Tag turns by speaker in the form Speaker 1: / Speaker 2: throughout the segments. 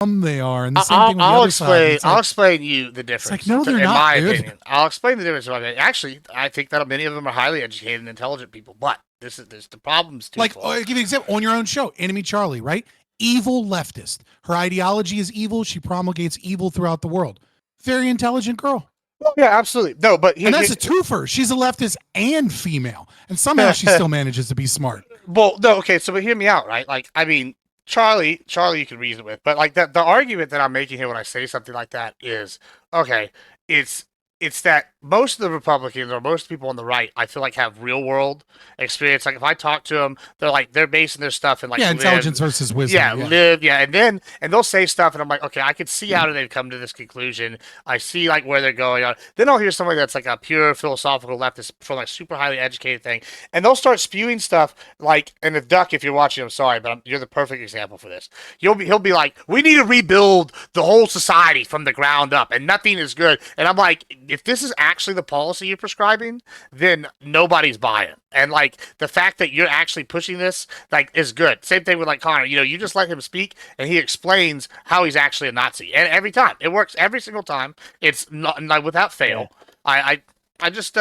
Speaker 1: they are, and the same thing with the other side. It's
Speaker 2: I'll
Speaker 1: like,
Speaker 2: explain you the difference.
Speaker 1: no, they're
Speaker 2: in
Speaker 1: not,
Speaker 2: my
Speaker 1: dude.
Speaker 2: opinion, I'll explain the difference. Actually, I think that many of them are highly educated and intelligent people, but this the problem's
Speaker 1: Like,
Speaker 2: twofold.
Speaker 1: I'll give you an example on your own show, Enemy Charlie, right? Evil leftist. Her ideology is evil. She promulgates evil throughout the world. Very intelligent girl.
Speaker 2: Well, yeah, absolutely. No, but
Speaker 1: and that's a twofer. She's a leftist and female, and somehow she still manages to be smart.
Speaker 2: Well, no, okay, so but hear me out, right? Like, I mean, Charlie, you can reason with, but like the argument that I'm making here when I say something like that is, okay, it's it's that most of the Republicans or most people on the right, I feel like have real world experience. Like if I talk to them, they're basing their stuff in like
Speaker 1: intelligence versus wisdom.
Speaker 2: and they'll say stuff, and I'm like, okay, I can see how they've come to this conclusion. I see like where they're going on. Then I'll hear somebody that's like a pure philosophical leftist from like super highly educated thing, and they'll start spewing stuff like, and the duck, if you're watching, I'm sorry, but you're the perfect example for this. He'll be like, we need to rebuild the whole society from the ground up, and nothing is good. And I'm like, if this is actually the policy you're prescribing, then nobody's buying. And like the fact that you're actually pushing this, like, is good. Same thing with like Connor. You just let him speak, and he explains how he's actually a Nazi, and every time it works, every single time, it's not without fail. Yeah. I just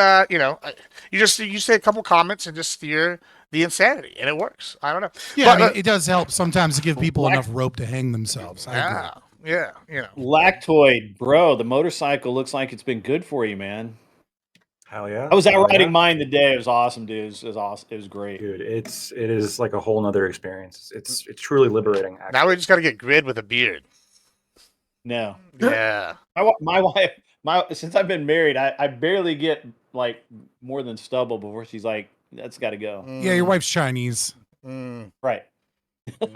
Speaker 2: you say a couple comments and just steer the insanity, and it works. I don't know.
Speaker 1: Yeah, but, it does help sometimes to give people enough rope to hang themselves. I agree.
Speaker 2: Yeah,
Speaker 3: Lactoid, bro, the motorcycle looks like it's been good for you, man.
Speaker 4: Hell yeah.
Speaker 3: I was out riding mine today. It was awesome, dude. It was awesome. It was great.
Speaker 4: Dude, it is like a whole nother experience. It's truly liberating, actually.
Speaker 2: Now we just got to get Grid with a beard.
Speaker 3: No.
Speaker 2: Yeah.
Speaker 3: My wife, since I've been married, I barely get like more than stubble before she's like, that's got to go.
Speaker 1: Yeah, your wife's Chinese.
Speaker 3: Right.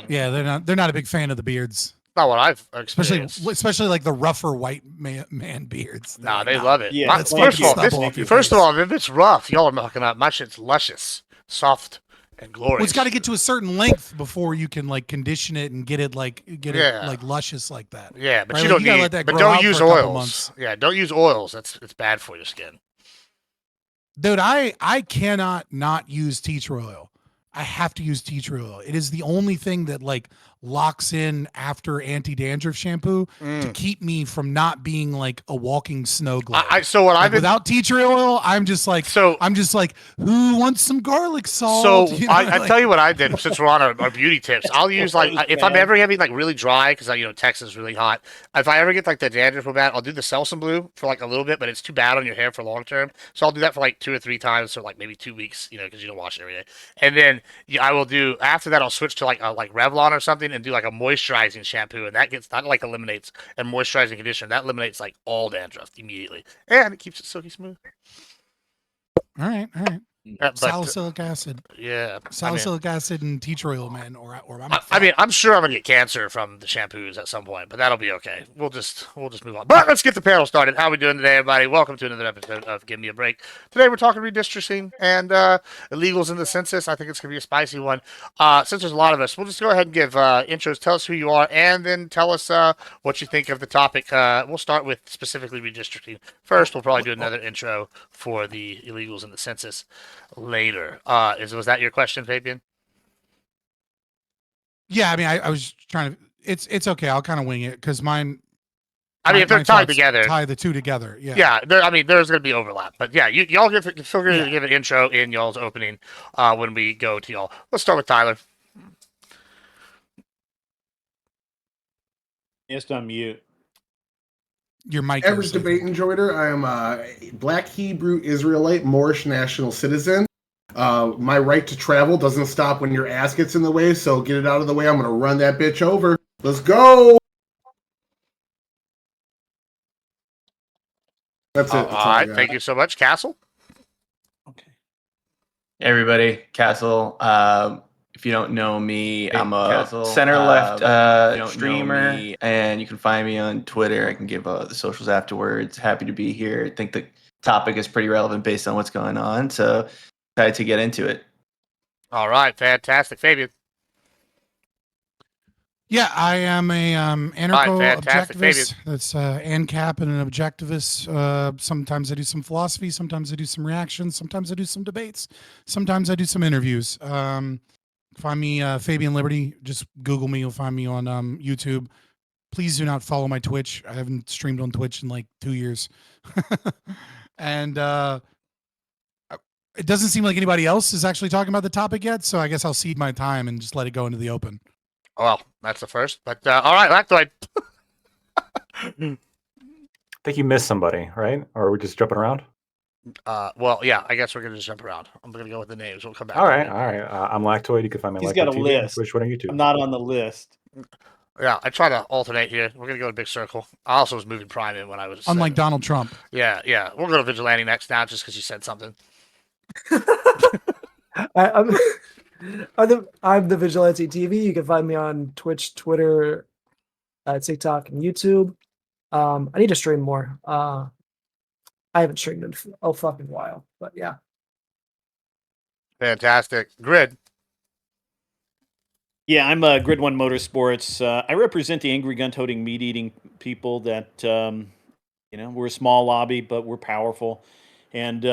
Speaker 1: Yeah, they're not a big fan of the beards.
Speaker 2: Not what I've experienced.
Speaker 1: Especially like the rougher white man beards.
Speaker 2: Nah, they love it.
Speaker 3: Yeah,
Speaker 2: first of all, if it's rough, y'all are knocking out. My shit's luscious, soft, and glorious.
Speaker 1: Well, it's got to get to a certain length before you can like condition it and get it like luscious like that.
Speaker 2: Yeah, but
Speaker 1: right?
Speaker 2: you don't need. But don't use oils. Yeah, don't use oils. It's bad for your skin.
Speaker 1: Dude, I cannot not use tea tree oil. I have to use tea tree oil. It is the only thing that like locks in after anti-dandruff shampoo to keep me from not being like a walking snow globe. Without tea tree oil, I'm just like who wants some garlic salt?
Speaker 2: So I tell you what I did since we're on our beauty tips. I'll use like if I'm ever having like really dry because Texas is really hot. If I ever get like the dandruff real bad, I'll do the Selsun Blue for like a little bit, but it's too bad on your hair for long term. So I'll do that for like 2 or 3 times, so like maybe 2 weeks, because you don't wash it every day. And then I will do after that. I'll switch to like Revlon or something and do like a moisturizing shampoo, and that like eliminates, and moisturizing conditioner that eliminates like all dandruff immediately, and it keeps it silky smooth.
Speaker 1: All right. Salicylic acid.
Speaker 2: Yeah.
Speaker 1: Salicylic acid and tea tree oil, man.
Speaker 2: I'm sure I'm gonna get cancer from the shampoos at some point, but that'll be okay. We'll just move on. But let's get the panel started. How are we doing today, everybody? Welcome to another episode of Give Me a Break. Today we're talking redistricting and illegals in the census. I think it's gonna be a spicy one. Since there's a lot of us, we'll just go ahead and give intros. Tell us who you are, and then tell us what you think of the topic. We'll start with specifically redistricting first. We'll probably do another intro for the illegals in the census later. Was that your question, Fabian?
Speaker 1: Yeah, I mean, I was trying to. It's okay. I'll kind of wing it because mine.
Speaker 2: If they're tied together,
Speaker 1: tie the two together. Yeah.
Speaker 2: Yeah. There's going to be overlap, but yeah, y'all feel free to give an intro in y'all's opening when we go to y'all. Let's start with Tyler.
Speaker 3: Just unmute.
Speaker 1: Your mic.
Speaker 5: Average debate enjoyer. I am a Black Hebrew Israelite Moorish national citizen. My right to travel doesn't stop when your ass gets in the way, so get it out of the way. I'm going to run that bitch over. Let's go. That's it. That's
Speaker 2: all right. Thank you so much. Castle?
Speaker 6: Okay. Hey everybody, Castle. If you don't know me, I'm a center-left streamer, and you can find me on Twitter. I can give the socials afterwards. Happy to be here. I think the topic is pretty relevant based on what's going on, so excited to get into it.
Speaker 2: All right, fantastic. Fabian?
Speaker 1: Yeah, I am a anarcho-objectivist. That's ANCAP and an objectivist. Sometimes I do some philosophy. Sometimes I do some reactions. Sometimes I do some debates. Sometimes I do some interviews. Find me Fabian Liberty. Just Google me. You'll find me on YouTube. please do not follow my Twitch. I haven't streamed on Twitch in like 2 years. And it doesn't seem like anybody else is actually talking about the topic yet, so I guess I'll cede my time and just let it go into the open.
Speaker 2: Well, that's the first. But all right, Lactoid.
Speaker 4: I think you missed somebody, right? Or are we just jumping around?
Speaker 2: Well, yeah, I guess we're gonna just jump around. I'm gonna go with the names. We'll come back.
Speaker 4: All right. I'm Lactoid. You can find my
Speaker 3: He's
Speaker 4: life
Speaker 3: got
Speaker 4: on
Speaker 3: a
Speaker 4: TV,
Speaker 3: list.
Speaker 4: Twitch, Twitter, YouTube.
Speaker 3: I'm not on the list.
Speaker 2: Yeah, I try to alternate here. We're gonna go to Big Circle. I also was moving Prime in when I was.
Speaker 1: Unlike Donald Trump.
Speaker 2: Yeah. We'll go to Vigilante next now, just because you said something.
Speaker 7: I'm the Vigilante TV. You can find me on Twitch, Twitter, TikTok, and YouTube. I need to stream more. I haven't streamed in a fucking while, but yeah.
Speaker 2: Fantastic. Grid.
Speaker 3: Yeah, I'm Grid One Motorsports. I represent the angry gun-toting, meat-eating people that, we're a small lobby, but we're powerful. And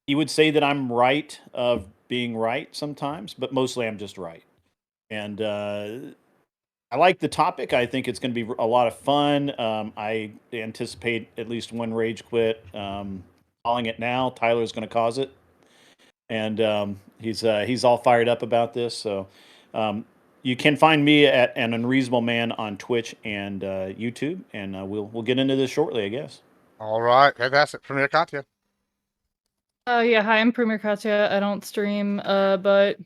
Speaker 3: you would say that I'm right of being right sometimes, but mostly I'm just right. And I like the topic. I think it's going to be a lot of fun. I anticipate at least one rage quit. Calling it now. Tyler's going to cause it. And he's all fired up about this. So you can find me at An Unreasonable Man on Twitch and YouTube, and we'll get into this shortly, I guess.
Speaker 2: All right, fantastic. Premier Katya.
Speaker 8: Yeah, hi, I'm Premier Katya. I don't stream, but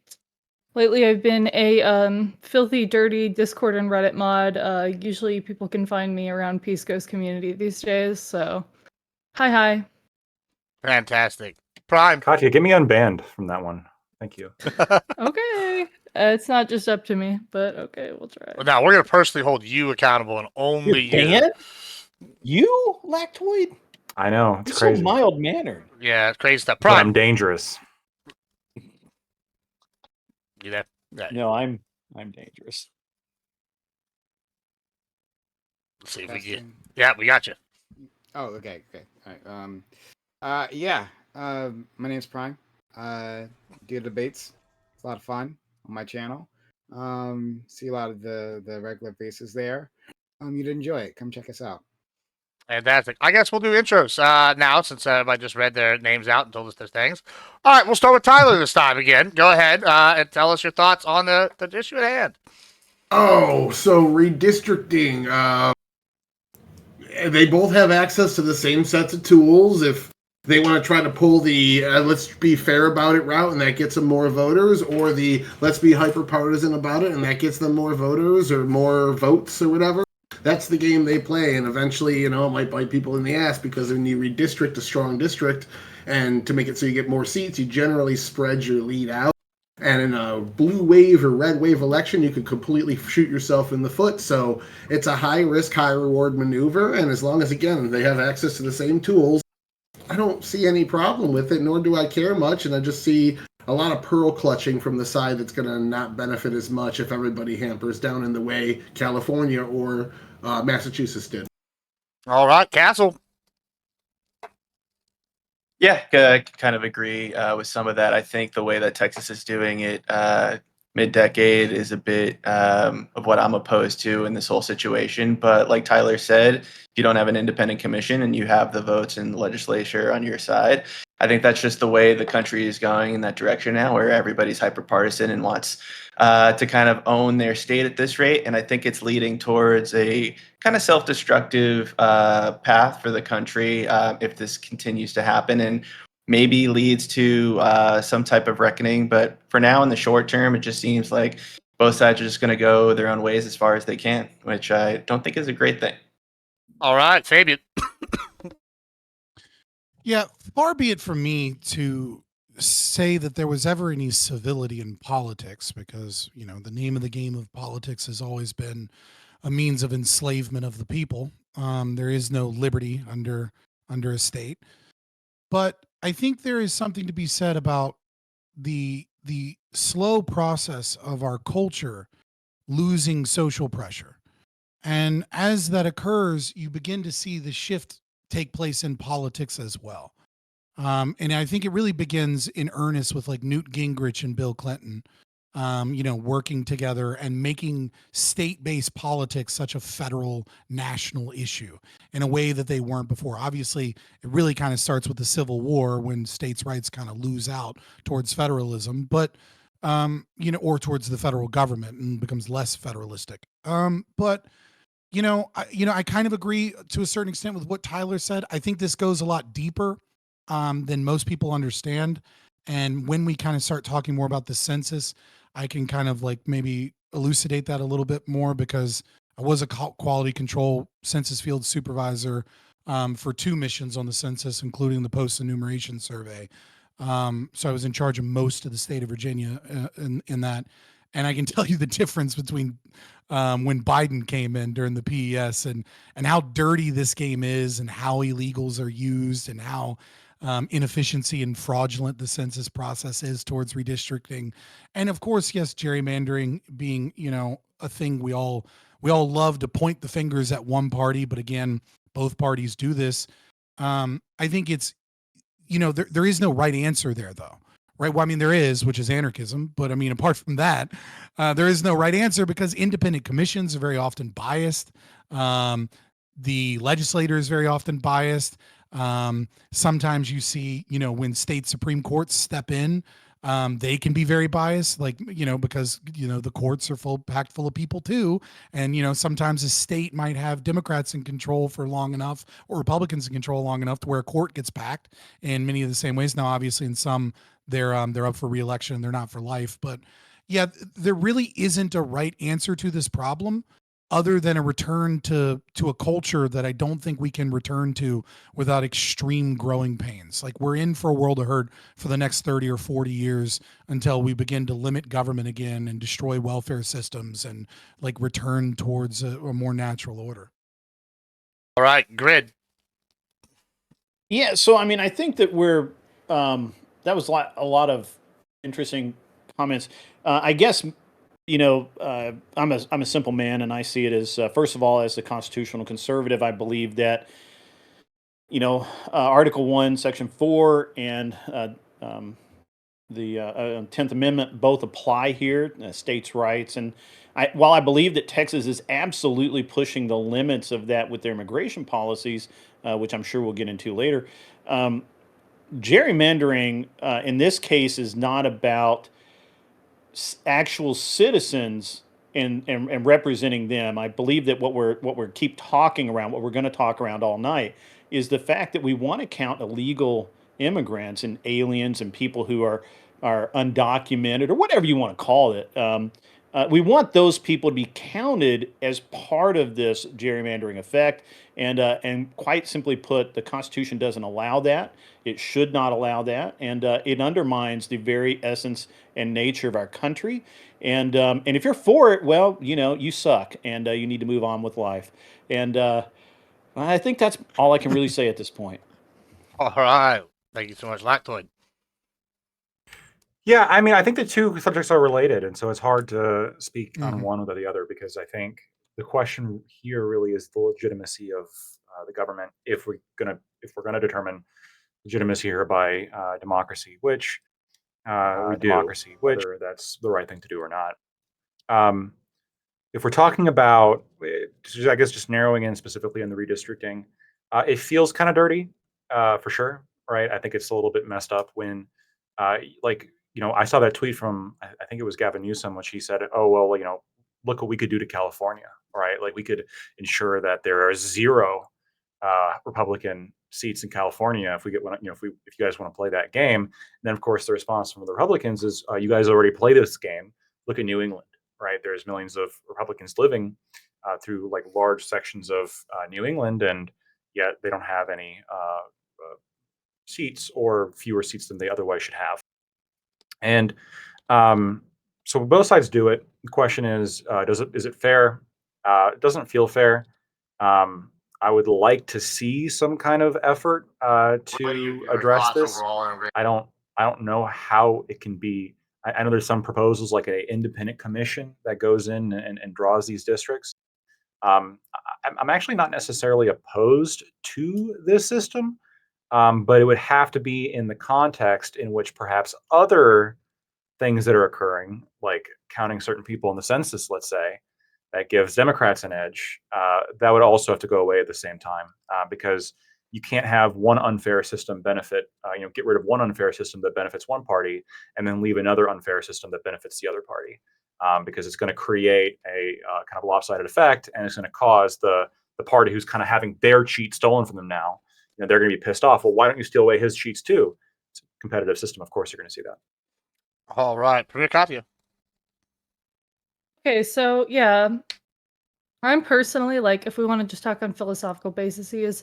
Speaker 8: lately I've been a filthy, dirty Discord and Reddit mod. Usually people can find me around Peace Ghost community these days, so hi.
Speaker 2: Fantastic. Prime.
Speaker 4: Katya, get me unbanned from that one. Thank you.
Speaker 8: Okay. It's not just up to me, but okay, we'll try.
Speaker 2: Well, now we're gonna personally hold you accountable and only you.
Speaker 3: Dan? You, Lactoid?
Speaker 4: I know. It's
Speaker 3: You're
Speaker 4: crazy.
Speaker 3: so mild-mannered.
Speaker 2: Yeah, it's crazy stuff.
Speaker 4: But
Speaker 2: Prime.
Speaker 4: I'm dangerous.
Speaker 2: You there? Yeah.
Speaker 3: No, I'm dangerous.
Speaker 2: Let's see if we get. Yeah, we got you.
Speaker 9: Oh, okay. All right. My name's Prime. Do debates. It's a lot of fun on my channel. See a lot of the regular faces there. You'd enjoy it. Come check us out.
Speaker 2: Fantastic. I guess we'll do intros now, since I just read their names out and told us their things. All right, we'll start with Tyler this time again. Go ahead and tell us your thoughts on the issue at hand.
Speaker 5: Oh, so redistricting. They both have access to the same sets of tools. If they want to try to pull the let's be fair about it route and that gets them more voters, or the let's be hyper partisan about it and that gets them more voters or more votes or whatever, that's the game they play. And eventually, it might bite people in the ass, because when you redistrict a strong district and to make it so you get more seats, you generally spread your lead out. And in a blue wave or red wave election, you could completely shoot yourself in the foot. So it's a high risk, high reward maneuver. And as long as, again, they have access to the same tools, I don't see any problem with it, nor do I care much. And I just see a lot of pearl clutching from the side that's going to not benefit as much if everybody hampers down in the way California or Massachusetts did.
Speaker 2: All right, Castle.
Speaker 6: Yeah, I kind of agree with some of that. I think the way that Texas is doing it mid-decade is a bit of what I'm opposed to in this whole situation. But like Tyler said, if you don't have an independent commission and you have the votes in the legislature on your side, I think that's just the way the country is going in that direction now, where everybody's hyper-partisan and wants to kind of own their state at this rate. And I think it's leading towards a kind of self-destructive path for the country if this continues to happen, and maybe leads to some type of reckoning. But for now, in the short term, it just seems like both sides are just going to go their own ways as far as they can, which I don't think is a great thing.
Speaker 2: All right, Fabian.
Speaker 1: Yeah, far be it from me to say that there was ever any civility in politics, because, the name of the game of politics has always been a means of enslavement of the people. There is no liberty under a state. But I think there is something to be said about the slow process of our culture losing social pressure. And as that occurs, you begin to see the shift take place in politics as well. And I think it really begins in earnest with like Newt Gingrich and Bill Clinton. working together and making state-based politics such a federal national issue in a way that they weren't before. Obviously, it really kind of starts with the Civil War when states' rights kind of lose out towards federalism, but or towards the federal government and becomes less federalistic. But I kind of agree to a certain extent with what Tyler said. I think this goes a lot deeper than most people understand. And when we kind of start talking more about the census, I can kind of like maybe elucidate that a little bit more, because I was a quality control census field supervisor for 2 missions on the census, including the post enumeration survey. So I was in charge of most of the state of Virginia in that. And I can tell you the difference between when Biden came in during the PES and how dirty this game is and how illegals are used and how inefficiency and fraudulent the census process is towards redistricting. And of course, yes, gerrymandering being, a thing we all love to point the fingers at one party, but again, both parties do this. I think it's, there is no right answer there, though. Right. Well, I mean, there is, which is anarchism. But I mean, apart from that, there is no right answer, because independent commissions are very often biased. The legislator is very often biased. Sometimes you see, when state Supreme Courts step in, they can be very biased, like, because, the courts are packed full of people too. And, sometimes a state might have Democrats in control for long enough, or Republicans in control long enough to where a court gets packed in many of the same ways. Now, obviously, in some, they're up for reelection. They're not for life. But yeah, there really isn't a right answer to this problem, other than a return to a culture that I don't think we can return to without extreme growing pains. Like, we're in for a world of hurt for the next 30 or 40 years until we begin to limit government again and destroy welfare systems and like return towards a more natural order.
Speaker 2: All right, Grid.
Speaker 3: Yeah, so I mean, I think that we're that was a lot of interesting comments. I guess I'm a simple man, and I see it as first of all, as a constitutional conservative, I believe that Article 1, Section 4, and the 10th Amendment both apply here, states' rights. And while I believe that Texas is absolutely pushing the limits of that with their immigration policies, which I'm sure we'll get into later, gerrymandering in this case is not about actual citizens and representing them. I believe that what we're keep talking around, what we're going to talk around all night, is the fact that we want to count illegal immigrants and aliens and people who are undocumented, or whatever you want to call it. We want those people to be counted as part of this gerrymandering effect, and quite simply put, the Constitution doesn't allow that. It should not allow that, and it undermines the very essence and nature of our country. And if you're for it, well, you suck, and you need to move on with life. And I think that's all I can really say at this point.
Speaker 2: All right, thank you so much, Lactoid.
Speaker 4: Yeah, I mean, I think the two subjects are related, and so it's hard to speak on one without the other, because I think the question here really is the legitimacy of the government, if we're gonna determine legitimacy here by democracy, which we do, whether that's the right thing to do or not. If we're talking about, I guess, just narrowing in specifically in the redistricting, it feels kind of dirty, for sure, right? I think it's a little bit messed up when, I saw that tweet from, I think it was Gavin Newsom, which he said, "Oh well, look what we could do to California, right? Like, we could ensure that there are 0 Republican seats in California if we get one. If you guys want to play that game." And then, of course, the response from the Republicans is, "You guys already play this game. Look at New England, right? There's millions of Republicans living through like large sections of New England, and yet they don't have any seats, or fewer seats than they otherwise should have." And so both sides do it. The question is it fair? It doesn't feel fair. I would like to see some kind of effort to address this. I don't know how it can be. I know there's some proposals, like an independent commission that goes in and draws these districts. I'm actually not necessarily opposed to this system, but it would have to be in the context in which perhaps other things that are occurring, like counting certain people in the census, let's say, that gives Democrats an edge, that would also have to go away at the same time, because you can't have one unfair system benefit, get rid of one unfair system that benefits one party and then leave another unfair system that benefits the other party, because it's going to create a kind of lopsided effect, and it's going to cause the party who's kind of having their cheat stolen from them now, they're going to be pissed off. Well, why don't you steal away his cheats too? It's a competitive system. Of course, you're going to see that.
Speaker 2: All right, Premier Katya.
Speaker 8: Okay, so yeah, I'm personally like, if we want to just talk on philosophical bases,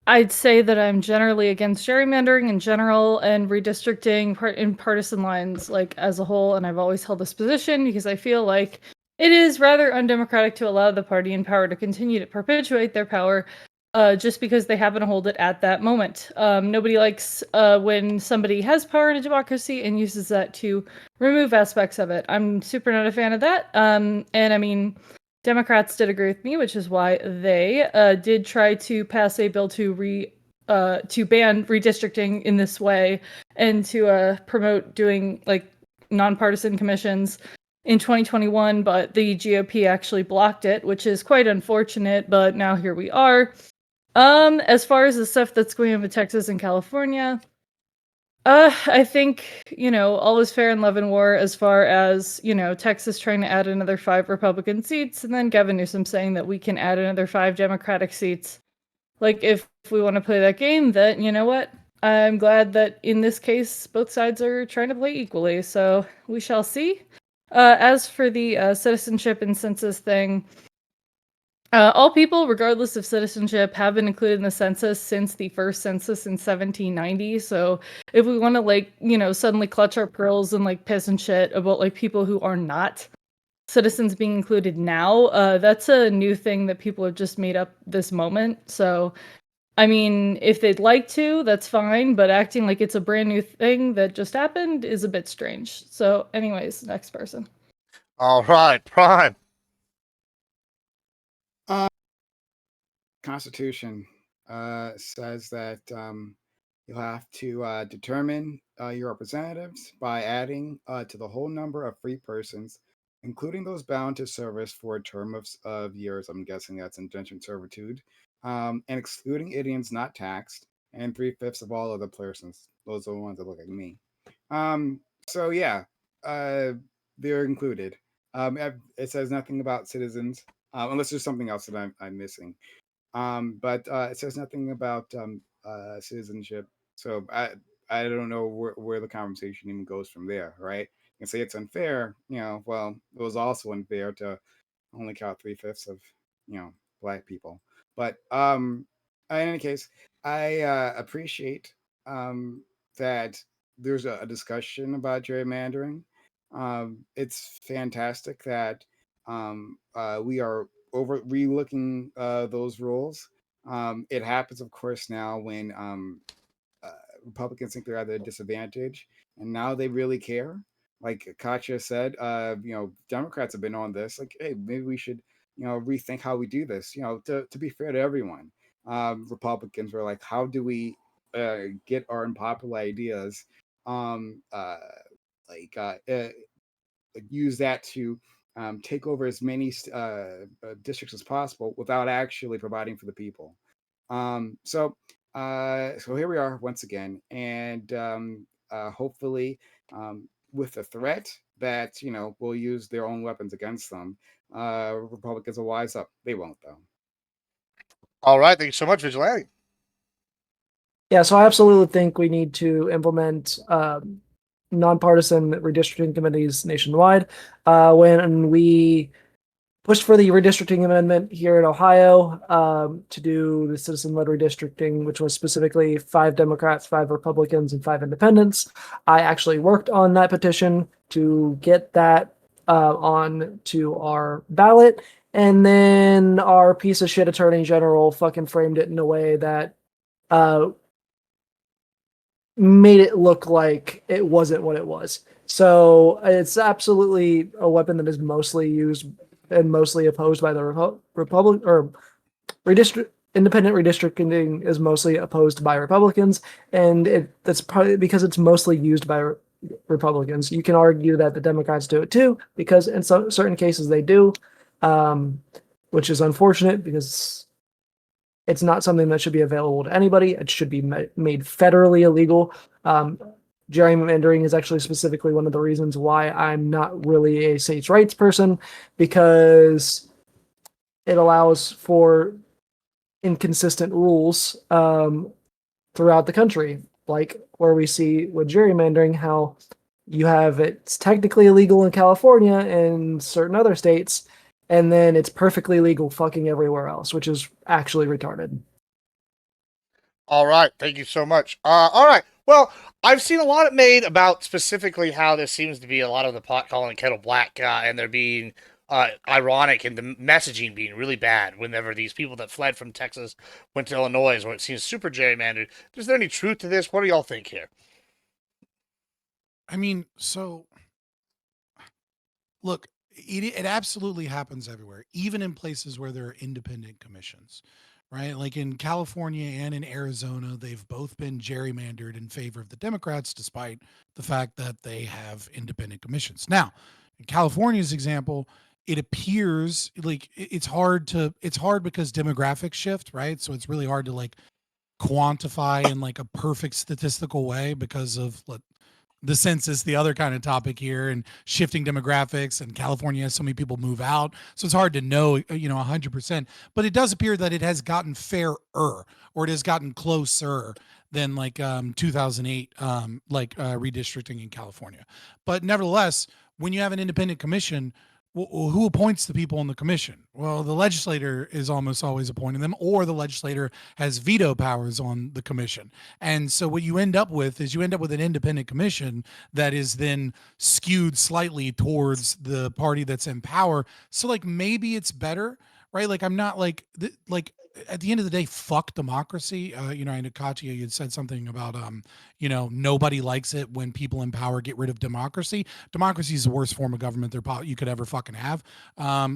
Speaker 8: I'd say that I'm generally against gerrymandering in general and redistricting in partisan lines, like as a whole. And I've always held this position because I feel like it is rather undemocratic to allow the party in power to continue to perpetuate their power just because they happen to hold it at that moment. Nobody likes when somebody has power in a democracy and uses that to remove aspects of it. I'm super not a fan of that. And I mean, Democrats did agree with me, which is why they did try to pass a bill to ban redistricting in this way and to promote doing like nonpartisan commissions in 2021, but the GOP actually blocked it, which is quite unfortunate, but now here we are. As far as the stuff that's going on with Texas and California, I think, all is fair in love and war as far as, Texas trying to add another 5 Republican seats, and then Gavin Newsom saying that we can add another 5 Democratic seats. Like, if we want to play that game, then, you know what? I'm glad that in this case, both sides are trying to play equally, so we shall see. As for the citizenship and census thing, all people, regardless of citizenship, have been included in the census since the first census in 1790. So if we want to, suddenly clutch our pearls and piss and shit about people who are not citizens being included now, that's a new thing that people have just made up this moment. So, I mean, if they'd like to, that's fine. But acting like it's a brand new thing that just happened is a bit strange. So, anyways, next person.
Speaker 2: All right, Prime.
Speaker 9: Constitution says that you'll have to determine your representatives by adding to the whole number of free persons, including those bound to service for a term of years. I'm guessing that's indentured servitude, and excluding aliens not taxed, and 3/5 of all other persons. Those are the ones that look like me. So yeah, they're included. It says nothing about citizens, unless there's something else that I'm missing. But it says nothing about citizenship. So I don't know where the conversation even goes from there, right? You can say it's unfair, well, it was also unfair to only count 3/5 of, black people. But in any case, I appreciate that there's a discussion about gerrymandering. It's fantastic that we are over relooking those rules. It happens, of course, now when Republicans think they're at a disadvantage, and now they really care. Like Katya said, Democrats have been on this. Like, hey, maybe we should, rethink how we do this. To be fair to everyone, Republicans were like, how do we get our unpopular ideas, like use that to take over as many districts as possible without actually providing for the people. So here we are once again, and hopefully, with the threat that will use their own weapons against them, Republicans will wise up. They won't, though.
Speaker 2: All right, thank you so much, Vigilante.
Speaker 7: Yeah, so I absolutely think we need to implement nonpartisan redistricting committees nationwide. When we pushed for the redistricting amendment here in Ohio to do the citizen-led redistricting, which was specifically 5 Democrats, 5 Republicans, and 5 independents, I actually worked on that petition to get that on to our ballot. And then our piece of shit attorney general fucking framed it in a way that made it look like it wasn't what it was. So it's absolutely a weapon that is mostly used and mostly opposed by the Republic or independent redistricting is mostly opposed by Republicans, and that's probably because it's mostly used by Republicans. You can argue that the Democrats do it too, because in some certain cases they do, which is unfortunate because it's not something that should be available to anybody. It should be made federally illegal. Gerrymandering is actually specifically one of the reasons why I'm not really a states' rights person, because it allows for inconsistent rules throughout the country, like where we see with gerrymandering how you have it's technically illegal in California and certain other states, and then it's perfectly legal fucking everywhere else, which is actually retarded.
Speaker 2: All right, thank you so much. All right, well, I've seen a lot made about specifically how there seems to be a lot of the pot calling kettle black, and there being ironic and the messaging being really bad whenever these people that fled from Texas went to Illinois, where it seems super gerrymandered. Is there any truth to this? What do y'all think here?
Speaker 1: I mean, so look, it absolutely happens everywhere, even in places where there are independent commissions, right? Like in California and in Arizona, they've both been gerrymandered in favor of the Democrats, despite the fact that they have independent commissions. Now, in California's example, it appears like it's hard because demographics shift, right? So it's really hard to like quantify in like a perfect statistical way because of the census, the other kind of topic here, and shifting demographics, and California has so many people move out, so it's hard to know 100%, but it does appear that it has gotten fairer, or it has gotten closer than like 2008 redistricting in California. But nevertheless, when you have an independent commission, who appoints the people in the commission? Well, the legislator is almost always appointing them, or the legislator has veto powers on the commission. And so what you end up with is an independent commission that is then skewed slightly towards the party that's in power. So like maybe it's better, right? Like I'm not like at the end of the day, fuck democracy. I know Katya, you had said something about nobody likes it when people in power get rid of democracy. Democracy is the worst form of government you could ever fucking have.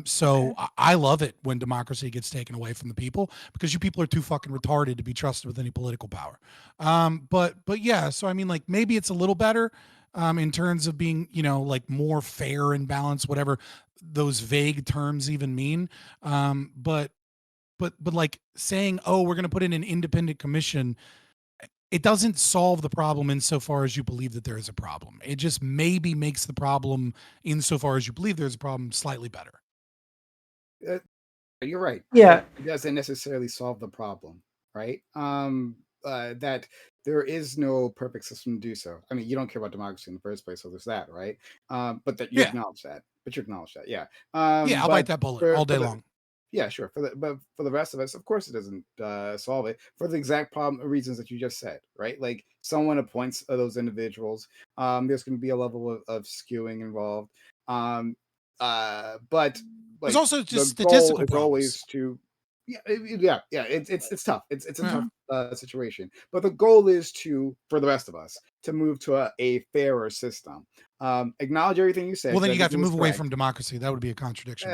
Speaker 1: So I love it when democracy gets taken away from the people, because you people are too fucking retarded to be trusted with any political power. But yeah, so I mean, like maybe it's a little better in terms of being, like more fair and balanced, whatever those vague terms even mean. But like saying, oh, we're going to put in an independent commission, it doesn't solve the problem insofar as you believe that there is a problem. It just maybe makes the problem, insofar as you believe there's a problem, slightly better.
Speaker 9: You're right.
Speaker 7: Yeah.
Speaker 9: It doesn't necessarily solve the problem, right? That there is no perfect system to do so. I mean, you don't care about democracy in the first place, so there's that, right? But that you acknowledge that. Yeah.
Speaker 1: Yeah, I'll bite that bullet all day long.
Speaker 9: Yeah, sure. But for the rest of us, of course, it doesn't solve it for the exact reasons that you just said, right? Like someone appoints those individuals. There's going to be a level of skewing involved. But like,
Speaker 1: there's also just statistical
Speaker 9: problems.
Speaker 1: Always
Speaker 9: to it's tough. It's a tough situation. But the goal is for the rest of us to move to a fairer system. Acknowledge everything you said.
Speaker 1: Well, then you have to move away from democracy. That would be a contradiction.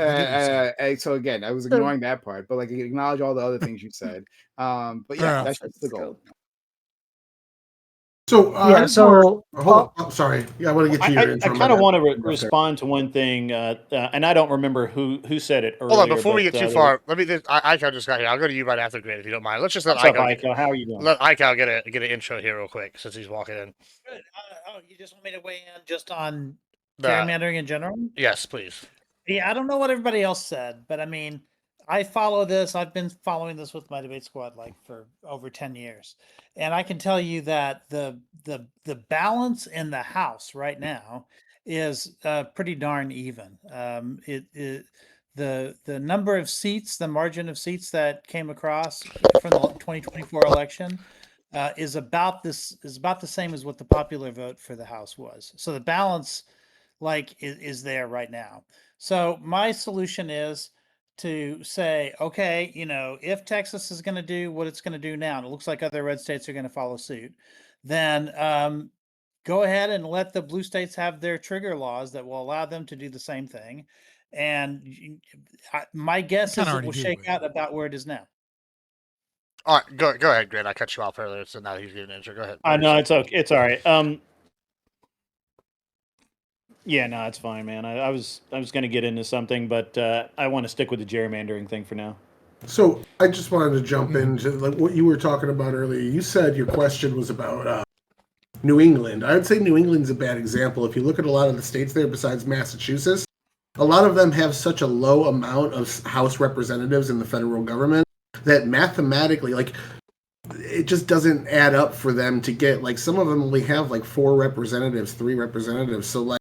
Speaker 9: So again, I was ignoring that part, but like acknowledge all the other things you said. But yeah, that's the goal.
Speaker 5: So
Speaker 7: hold
Speaker 5: on. I'm sorry. Yeah, I want to get to your
Speaker 3: I kind of want to respond to one thing, and I don't remember who said it earlier.
Speaker 2: Hold on, before we get too far, let me. Ical just got here. I'll go to you right after Grid if you don't mind. Let's just let Ical.
Speaker 3: How are you doing?
Speaker 2: Let Ical get an intro here real quick since he's walking in.
Speaker 10: Good. You just want me to weigh in just on gerrymandering in general?
Speaker 2: Yes, please.
Speaker 10: Yeah, I don't know what everybody else said, but I mean, I follow this. I've been following this with my debate squad like for over 10 years. And I can tell you that the balance in the House right now is pretty darn even. The number of seats, the margin of seats that came across from the 2024 election is about the same as what the popular vote for the House was. So the balance is there right now. So my solution is to say, okay, if Texas is going to do what it's going to do now, and it looks like other red states are going to follow suit, then go ahead and let the blue states have their trigger laws that will allow them to do the same thing. And my guess is it will shake out about where it is now.
Speaker 2: All right, go ahead, Grid. I cut you off earlier, so now he's giving an intro. Go ahead.
Speaker 3: I know it's okay. It's all right. Yeah, no, it's fine, man. I was going to get into something, but I want to stick with the gerrymandering thing for now.
Speaker 5: So I just wanted to jump into like what you were talking about earlier. You said your question was about New England. I would say New England's a bad example. If you look at a lot of the states there, besides Massachusetts, a lot of them have such a low amount of House representatives in the federal government that mathematically, like, it just doesn't add up for them to get, like, some of them only have like 4 representatives, 3 representatives. So, like,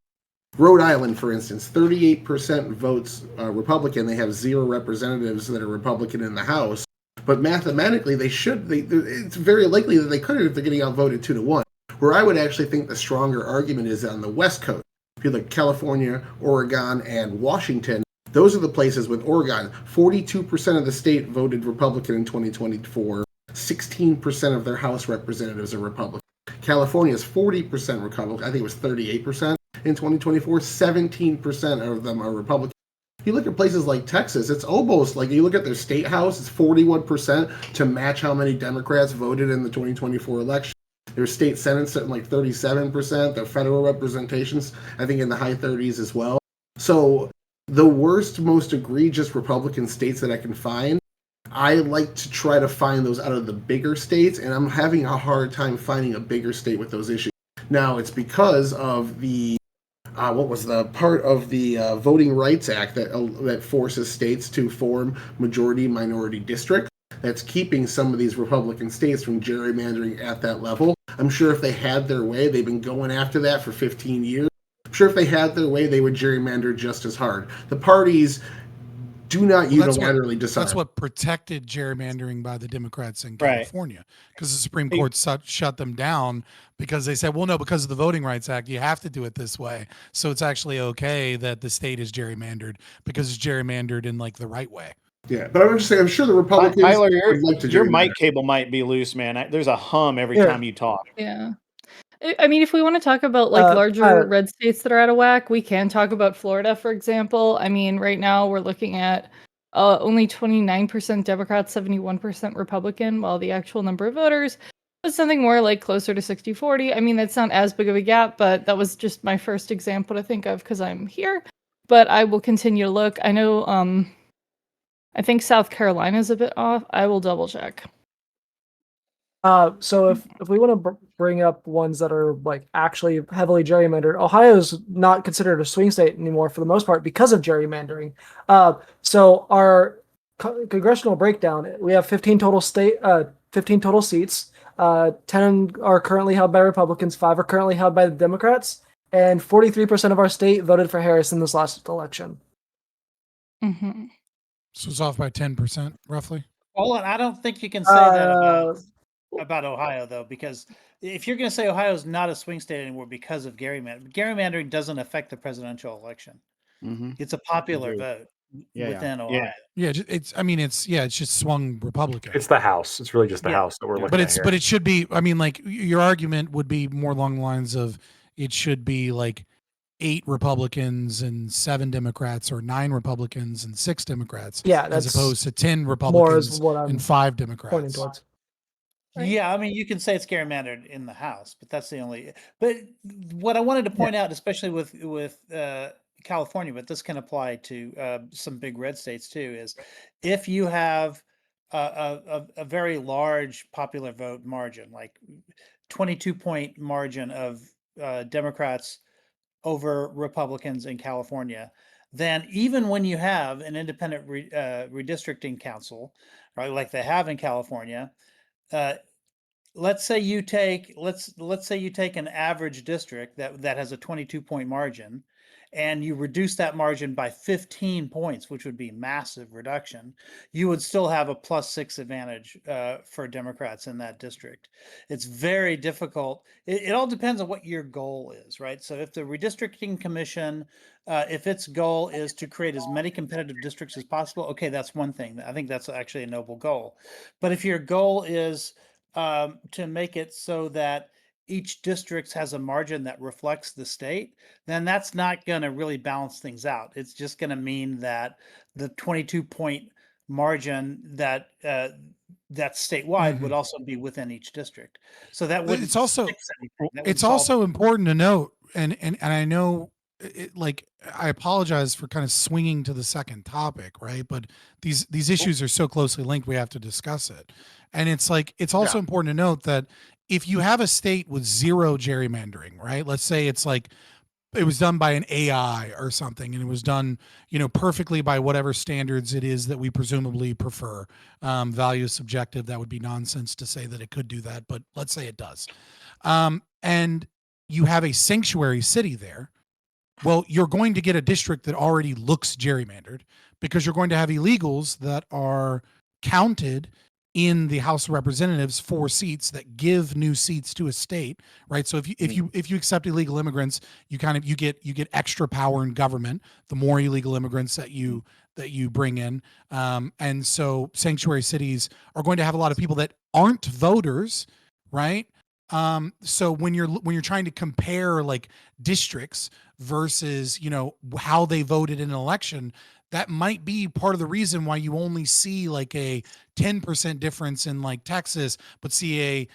Speaker 5: Rhode Island, for instance, 38% votes Republican. They have 0 representatives that are Republican in the House. But mathematically, it's very likely that they could if they're getting outvoted 2-1. Where I would actually think the stronger argument is on the West Coast. If you look at California, Oregon, and Washington, those are the places with Oregon. 42% of the state voted Republican in 2024. 16% of their House representatives are Republican. California is 40% Republican. I think it was 38% in 2024. 17% of them are Republican. If you look at places like Texas, it's almost like you look at their state house, it's 41% to match how many Democrats voted in the 2024 election. Their state Senate sitting like 37%. Their federal representations, I think, in the high 30s as well. So the worst, most egregious Republican states that I can find, I like to try to find those out of the bigger states, and I'm having a hard time finding a bigger state with those issues. Now, it's because of the what was the part of the Voting Rights Act that forces states to form majority-minority districts. That's keeping some of these Republican states from gerrymandering at that level. I'm sure if they had their way, they've been going after that for 15 years. I'm sure if they had their way, they would gerrymander just as hard. The parties do not unilaterally decide.
Speaker 1: That's what protected gerrymandering by the Democrats in California, because the Supreme Court shut them down because they said, well, no, because of the Voting Rights Act, you have to do it this way. So it's actually okay that the state is gerrymandered because it's gerrymandered in like the right way.
Speaker 5: Yeah, but I'm just saying, I'm sure the Republicans
Speaker 3: Tyler,
Speaker 5: would like to
Speaker 3: your
Speaker 5: gerrymander.
Speaker 3: mic cable might be loose, man. There's a hum every time you talk.
Speaker 8: Yeah. I mean, if we want to talk about like larger red states that are out of whack, we can talk about Florida, for example. I mean, right now we're looking at only 29% Democrats, 71% Republican, while the actual number of voters was something more like closer to 60-40. I mean, that's not as big of a gap, but that was just my first example to think of because I'm here. But I will continue to look. I know, I think South Carolina is a bit off. I will double check.
Speaker 7: So if we want to bring up ones that are like actually heavily gerrymandered, Ohio is not considered a swing state anymore for the most part because of gerrymandering. So our congressional breakdown, we have 15 total seats. 10 are currently held by Republicans, 5 are currently held by the Democrats, and 43% of our state voted for Harris in this last election.
Speaker 8: Mm-hmm.
Speaker 1: So it's off by 10%, roughly.
Speaker 10: Well, I don't think you can say that about Ohio, though, because if you're going to say Ohio is not a swing state anymore because of gerrymandering doesn't affect the presidential election.
Speaker 9: Mm-hmm.
Speaker 10: It's a popular vote within Ohio.
Speaker 1: Yeah, it's just swung Republican.
Speaker 4: It's the House. It's really just the House that we're looking at here.
Speaker 1: But it should be, I mean, like, your argument would be more along the lines of it should be like 8 Republicans and 7 Democrats, or 9 Republicans and 6 Democrats.
Speaker 7: Yeah,
Speaker 1: as opposed to 10 Republicans and 5 Democrats.
Speaker 8: Right.
Speaker 10: Yeah, I mean, you can say it's gerrymandered in the House, but that's the only. But what I wanted to point out, especially with California, but this can apply to some big red states too, is if you have a very large popular vote margin, like 22-point margin of Democrats over Republicans in California, then even when you have an independent redistricting council, right, like they have in California. Let's say you take an average district that has a 22-point margin, and you reduce that margin by 15 points, which would be massive reduction. You would still have a +6 advantage for Democrats in that district. It's very difficult. It all depends on what your goal is, right? So if the Redistricting Commission, if its goal is to create as many competitive districts as possible, okay, that's one thing. I think that's actually a noble goal. But if your goal is to make it so that each district has a margin that reflects the state, then that's not going to really balance things out. It's just going to mean that the 22-point margin that that's statewide would also be within each district. So that would.
Speaker 1: It's also important to note, and I know like I apologize for kind of swinging to the second topic, right? But these issues are so closely linked, we have to discuss it. And it's like it's also important to note that if you have a state with zero gerrymandering, right? Let's say it's like it was done by an AI or something, and it was done, perfectly by whatever standards it is that we presumably prefer. Value is subjective. That would be nonsense to say that it could do that, but let's say it does. And you have a sanctuary city there. Well, you're going to get a district that already looks gerrymandered because you're going to have illegals that are counted in the House of Representatives for seats that give new seats to a state, right? So if you accept illegal immigrants, you get extra power in government the more illegal immigrants that you bring in, and so sanctuary cities are going to have a lot of people that aren't voters, right? So when you're trying to compare like districts versus how they voted in an election, that might be part of the reason why you only see like a 10% difference in like Texas, but see a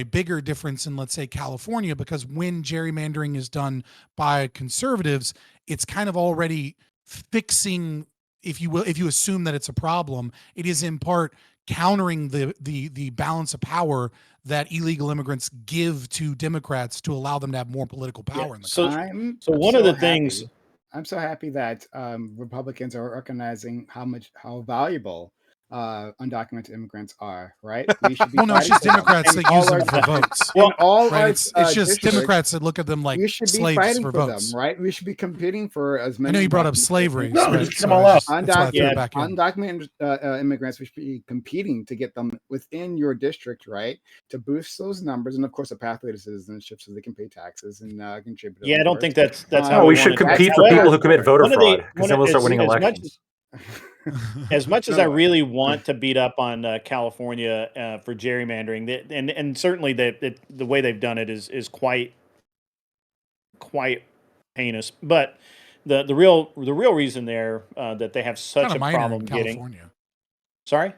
Speaker 1: bigger difference in, let's say, California, because when gerrymandering is done by conservatives, it's kind of already fixing, if you will, if you assume that it's a problem, it is in part countering the balance of power that illegal immigrants give to Democrats to allow them to have more political power in the country.
Speaker 3: So one of the things
Speaker 9: I'm so happy that Republicans are recognizing how valuable undocumented immigrants are. Right? We should be.
Speaker 1: Well, no, it's just Democrats that use them for votes.
Speaker 9: Well,
Speaker 1: it's just Democrats that look at them like
Speaker 9: we should be
Speaker 1: slaves
Speaker 9: fighting
Speaker 1: for votes.
Speaker 9: Them, right? We should be competing for as many.
Speaker 1: I know you brought up slavery.
Speaker 4: No, just get them all out.
Speaker 9: Undocumented immigrants, we should be competing to get them within your district, right? To boost those numbers, and of course, a pathway to citizenship so they can pay taxes and contribute.
Speaker 3: Yeah, I don't think that's how.
Speaker 4: No, we should compete for people who commit voter fraud, because then we'll start winning elections.
Speaker 3: As much as I really want to beat up on California for gerrymandering, and certainly the way they've done it is quite heinous. But the real reason there that they have such a problem getting. Sorry.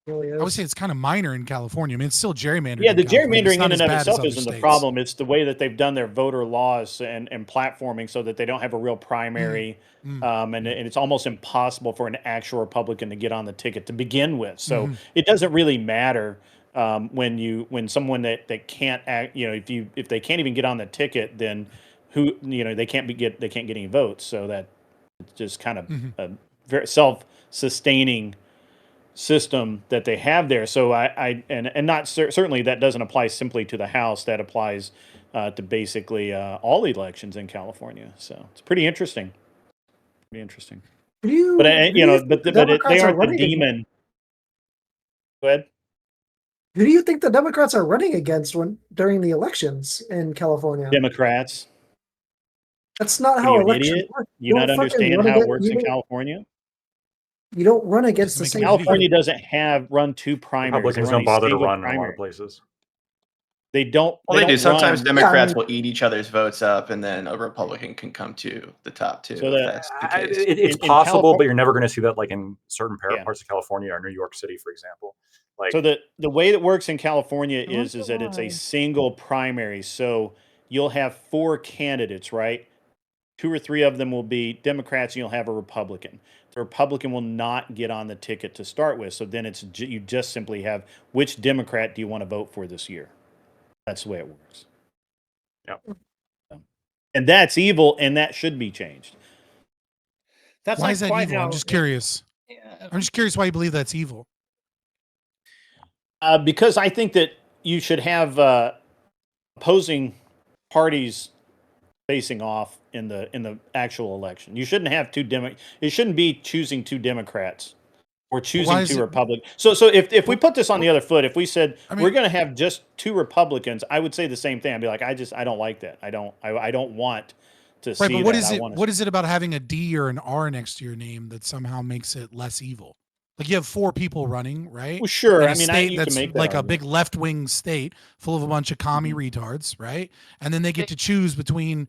Speaker 1: I would say it's kind of minor in California. I mean, it's still gerrymandering.
Speaker 3: Yeah, the gerrymandering in and of itself isn't the problem. It's the way that they've done their voter laws and platforming so that they don't have a real primary, and it's almost impossible for an actual Republican to get on the ticket to begin with. So it doesn't really matter when someone that can't act, if they can't even get on the ticket, then they can't get any votes. So that it's just kind of a very self-sustaining system that they have there. So certainly that doesn't apply simply to the House. That applies to basically all elections in California. So it's pretty interesting. Pretty interesting. They aren't the demon. Go ahead.
Speaker 7: Who do you think the Democrats are running against during the elections in California?
Speaker 3: Democrats.
Speaker 7: That's not how elections work.
Speaker 3: You not understand how it works in California?
Speaker 7: You don't run against the same.
Speaker 3: California doesn't run two primaries.
Speaker 4: Republicans don't bother to run in a lot of places.
Speaker 3: They don't.
Speaker 6: Well, they do. Sometimes Democrats will eat each other's votes up, and then a Republican can come to the top two.
Speaker 3: So
Speaker 6: that's the case.
Speaker 4: It's possible, but you're never going to see that like in certain parts of California or New York City, for example. Like,
Speaker 3: so the way that works in California is that it's a single primary. So you'll have 4 candidates, right? 2 or 3 of them will be Democrats, and you'll have a Republican. The Republican will not get on the ticket to start with. So then you just simply have, which Democrat do you want to vote for this year? That's the way it works.
Speaker 4: Yep.
Speaker 3: And that's evil, and that should be changed.
Speaker 1: Why is that evil? I'm just curious. I'm just curious why you believe that's evil.
Speaker 3: Because I think that you should have opposing parties facing off in the actual election. You shouldn't have it shouldn't be choosing 2 Democrats or choosing 2 Republicans. So if we put this on the other foot, if we said we're going to have just 2 Republicans, I would say the same thing. I'd be like, I don't like that. I don't want to see
Speaker 1: but
Speaker 3: that.
Speaker 1: What is it about having a D or an R next to your name that somehow makes it less evil? Like you have 4 people running, right?
Speaker 3: Well, sure.
Speaker 1: I mean, that's like a big left-wing state full of a bunch of commie retards, right? And then they get to choose between,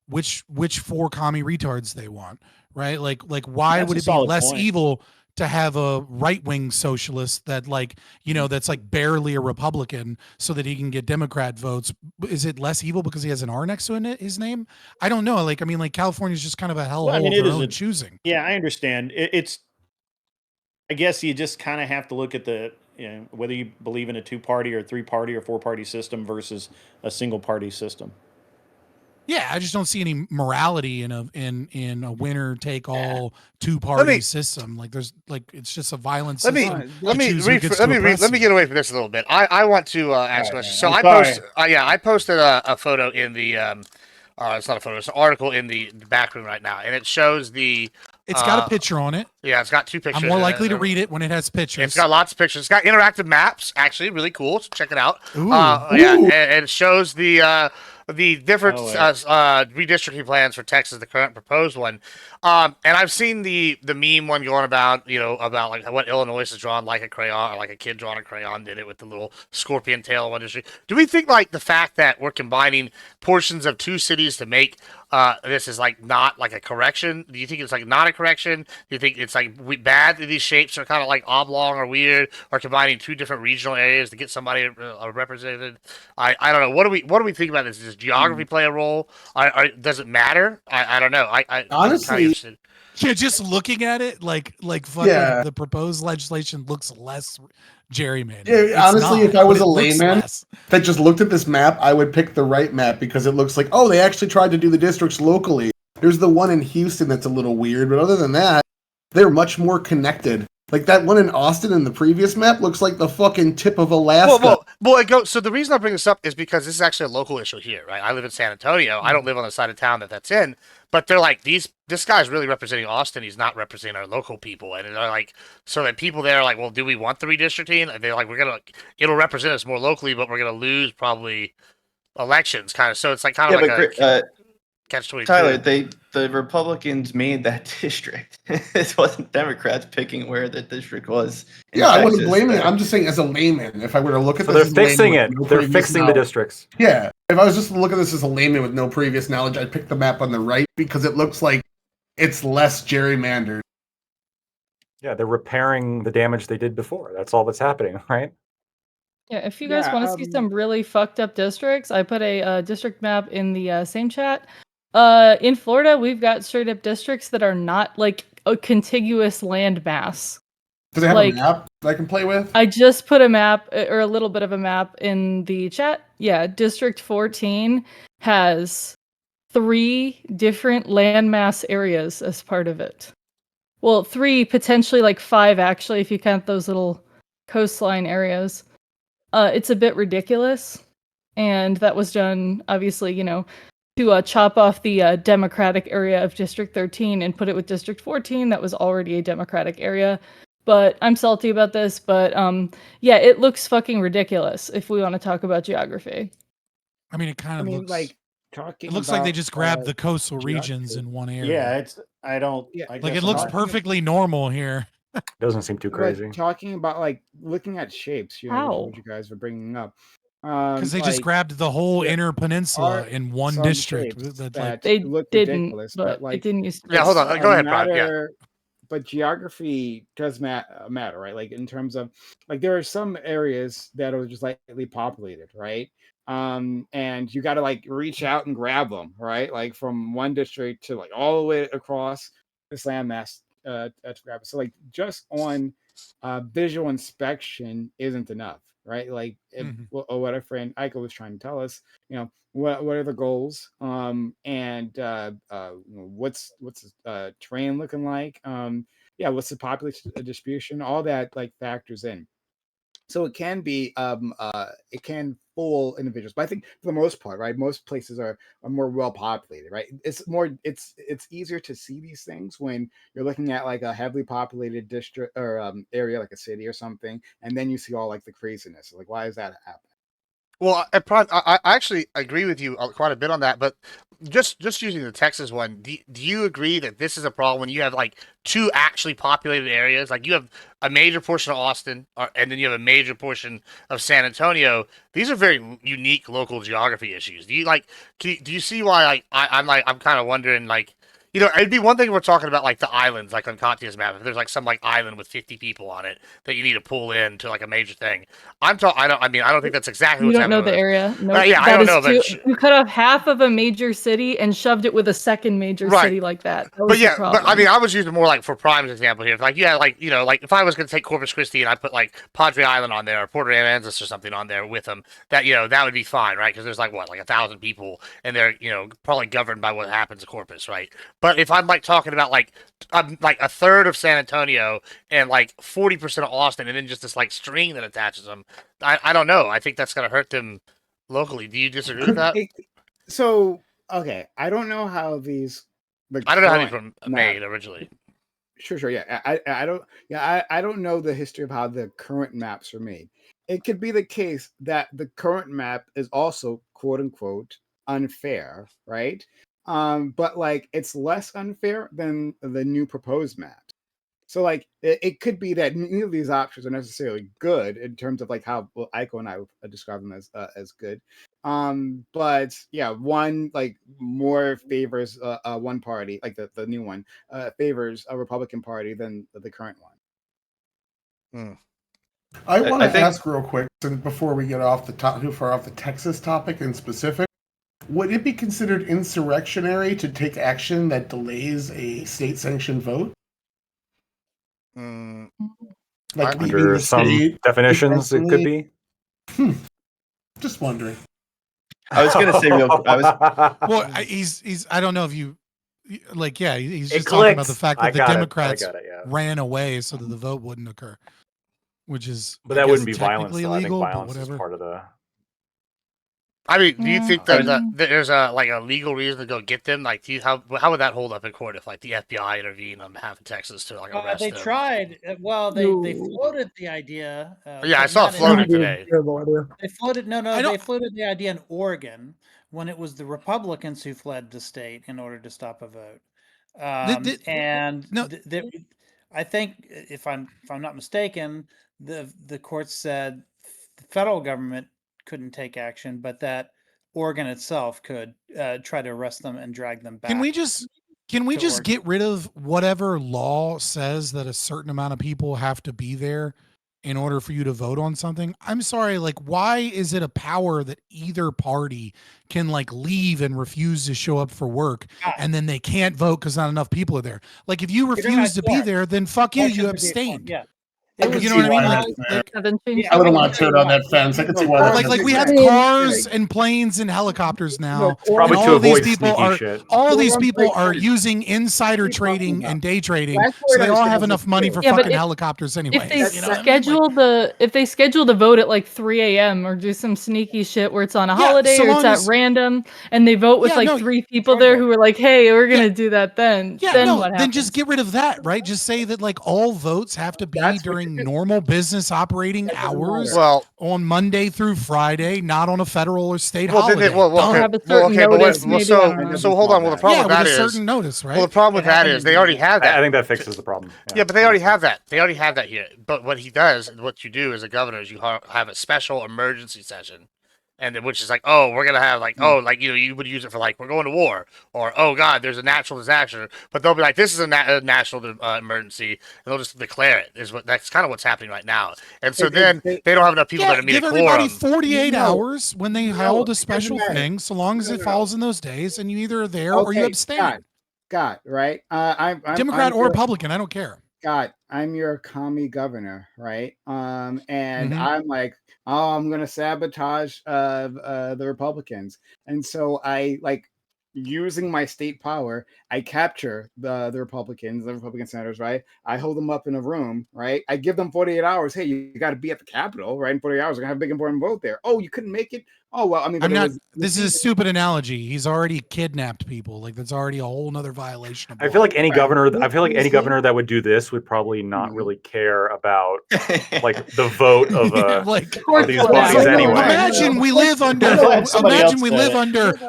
Speaker 1: which 4 commie retards they want, right? Like why would it be less evil to have a right-wing socialist that like, that's like barely a Republican so that he can get Democrat votes. Is it less evil because he has an R next to his name? I don't know. Like, I mean, like California's just kind of a hellhole of their own choosing.
Speaker 3: Yeah, I understand. I guess you just kind of have to look at whether you believe in a 2-party or 3-party or 4-party system versus a single-party system.
Speaker 1: Yeah, I just don't see any morality in a winner take all 2-party system. Like there's like it's just a violent system.
Speaker 2: Let me get away from this a little bit. I want to ask a question. So I posted a photo in the it's not a photo, it's an article in the back room right now, and it shows
Speaker 1: it's got a picture on it.
Speaker 2: Yeah, it's got 2 pictures.
Speaker 1: I'm more likely to read it when it has pictures.
Speaker 2: It's got lots of pictures. It's got interactive maps, actually, really cool. So check it out.
Speaker 1: Ooh.
Speaker 2: Yeah, and it shows the different redistricting plans for Texas, the current proposed one. And I've seen the meme one going about, about like what Illinois is drawn like a crayon, or like a kid drawing a crayon did it with the little scorpion tail in one district. Do we think like the fact that we're combining portions of 2 cities to make this is like not like a correction? Do you think it's like not a correction? Do you think it's like bad that these shapes are kind of like oblong or weird, or combining 2 different regional areas to get somebody represented? I don't know. What do we think about this? Does geography play a role? Does it matter? I don't know. I
Speaker 5: honestly.
Speaker 1: Yeah, just looking at it, like fucking the proposed legislation looks less gerrymandered.
Speaker 5: Yeah, honestly, if I was a layman that just looked at this map, I would pick the right map because it looks like, oh, they actually tried to do the districts locally. There's the one in Houston that's a little weird, but other than that, they're much more connected. Like that one in Austin in the previous map looks like the fucking tip of Alaska.
Speaker 2: So the reason I bring this up is because this is actually a local issue here, right? I live in San Antonio. I don't live on the side of town that's in, but they're like, this guy's really representing Austin. He's not representing our local people. And they're like, so that people there are like, well, do we want the redistricting? And they're like, it'll represent us more locally, but we're going to lose probably elections kind of. So it's like kind of like catch-22.
Speaker 6: Tyler, the Republicans made that district. It wasn't Democrats picking where the district was.
Speaker 5: Yeah, I wouldn't blame it. I'm just saying, as a layman, if I were to look at this,
Speaker 4: they're fixing it. They're fixing the districts.
Speaker 5: Yeah, if I was just to look at this as a layman with no previous knowledge, I'd pick the map on the right because it looks like it's less gerrymandered.
Speaker 4: Yeah, they're repairing the damage they did before. That's all that's happening, right?
Speaker 8: Yeah, if you guys want to see some really fucked up districts, I put a district map in the same chat. In Florida, we've got straight up districts that are not like a contiguous land mass.
Speaker 5: Does it have a map that I can play with?
Speaker 8: I just put a map or a little bit of a map in the chat. Yeah, District 14 has 3 different landmass areas as part of it. Well, 3, potentially like 5 actually, if you count those little coastline areas. It's a bit ridiculous, and that was done, obviously, to chop off the Democratic area of District 13 and put it with District 14 that was already a Democratic area. But I'm salty about this, but yeah, it looks fucking ridiculous if we want to talk about geography.
Speaker 1: I mean, it kind of looks
Speaker 9: like talking.
Speaker 1: It looks like they just grabbed the coastal regions in one area.
Speaker 3: Yeah,
Speaker 1: it looks perfectly normal here.
Speaker 4: Doesn't seem too crazy.
Speaker 9: Like, talking about like looking at shapes, what you guys were bringing up.
Speaker 1: Because they just grabbed the whole inner peninsula in one district.
Speaker 8: They didn't, but it didn't use to be.
Speaker 2: Yeah, hold on. Go ahead, Brian. Yeah.
Speaker 9: But geography does matter, right? Like in terms of, like there are some areas that are just lightly populated, right? And you got to like reach out and grab them, right? Like from one district to like all the way across this landmass to grab it. So like just on visual inspection isn't enough, right? Like what our friend Ika was trying to tell us, what are the goals, and what's terrain looking like, what's the population distribution, all that like factors in. So it can be it can fool individuals, but I think for the most part, right, most places are more well populated, right? It's easier to see these things when you're looking at like a heavily populated district or area like a city or something, and then you see all like the craziness. Like, why is that happening?
Speaker 2: Well, I actually agree with you quite a bit on that, but just using the Texas one, do you agree that this is a problem when you have like 2 actually populated areas? Like you have a major portion of Austin, and then you have a major portion of San Antonio. These are very unique local geography issues. Do you see why I'm kind of wondering, like, You know, it'd be one thing if we're talking about like the islands, like on Katya's map. If there's like some like island with 50 people on it that you need to pull in to like a major thing. I don't think that's exactly
Speaker 8: You
Speaker 2: what's
Speaker 8: don't know
Speaker 2: happening.
Speaker 8: the area. No, nope.
Speaker 2: Yeah, I don't know, but
Speaker 8: you cut off half of a major city and shoved it with a second major city like that. That was the problem.
Speaker 2: But I mean, I was using more like for Prime's example here. Like, yeah, like you know, like if I was going to take Corpus Christi and I put like Padre Island on there or Port Aransas or something on there with them, that that would be fine, right? Because there's like 1,000 people and they're probably governed by what happens in Corpus, right? But if I'm like talking about like a third of San Antonio and like 40% of Austin, and then just this like string that attaches them, I don't know. I think that's going to hurt them locally. Do you disagree with that?
Speaker 9: So okay, I don't know how these.
Speaker 2: I don't know how these were made originally.
Speaker 9: Sure, yeah. I don't know the history of how the current maps are made. It could be the case that the current map is also quote unquote unfair, right? But like it's less unfair than the new proposed map. So like it could be that neither of these options are necessarily good in terms of like how Aiko and I would describe them as good. But yeah, one like more favors one party, like the new one favors a Republican Party than the current one.
Speaker 5: I want to ask real quick, before we get off too far off the Texas topic in specific, would it be considered insurrectionary to take action that delays a state-sanctioned vote?
Speaker 4: Like under some definitions, it could be.
Speaker 5: Just wondering.
Speaker 6: I was going to say
Speaker 1: well, he's. I don't know if you like. Yeah, he's just talking about the fact that the Democrats ran away so that the vote wouldn't occur, which is.
Speaker 4: But that wouldn't be violence.
Speaker 1: Illegal,
Speaker 4: I think violence is part of the.
Speaker 2: I mean, do you think that there's a legal reason to go get them? Like, how would that hold up in court if like the FBI intervened on behalf of Texas to like arrest them?
Speaker 10: They tried. Well, they floated the idea.
Speaker 2: Yeah, I saw it floated today.
Speaker 10: They floated they floated the idea in Oregon when it was the Republicans who fled the state in order to stop a vote. I think if I'm not mistaken, the court said the federal government couldn't take action, but that Oregon itself could try to arrest them and drag them back.
Speaker 1: Can we just get rid of whatever law says that a certain amount of people have to be there in order for you to vote on something? I'm sorry, like, why is it a power that either party can like leave and refuse to show up for work and then they can't vote because not enough people are there? Like, if you refuse to be there, then fuck you, you abstained.
Speaker 10: Yeah.
Speaker 1: You know what I mean?
Speaker 5: I wouldn't want to turn on that fence. I can see why.
Speaker 1: Like we have cars and planes and helicopters now.
Speaker 4: Probably to avoid sneaky shit.
Speaker 1: All of these people are using insider trading and day trading, so they all have enough money for fucking helicopters anyway.
Speaker 8: If they schedule the vote at like 3 a.m. or do some sneaky shit where it's on a holiday or it's at random and they vote with 3 people there who are like, hey, we're gonna do that then. What happens?
Speaker 1: Then just get rid of that, right? Just say that like all votes have to be during normal business operating hours on Monday through Friday, not on a federal or state holiday.
Speaker 2: So hold on. Well, the problem with that is
Speaker 1: certain notice, right?
Speaker 2: Well, the problem with that is they already have that.
Speaker 4: I think that fixes the problem.
Speaker 2: Yeah, but they already have that. They already have that here. But what he does, what you do as a governor, is you have a special emergency session. And then, which is like, oh, we're gonna have like, you would use it for like, we're going to war, or oh god, there's a natural disaster. But they'll be like, this is a national emergency, and they'll just declare it. That's kind of what's happening right now. And so then they don't have enough people that meet a quorum.
Speaker 1: Give everybody 48 hours when they held a special thing, so long as it falls in those days, and you either are there or you abstain.
Speaker 9: God, right? I'm
Speaker 1: Democrat or Republican, I don't care.
Speaker 9: God, I'm your commie governor, right? And I'm like, oh, I'm gonna sabotage the Republicans, and so I like using my state power. I capture the Republican senators, right? I hold them up in a room, right? I give them 48 hours. Hey, you got to be at the Capitol, right? In 48 hours, we're gonna have a big important vote there. Oh, you couldn't make it. Oh well, I mean,
Speaker 1: this is a stupid analogy. He's already kidnapped people. Like that's already a whole nother violation.
Speaker 4: I feel like any governor. I feel like any governor that would do this would probably not really care about like the vote of these bodies anyway.
Speaker 1: Imagine we live under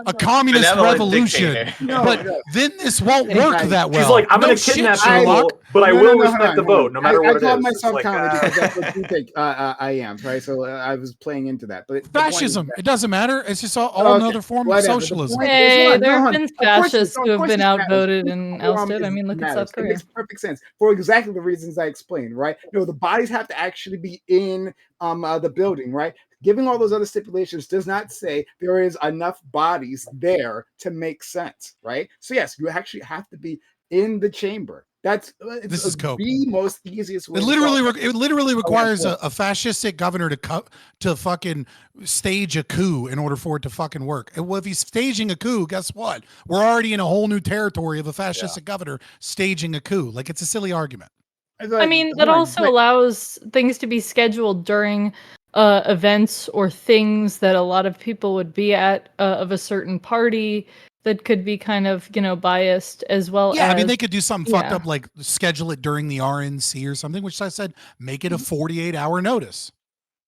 Speaker 1: a communist revolution, but then this won't work that well.
Speaker 4: She's like, I'm going to kidnap people, but I will respect the vote no matter what it is.
Speaker 9: I call myself commie because that's what you think I am, right? So I was playing into that, but
Speaker 1: fascism. It doesn't matter. It's just all another form of
Speaker 9: whatever. The
Speaker 1: socialism.
Speaker 9: point is,
Speaker 8: Hey,
Speaker 9: hold on,
Speaker 8: there
Speaker 9: no,
Speaker 8: have
Speaker 9: hon.
Speaker 8: been
Speaker 9: Of course
Speaker 8: fascists
Speaker 9: of
Speaker 8: who have
Speaker 9: course
Speaker 8: been
Speaker 9: this matters.
Speaker 8: outvoted
Speaker 9: Who
Speaker 8: and
Speaker 9: wrong
Speaker 8: ousted.
Speaker 9: is
Speaker 8: I mean, look at
Speaker 9: matters.
Speaker 8: South
Speaker 9: It
Speaker 8: Korea.
Speaker 9: makes perfect sense for exactly the reasons I explained, right? No, the bodies have to actually be in the building, right? Giving all those other stipulations does not say there is enough bodies there to make sense, right? So yes, you actually have to be in the chamber. That's
Speaker 1: This is cope.
Speaker 9: the most easiest way.
Speaker 1: It literally requires a fascistic governor to fucking stage a coup in order for it to fucking work. And well, if he's staging a coup, guess what? We're already in a whole new territory of a fascistic governor staging a coup. Like, it's a silly argument.
Speaker 8: I mean, that also allows things to be scheduled during events or things that a lot of people would be at of a certain party that could be kind of, biased as well.
Speaker 1: Yeah,
Speaker 8: as,
Speaker 1: I mean, they could do something fucked up, like schedule it during the RNC or something, which I said, make it a 48-hour notice.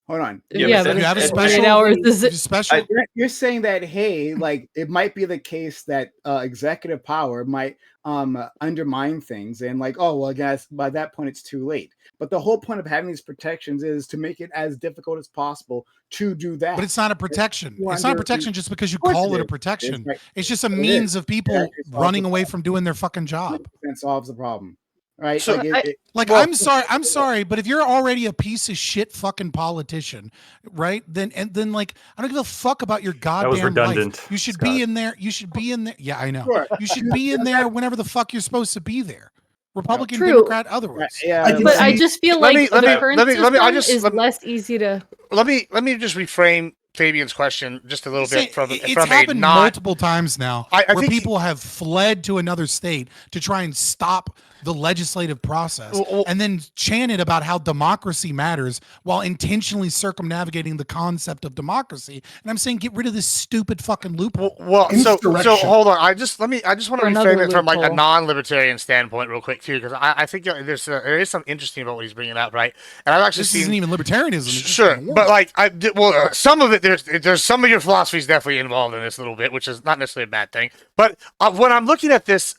Speaker 9: Hold on.
Speaker 8: Yeah, but
Speaker 1: you have a special.
Speaker 8: 48 hours is it?
Speaker 1: Special.
Speaker 9: You're saying that, hey, like it might be the case that executive power might undermine things, and like, oh well, I guess by that point it's too late. But the whole point of having these protections is to make it as difficult as possible to do that.
Speaker 1: But it's not a protection. It's not a protection just because you call it a protection. It's just a means of people running away from doing their fucking job.
Speaker 9: That solves the problem. Right.
Speaker 2: So,
Speaker 1: I'm sorry, but if you're already a piece of shit fucking politician, right? Then like, I don't give a fuck about your goddamn
Speaker 4: That was redundant,
Speaker 1: life. You should
Speaker 4: Scott.
Speaker 1: be in there. You should be in there. Yeah, I know.
Speaker 9: Sure.
Speaker 1: You should be in there whenever the fuck you're supposed to be there. Republican,
Speaker 8: True.
Speaker 1: Democrat, otherwise.
Speaker 9: Yeah.
Speaker 8: But I just feel like the current system is less easy to.
Speaker 2: Let me just reframe Fabian's question just a little bit
Speaker 1: It's happened multiple times now where
Speaker 2: think
Speaker 1: people have fled to another state to try and stop the legislative process and then chanted about how democracy matters while intentionally circumnavigating the concept of democracy. And I'm saying, get rid of this stupid fucking loophole.
Speaker 2: Well, so hold on. I just want to reframe it from like a non-libertarian standpoint real quick too, because I think there is something interesting about what he's bringing up, right? And I've actually
Speaker 1: This isn't even libertarianism.
Speaker 2: Sure, but like some of it, there's some of your philosophy is definitely involved in this a little bit, which is not necessarily a bad thing. But when I'm looking at this,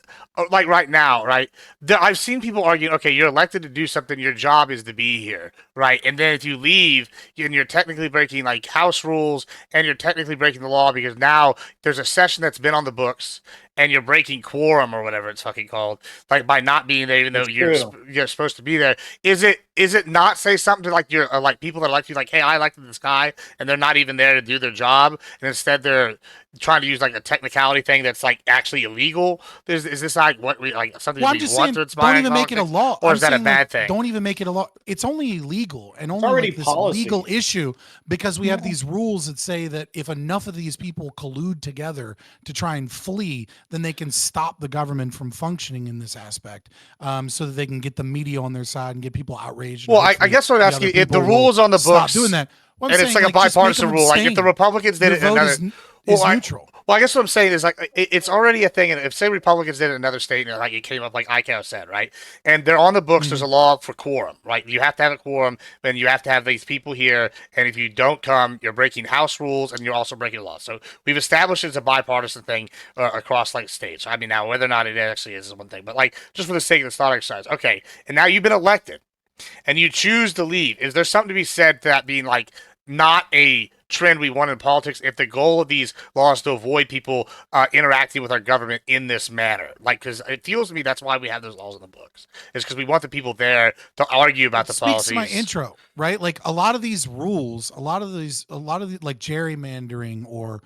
Speaker 2: like right now, right, I've seen people argue, okay, you're elected to do something, your job is to be here, right? And then if you leave, and you're technically breaking like house rules, and you're technically breaking the law because now there's a session that's been on the books, and you're breaking quorum or whatever it's fucking called, like by not being there, even though you're supposed to be there. Is it not say something to like your like people that elect you, like, hey, I elected this guy, and they're not even there to do their job, and instead they're trying to use like a technicality thing that's like actually illegal? Is this like what we like something we want to inspire?
Speaker 1: Don't even make it a law.
Speaker 2: Or is that a bad thing?
Speaker 1: Don't even make it a law. It's only illegal and only
Speaker 3: already
Speaker 1: like this
Speaker 3: policy.
Speaker 1: legal issue because we have these rules that say that if enough of these people collude together to try and flee, then they can stop the government from functioning in this aspect, so that they can get the media on their side and get people outraged.
Speaker 2: Well, I guess what I'm asking, if the rules on the books
Speaker 1: doing that,
Speaker 2: and it's like a bipartisan rule, like if the Republicans did it,
Speaker 1: is neutral.
Speaker 2: Well, I guess what I'm saying is like it's already a thing, and if say Republicans did it in another state, and like it came up like ICAO said, right, and they're on the books, there's a law for quorum, right? You have to have a quorum, and you have to have these people here, and if you don't come, you're breaking House rules, and you're also breaking the law. So we've established it's a bipartisan thing across like states. I mean, now whether or not it actually is one thing, but like just for the sake of the thought exercise, okay, and now you've been elected, and you choose to leave. Is there something to be said to that being like not a trend we want in politics if the goal of these laws is to avoid people interacting with our government in this manner? Like, because it feels to me that's why we have those laws in the books. It's because we want the people there to argue about the policies.
Speaker 1: Speaks to my intro, right? Like a lot of these rules, a lot of the like gerrymandering or,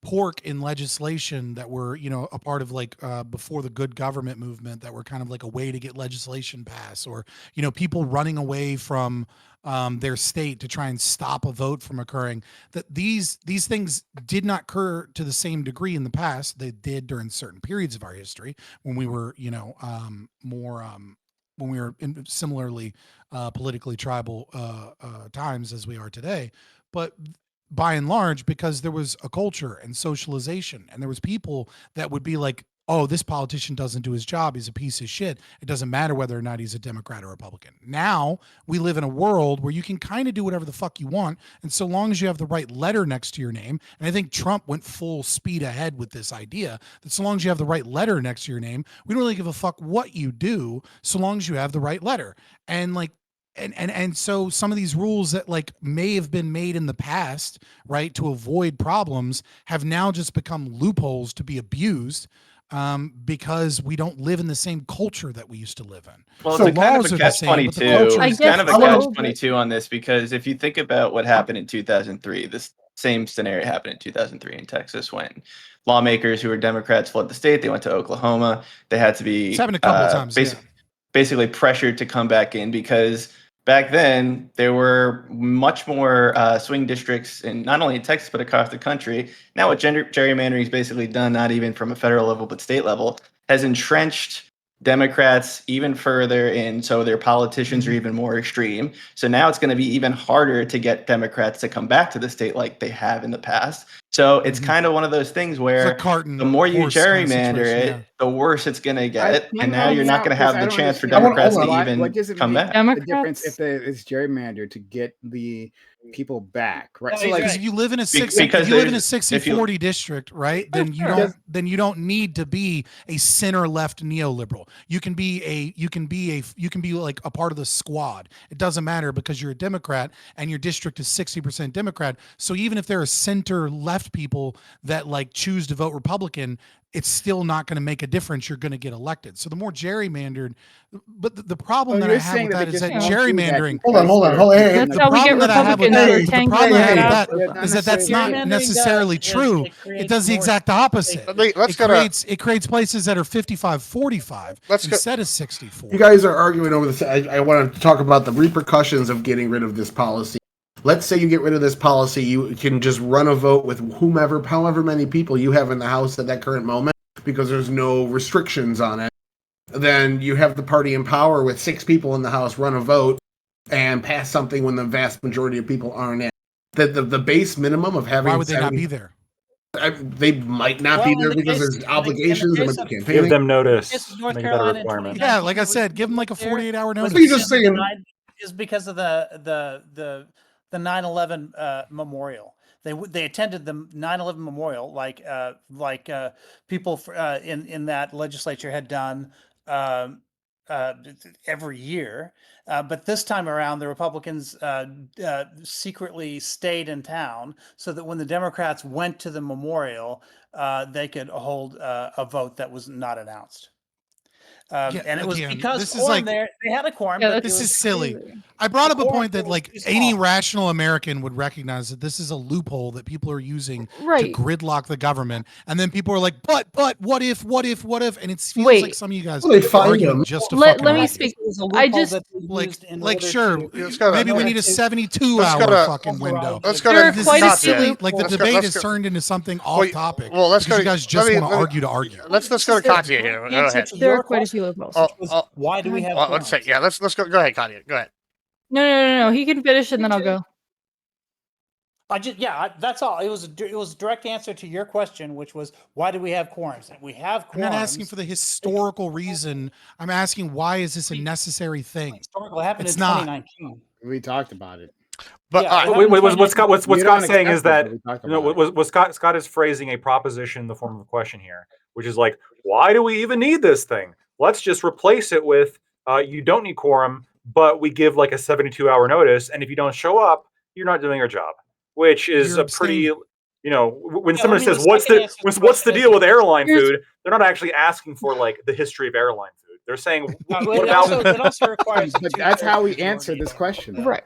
Speaker 1: pork in legislation that were, a part of like before the good government movement that were kind of like a way to get legislation passed, or, people running away from their state to try and stop a vote from occurring. That these things did not occur to the same degree in the past. They did during certain periods of our history when we were, more when we were in similarly politically tribal times as we are today. But by and large, because there was a culture and socialization, and there was people that would be like, oh, this politician doesn't do his job, he's a piece of shit, it doesn't matter whether or not he's a Democrat or Republican. Now we live in a world where you can kind of do whatever the fuck you want, and so long as you have the right letter next to your name, and I think Trump went full speed ahead with this idea that so long as you have the right letter next to your name, we don't really give a fuck what you do so long as you have the right letter. And like, and so some of these rules that like may have been made in the past, right, to avoid problems, have now just become loopholes to be abused, because we don't live in the same culture that we used to live in.
Speaker 6: Well,
Speaker 1: So
Speaker 6: it's a kind of
Speaker 1: laws
Speaker 6: a
Speaker 1: are the same, but the
Speaker 6: catch-22.
Speaker 1: culture
Speaker 8: I
Speaker 1: is
Speaker 6: It's kind of a
Speaker 8: guess so,
Speaker 6: catch-22 on this, because if you think about what happened in 2003, this same scenario happened in 2003 in Texas when lawmakers who were Democrats fled the state. They went to Oklahoma. They had to be
Speaker 1: It's happened a couple of times,
Speaker 6: basically pressured to come back in, because back then there were much more swing districts in not only in Texas but across the country. Now what gerrymandering is basically done, not even from a federal level but state level, has entrenched Democrats even further in, so their politicians are even more extreme. So now it's going to be even harder to get Democrats to come back to the state like they have in the past. So it's kind of one of those things where the more you gerrymander it, the worse it's going to get. And now you're not going to have the chance for Democrats to even come back.
Speaker 9: The difference if it's gerrymandered to get the people back, right?
Speaker 10: No,
Speaker 9: So
Speaker 10: he's
Speaker 9: like,
Speaker 1: Because if you live in a
Speaker 6: Because
Speaker 1: if you live in a
Speaker 6: there's-
Speaker 1: 60-40 district, right, then you don't need to be a center left neoliberal. You can be like a part of the squad. It doesn't matter because you're a Democrat and your district is 60% Democrat. So even if there are center left people that like choose to vote Republican, it's still not going to make a difference. You're going to get elected. So the more gerrymandered, but the problem that I have with that is that gerrymandering.
Speaker 5: Hold on. Hey,
Speaker 8: That's how we get Republicans to tank
Speaker 1: that's not necessarily true. It does the exact opposite. It creates places that are 55-45 instead of 60-40.
Speaker 5: You guys are arguing over this. I want to talk about the repercussions of getting rid of this policy. Let's say you get rid of this policy, you can just run a vote with however many people you have in the House at that current moment, because there's no restrictions on it. Then you have the party in power with 6 people in the House run a vote and pass something when the vast majority of people aren't in. The base minimum of having...
Speaker 1: Why would they not be there?
Speaker 5: They might not be there because there's obligations and campaigning.
Speaker 4: Give them notice.
Speaker 10: North
Speaker 4: Make that a
Speaker 10: Carolina
Speaker 4: requirement.
Speaker 1: Yeah, like I said, give them like a 48-hour notice.
Speaker 5: That's what you're just saying.
Speaker 10: Is because of the 9/11 memorial. They attended the 9/11 memorial like people in that legislature had done every year, but this time around the Republicans secretly stayed in town so that when the Democrats went to the memorial, they could hold a vote that was not announced. And it was because they had a quorum.
Speaker 8: Yeah,
Speaker 10: but
Speaker 1: This
Speaker 10: it
Speaker 1: is
Speaker 10: was
Speaker 1: silly.
Speaker 10: clearly-
Speaker 1: I brought up a
Speaker 10: quorum
Speaker 1: point that
Speaker 10: was
Speaker 1: like
Speaker 10: too
Speaker 1: any
Speaker 10: small.
Speaker 1: rational American would recognize that this is a loophole that people are using
Speaker 8: Right.
Speaker 1: to gridlock the government. And then people are like, but what if? And it feels
Speaker 8: Wait.
Speaker 1: like some of you guys
Speaker 5: Well, they find
Speaker 1: arguing
Speaker 5: them.
Speaker 1: just to
Speaker 8: Let
Speaker 1: fucking
Speaker 8: me
Speaker 1: argue.
Speaker 8: speak.
Speaker 10: It was a
Speaker 8: I
Speaker 10: loophole
Speaker 8: just
Speaker 10: that they used in order
Speaker 1: sure,
Speaker 10: to-
Speaker 1: maybe we need a 72-hour fucking window.
Speaker 2: Let's go
Speaker 8: There are
Speaker 2: to
Speaker 1: This
Speaker 8: quite a
Speaker 1: is
Speaker 8: few
Speaker 1: silly. Like the
Speaker 2: Let's go-
Speaker 1: debate
Speaker 2: let's
Speaker 1: has
Speaker 2: go-
Speaker 1: turned into something off topic.
Speaker 2: Well, let's
Speaker 1: because
Speaker 2: go.
Speaker 1: you guys just want to argue to argue.
Speaker 2: Let's go to Katya here. Go
Speaker 10: Answer
Speaker 2: ahead.
Speaker 10: to
Speaker 8: There
Speaker 10: your
Speaker 8: are quite a
Speaker 10: question,
Speaker 8: few loopholes.
Speaker 10: which was, why do we have
Speaker 2: Well, let's say,
Speaker 10: quorums?
Speaker 2: let's go. Go ahead, Katya. Go ahead.
Speaker 8: No. He can finish and then I'll go.
Speaker 10: That's all. It was a direct answer to your question, which was why do we have quorums? And we have quorums.
Speaker 1: I'm not asking for the historical reason. I'm asking why is this a necessary thing?
Speaker 10: Historical happened
Speaker 1: It's
Speaker 10: in
Speaker 1: not.
Speaker 10: 2019.
Speaker 9: We talked about it.
Speaker 2: But
Speaker 10: Yeah,
Speaker 2: all right.
Speaker 4: What Scott's
Speaker 9: You don't
Speaker 4: saying is
Speaker 9: accept it,
Speaker 4: that
Speaker 9: but we talked
Speaker 4: you know
Speaker 9: about it.
Speaker 4: what Scott is phrasing a proposition in the form of a question here, which is like, why do we even need this thing? Let's just replace it with you don't need quorum, but we give like a 72-hour notice, and if you don't show up, you're not doing your job, which is
Speaker 1: You're
Speaker 4: a pretty
Speaker 1: abstaining.
Speaker 4: when
Speaker 10: Yeah,
Speaker 4: somebody
Speaker 10: I mean,
Speaker 4: says
Speaker 10: the
Speaker 4: what's
Speaker 10: second
Speaker 4: the
Speaker 10: answer to the
Speaker 4: what's the
Speaker 10: question
Speaker 4: deal
Speaker 10: is-
Speaker 4: with airline
Speaker 8: Here's-
Speaker 4: food, they're not actually asking for like the history of airline food. They're saying what
Speaker 10: It
Speaker 4: about
Speaker 10: also requires.
Speaker 9: But that's how we answer this question, though.
Speaker 8: Right.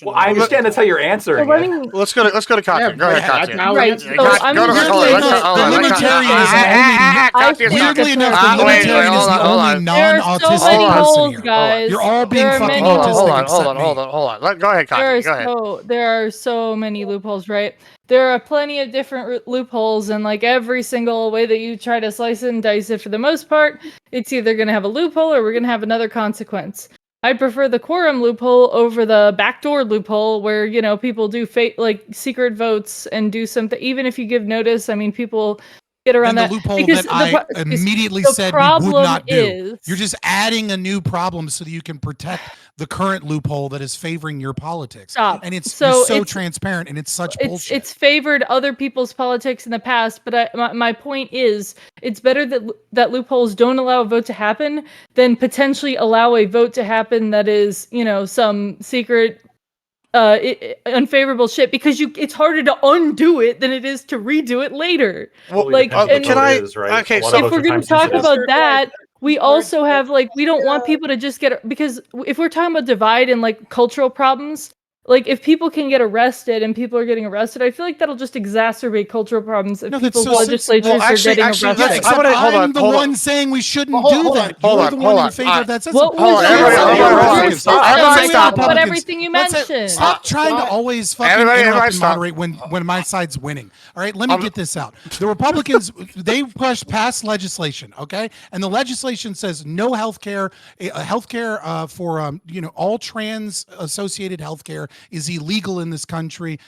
Speaker 4: well, I understand that's how you're
Speaker 8: So
Speaker 4: ansering
Speaker 8: let
Speaker 4: it.
Speaker 8: me.
Speaker 2: Let's go to Katya. Go ahead,
Speaker 9: that's
Speaker 2: Katya.
Speaker 9: how we
Speaker 8: Right.
Speaker 9: answer
Speaker 8: So
Speaker 9: this.
Speaker 8: I'm
Speaker 2: Go to
Speaker 8: just
Speaker 2: hold on.
Speaker 8: saying
Speaker 2: Let's
Speaker 8: that
Speaker 2: hold on.
Speaker 8: the
Speaker 2: Let's
Speaker 8: libertarianism
Speaker 1: Weirdly enough, the
Speaker 2: wait,
Speaker 1: libertarian is
Speaker 2: hold
Speaker 1: the
Speaker 2: on, hold
Speaker 1: only
Speaker 2: on.
Speaker 8: There are so
Speaker 1: non-autistic
Speaker 8: many
Speaker 1: person
Speaker 8: holes,
Speaker 1: here.
Speaker 8: guys.
Speaker 1: You're all being
Speaker 8: There are
Speaker 1: fucking
Speaker 8: many
Speaker 2: Hold on,
Speaker 8: holes.
Speaker 2: hold on,
Speaker 1: except
Speaker 2: hold on,
Speaker 1: me.
Speaker 2: hold on. Go ahead, Katya. Go ahead.
Speaker 8: There are so many loopholes, right? There are plenty of different loopholes, and like every single way that you try to slice it and dice it, for the most part, it's either going to have a loophole or we're going to have another consequence. I prefer the quorum loophole over the backdoor loophole, where people do fake like secret votes and do something. Even if you give notice, I mean, people get around
Speaker 1: than
Speaker 8: that
Speaker 1: the loophole
Speaker 8: because
Speaker 1: that I
Speaker 8: the
Speaker 1: immediately
Speaker 8: the
Speaker 1: said we would
Speaker 8: problem
Speaker 1: not do.
Speaker 8: is
Speaker 1: You're just adding a new problem so that you can protect the current loophole that is favoring your politics.
Speaker 8: Stop.
Speaker 1: And it's
Speaker 8: So
Speaker 1: so
Speaker 8: it's-
Speaker 1: transparent and it's such bullshit.
Speaker 8: It's favored other people's politics in the past, but my point is it's better that loopholes don't allow a vote to happen than potentially allow a vote to happen that is, some secret unfavorable shit, because it's harder to undo it than it is to redo it later.
Speaker 4: Totally
Speaker 8: Like,
Speaker 4: depends what
Speaker 8: and
Speaker 4: the vote is, right?
Speaker 2: okay,
Speaker 4: A lot
Speaker 2: so
Speaker 4: of
Speaker 8: if
Speaker 4: votes
Speaker 8: we're
Speaker 4: are
Speaker 8: going
Speaker 4: time
Speaker 8: to talk
Speaker 4: sensitive.
Speaker 8: about that, we also have we don't want people to just because if we're talking about divide and cultural problems, if people can get arrested and people are getting arrested, I feel like that'll just exacerbate cultural problems if
Speaker 1: No, that's
Speaker 8: people's
Speaker 1: so
Speaker 8: legislatures
Speaker 2: well, actually-
Speaker 8: are getting
Speaker 2: actually,
Speaker 8: arrested.
Speaker 2: let's- I'm gonna- hold on,
Speaker 1: I'm the
Speaker 2: hold on.
Speaker 1: one saying we shouldn't
Speaker 2: Well,
Speaker 1: do
Speaker 2: hold
Speaker 1: that.
Speaker 2: on, hold
Speaker 1: You're
Speaker 2: on,
Speaker 1: the
Speaker 2: hold
Speaker 1: one in
Speaker 2: on.
Speaker 1: favor of that.
Speaker 8: What
Speaker 2: Hold
Speaker 8: was
Speaker 2: on,
Speaker 8: your
Speaker 2: everybody, hold on, hold on.
Speaker 8: response
Speaker 2: Stop.
Speaker 8: to
Speaker 2: Everybody
Speaker 8: my
Speaker 2: stop.
Speaker 8: talk about everything you
Speaker 1: Let's
Speaker 8: mentioned?
Speaker 1: stop trying to always fucking
Speaker 2: Everybody
Speaker 1: interrupt and
Speaker 2: stop.
Speaker 1: moderate when my side's winning. All right, let me get this out. The Republicans, they passed legislation, okay, and the legislation says no health care for all trans associated health care is illegal in this country,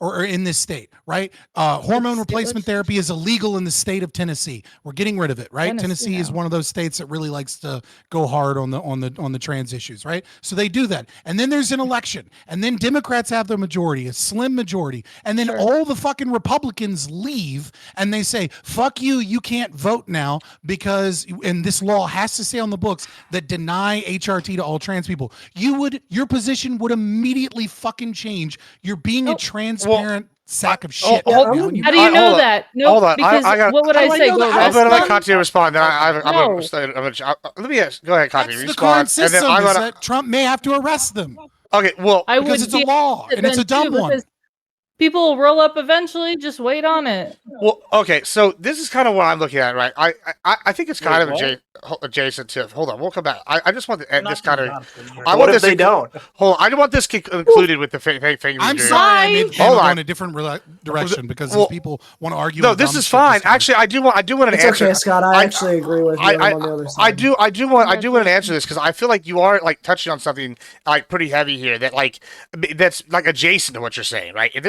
Speaker 1: or in this state, right? Hormone replacement therapy is illegal in the state of Tennessee. We're getting rid of it, right? Tennessee is one of those states that really likes to go hard on the trans issues, right? So they do that, and then there's an election, and then Democrats have the majority, a slim majority, and then all the fucking Republicans leave, and they say, "Fuck you, you can't vote now because," and this law has to stay on the books that deny HRT to all trans people. Your position would immediately fucking change. You're being a transparent sack of shit.
Speaker 2: hold-
Speaker 1: now, and
Speaker 8: How do you know
Speaker 2: hold on.
Speaker 8: that? No,
Speaker 2: Hold on.
Speaker 8: because
Speaker 2: I got-
Speaker 8: what would
Speaker 1: How
Speaker 8: I
Speaker 1: do I
Speaker 8: say?
Speaker 1: know
Speaker 8: Go
Speaker 1: that?
Speaker 2: I'm going to let
Speaker 8: arrest them?
Speaker 2: Katya respond. Then I'm
Speaker 8: No.
Speaker 2: let me ask. Go ahead, Katya.
Speaker 1: That's the
Speaker 2: Respond,
Speaker 1: current
Speaker 2: and
Speaker 1: system.
Speaker 2: then I'm
Speaker 1: Is
Speaker 2: gonna.
Speaker 1: that Trump may have to arrest them
Speaker 2: Okay, well,
Speaker 8: I
Speaker 1: because
Speaker 8: would
Speaker 1: it's a
Speaker 8: be
Speaker 1: law
Speaker 8: against
Speaker 1: and it's a
Speaker 8: it then,
Speaker 1: dumb
Speaker 8: too,
Speaker 1: one.
Speaker 8: because people will roll up eventually. Just wait on it.
Speaker 2: well, okay. So this is kind of what I'm looking at, right? I think it's kind
Speaker 3: Wait,
Speaker 2: of adjacent to. Hold on, we'll come back. I just want
Speaker 10: We're
Speaker 2: this
Speaker 10: not
Speaker 2: kind
Speaker 10: gonna
Speaker 2: of.
Speaker 10: not do
Speaker 2: I
Speaker 10: it.
Speaker 2: want this.
Speaker 4: they don't?
Speaker 2: Hold on, I want this included with the thing.
Speaker 1: I'm
Speaker 2: doing.
Speaker 1: sorry, I made
Speaker 2: Hold
Speaker 1: Hold
Speaker 2: on.
Speaker 1: in a different direction because
Speaker 2: Well,
Speaker 1: these people want to argue.
Speaker 2: No,
Speaker 1: on
Speaker 2: this
Speaker 1: dumb
Speaker 2: is
Speaker 1: shit
Speaker 2: fine.
Speaker 1: this time.
Speaker 2: Actually, I do want an
Speaker 7: It's
Speaker 2: answer.
Speaker 7: okay, Scott. I actually agree with you. I'm on the other side.
Speaker 2: I do want to answer this because I feel like you are touching on something pretty heavy here that's adjacent to what you're saying, right? And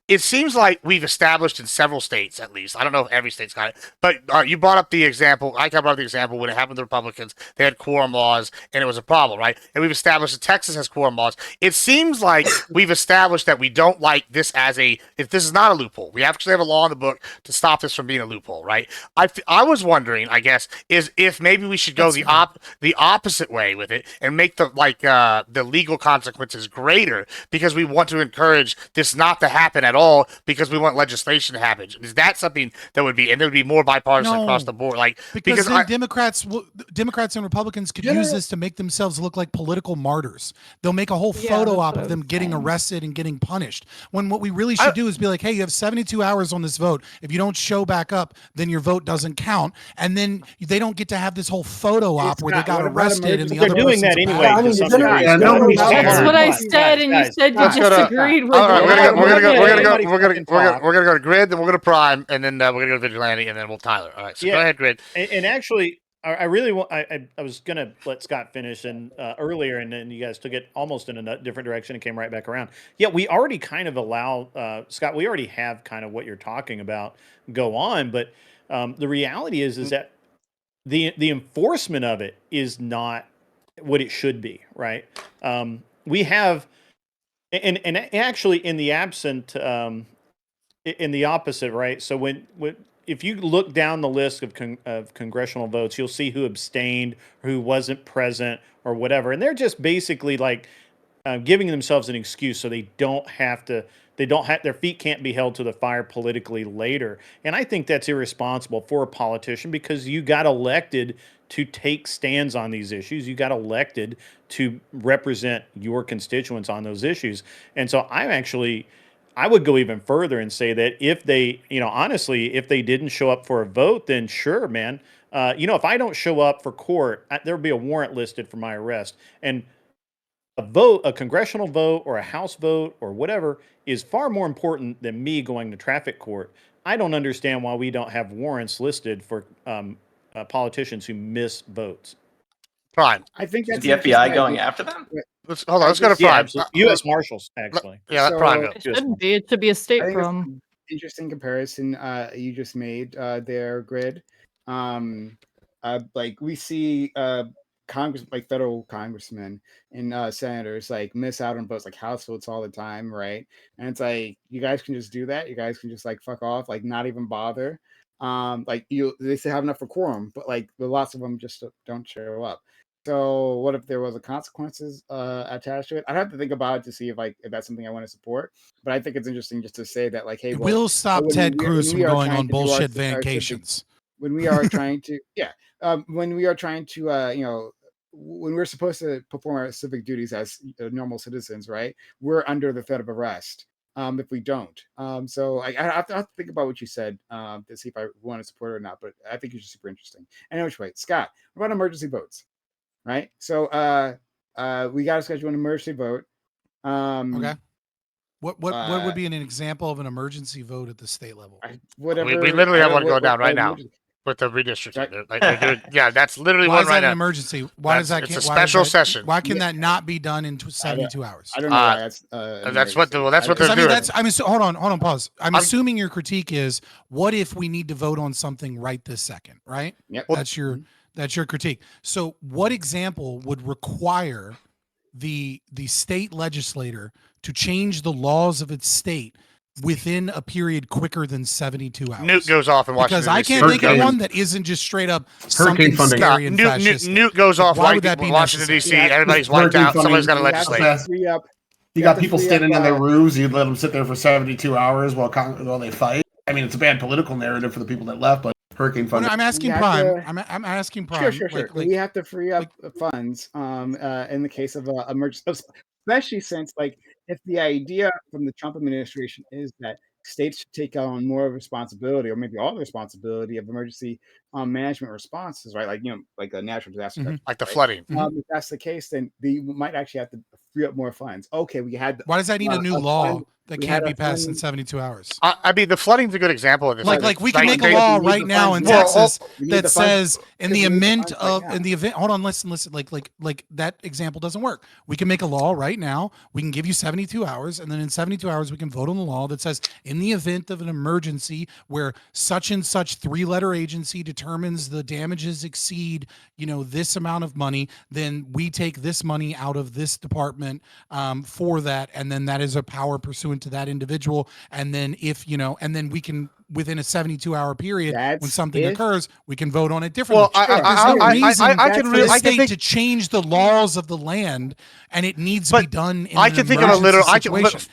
Speaker 2: it seems like we've established in several states, at least. I don't know if every state's got it, but you brought up the example. I brought up the example when it happened to the Republicans. They had quorum laws, and it was a problem, right? And we've established that Texas has quorum laws. It seems like we've established that we don't like this if this is not a loophole. We actually have a law in the book to stop this from being a loophole, right? I was wondering, I guess, is if maybe we should go the opposite way with it and make the legal consequences greater because we want to encourage this not to happen at all because we want legislation to happen. Is that something that would be, and there would be more bipartisan across the board?
Speaker 1: Because then Democrats and Republicans could use this to make themselves look like political martyrs. They'll make a whole photo op of them getting arrested and getting punished. When what we really should do is be like, hey, you have 72 hours on this vote. If you don't show back up, then your vote doesn't count. And then they don't get to have this whole photo op where they got arrested and the
Speaker 3: They're
Speaker 1: other
Speaker 3: doing
Speaker 1: person's
Speaker 3: that
Speaker 1: a
Speaker 3: anyway.
Speaker 1: bad
Speaker 3: to
Speaker 1: guy.
Speaker 3: some
Speaker 7: Yeah,
Speaker 3: degree.
Speaker 7: yeah, nobody's
Speaker 8: That's
Speaker 7: Sure.
Speaker 8: what I
Speaker 3: Guys,
Speaker 8: said, and you said you
Speaker 2: let's go to-
Speaker 8: disagreed with
Speaker 2: All right,
Speaker 8: it.
Speaker 2: we're gonna go.
Speaker 3: Everybody
Speaker 2: We're
Speaker 3: fucking
Speaker 2: gonna
Speaker 3: talk.
Speaker 2: go to Grid, then we're gonna Prime, and then we're gonna go to Vigilante, and then we'll Tyler. All right, so go ahead, Grid.
Speaker 3: And actually, I really want. I was gonna let Scott finish and earlier, and then you guys took it almost in a different direction and came right back around. Yeah, we already kind of allow Scott. We already have kind of what you're talking about go on, but the reality is that the enforcement of it is not what it should be, right? We have, and actually in the absent, in the opposite, right? So when if you look down the list of congressional votes, you'll see who abstained, or who wasn't present, or whatever, and they're just basically giving themselves an excuse so they don't have to. Their feet can't be held to the fire politically later. And I think that's irresponsible for a politician because you got elected to take stands on these issues. You got elected to represent your constituents on those issues. And so I would go even further and say that if they, honestly, if they didn't show up for a vote, then sure, man. If I don't show up for court, there'll be a warrant listed for my arrest. And a congressional vote or a House vote or whatever is far more important than me going to traffic court. I don't understand why we don't have warrants listed for politicians who miss votes.
Speaker 2: Prime.
Speaker 9: I think
Speaker 6: Is
Speaker 9: that's
Speaker 6: the FBI going after them?
Speaker 2: Hold on. Let's go to
Speaker 3: Yeah,
Speaker 2: Prime.
Speaker 3: absolutely. U.S. Marshals, actually.
Speaker 2: Yeah,
Speaker 9: So-
Speaker 2: Prime. Go.
Speaker 8: It shouldn't be. It should be a state
Speaker 9: I think
Speaker 8: problem.
Speaker 9: interesting comparison you just made there, Grid. Like we see Congress, like federal congressmen and senators, like miss out on votes, like House votes all the time, right? And it's like you guys can just do that. You guys can just like fuck off, like not even bother. Like they say have enough for quorum, but like lots of them just don't show up. So what if there was a consequences attached to it? I'd have to think about it to see if that's something I want to support. But I think it's interesting just to say that, like, hey,
Speaker 1: It
Speaker 9: well,
Speaker 1: will stop Ted Cruz from going on bullshit vacations.
Speaker 9: When we are trying to, when we are trying to, when we're supposed to perform our civic duties as normal citizens, right? We're under the threat of arrest if we don't. So I have to think about what you said to see if I want to support it or not. But I think it's super interesting. Anyway, wait, Scott, what about emergency votes? Right. So we got to schedule an emergency vote.
Speaker 1: Okay. What would be an example of an emergency vote at the state level?
Speaker 9: Whatever.
Speaker 2: We literally have one going down right now with the redistricting. Like they're doing, yeah, that's literally
Speaker 1: Why
Speaker 2: one
Speaker 1: is
Speaker 2: right
Speaker 1: that
Speaker 2: now.
Speaker 1: an emergency? Why is that?
Speaker 2: It's a special session.
Speaker 1: Why can that not be done in 72 hours?
Speaker 9: I don't know why
Speaker 2: that's what they're doing.
Speaker 1: Hold on, pause. I'm assuming your critique is, what if we need to vote on something right this second, right?
Speaker 9: Yep.
Speaker 1: That's your critique. So what example would require the state legislator to change the laws of its state within a period quicker than 72 hours?
Speaker 2: Newt goes off in Washington.
Speaker 1: Because I can't think of one that isn't just straight up
Speaker 5: hurricane
Speaker 1: something scary and fascist.
Speaker 2: Newt goes off.
Speaker 1: Why would that be
Speaker 2: Washington D.C.
Speaker 1: necessary?
Speaker 2: Everybody's wiped out. Somebody's got to legislate.
Speaker 5: You got people standing on their roofs. You'd let them sit there for 72 hours while they fight. I mean, it's a bad political narrative for the people that left, but hurricane funding.
Speaker 1: I'm asking Prime. I'm asking Prime.
Speaker 9: Sure. We have to free up funds in the case of emergency, especially since, like, if the idea from the Trump administration is that states should take on more responsibility, or maybe all the responsibility of emergency management responses, right? Like, like a natural disaster,
Speaker 2: like the flooding.
Speaker 9: If that's the case, then we might actually have to free up more funds. Okay, we had.
Speaker 1: Why does that need a new law that can't be passed in 72 hours?
Speaker 2: I mean, the flooding's a good example of this.
Speaker 1: Like we can make a law right now in Texas that says in the event. Hold on, listen. Like that example doesn't work. We can make a law right now. We can give you 72 hours, and then in 72 hours we can vote on the law that says in the event of an emergency where such and such 3-letter agency determines the damages exceed this amount of money, then we take this money out of this department for that, and then that is a power pursuant to that individual. And then and then we can, within a 72-hour period, when something occurs, we can vote on it differently.
Speaker 2: Well, I can think
Speaker 1: to change the laws of the land, and it needs to be done.
Speaker 2: I can think of a literal.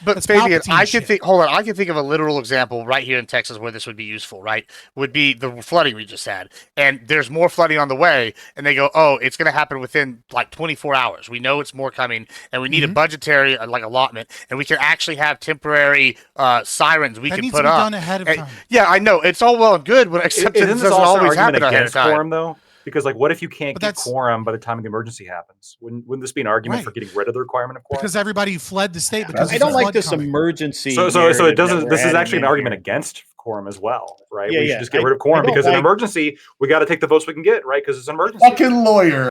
Speaker 2: But Fabian, I can think. Hold on, I can think of a literal example right here in Texas where this would be useful. Right, would be the flooding we just had, and there's more flooding on the way, and they go, "Oh, it's going to happen within like 24 hours. We know it's more coming, and we need a budgetary allotment, and we can actually have temporary sirens we
Speaker 1: that
Speaker 2: can
Speaker 1: needs
Speaker 2: put
Speaker 1: to be
Speaker 2: up."
Speaker 1: Done ahead of time.
Speaker 2: Yeah, I know it's all well and good, but except it doesn't always happen ahead of time.
Speaker 4: Quorum, though? Because what if you can't get quorum by the time the emergency happens? Wouldn't this be an argument for getting rid of the requirement of quorum?
Speaker 1: Because everybody fled the state because
Speaker 3: I don't like this emergency.
Speaker 4: So it doesn't. This is actually an argument against quorum as well, right? We should just get rid of quorum because in an emergency we got to take the votes we can get, right? Because it's an emergency.
Speaker 5: Fucking lawyer.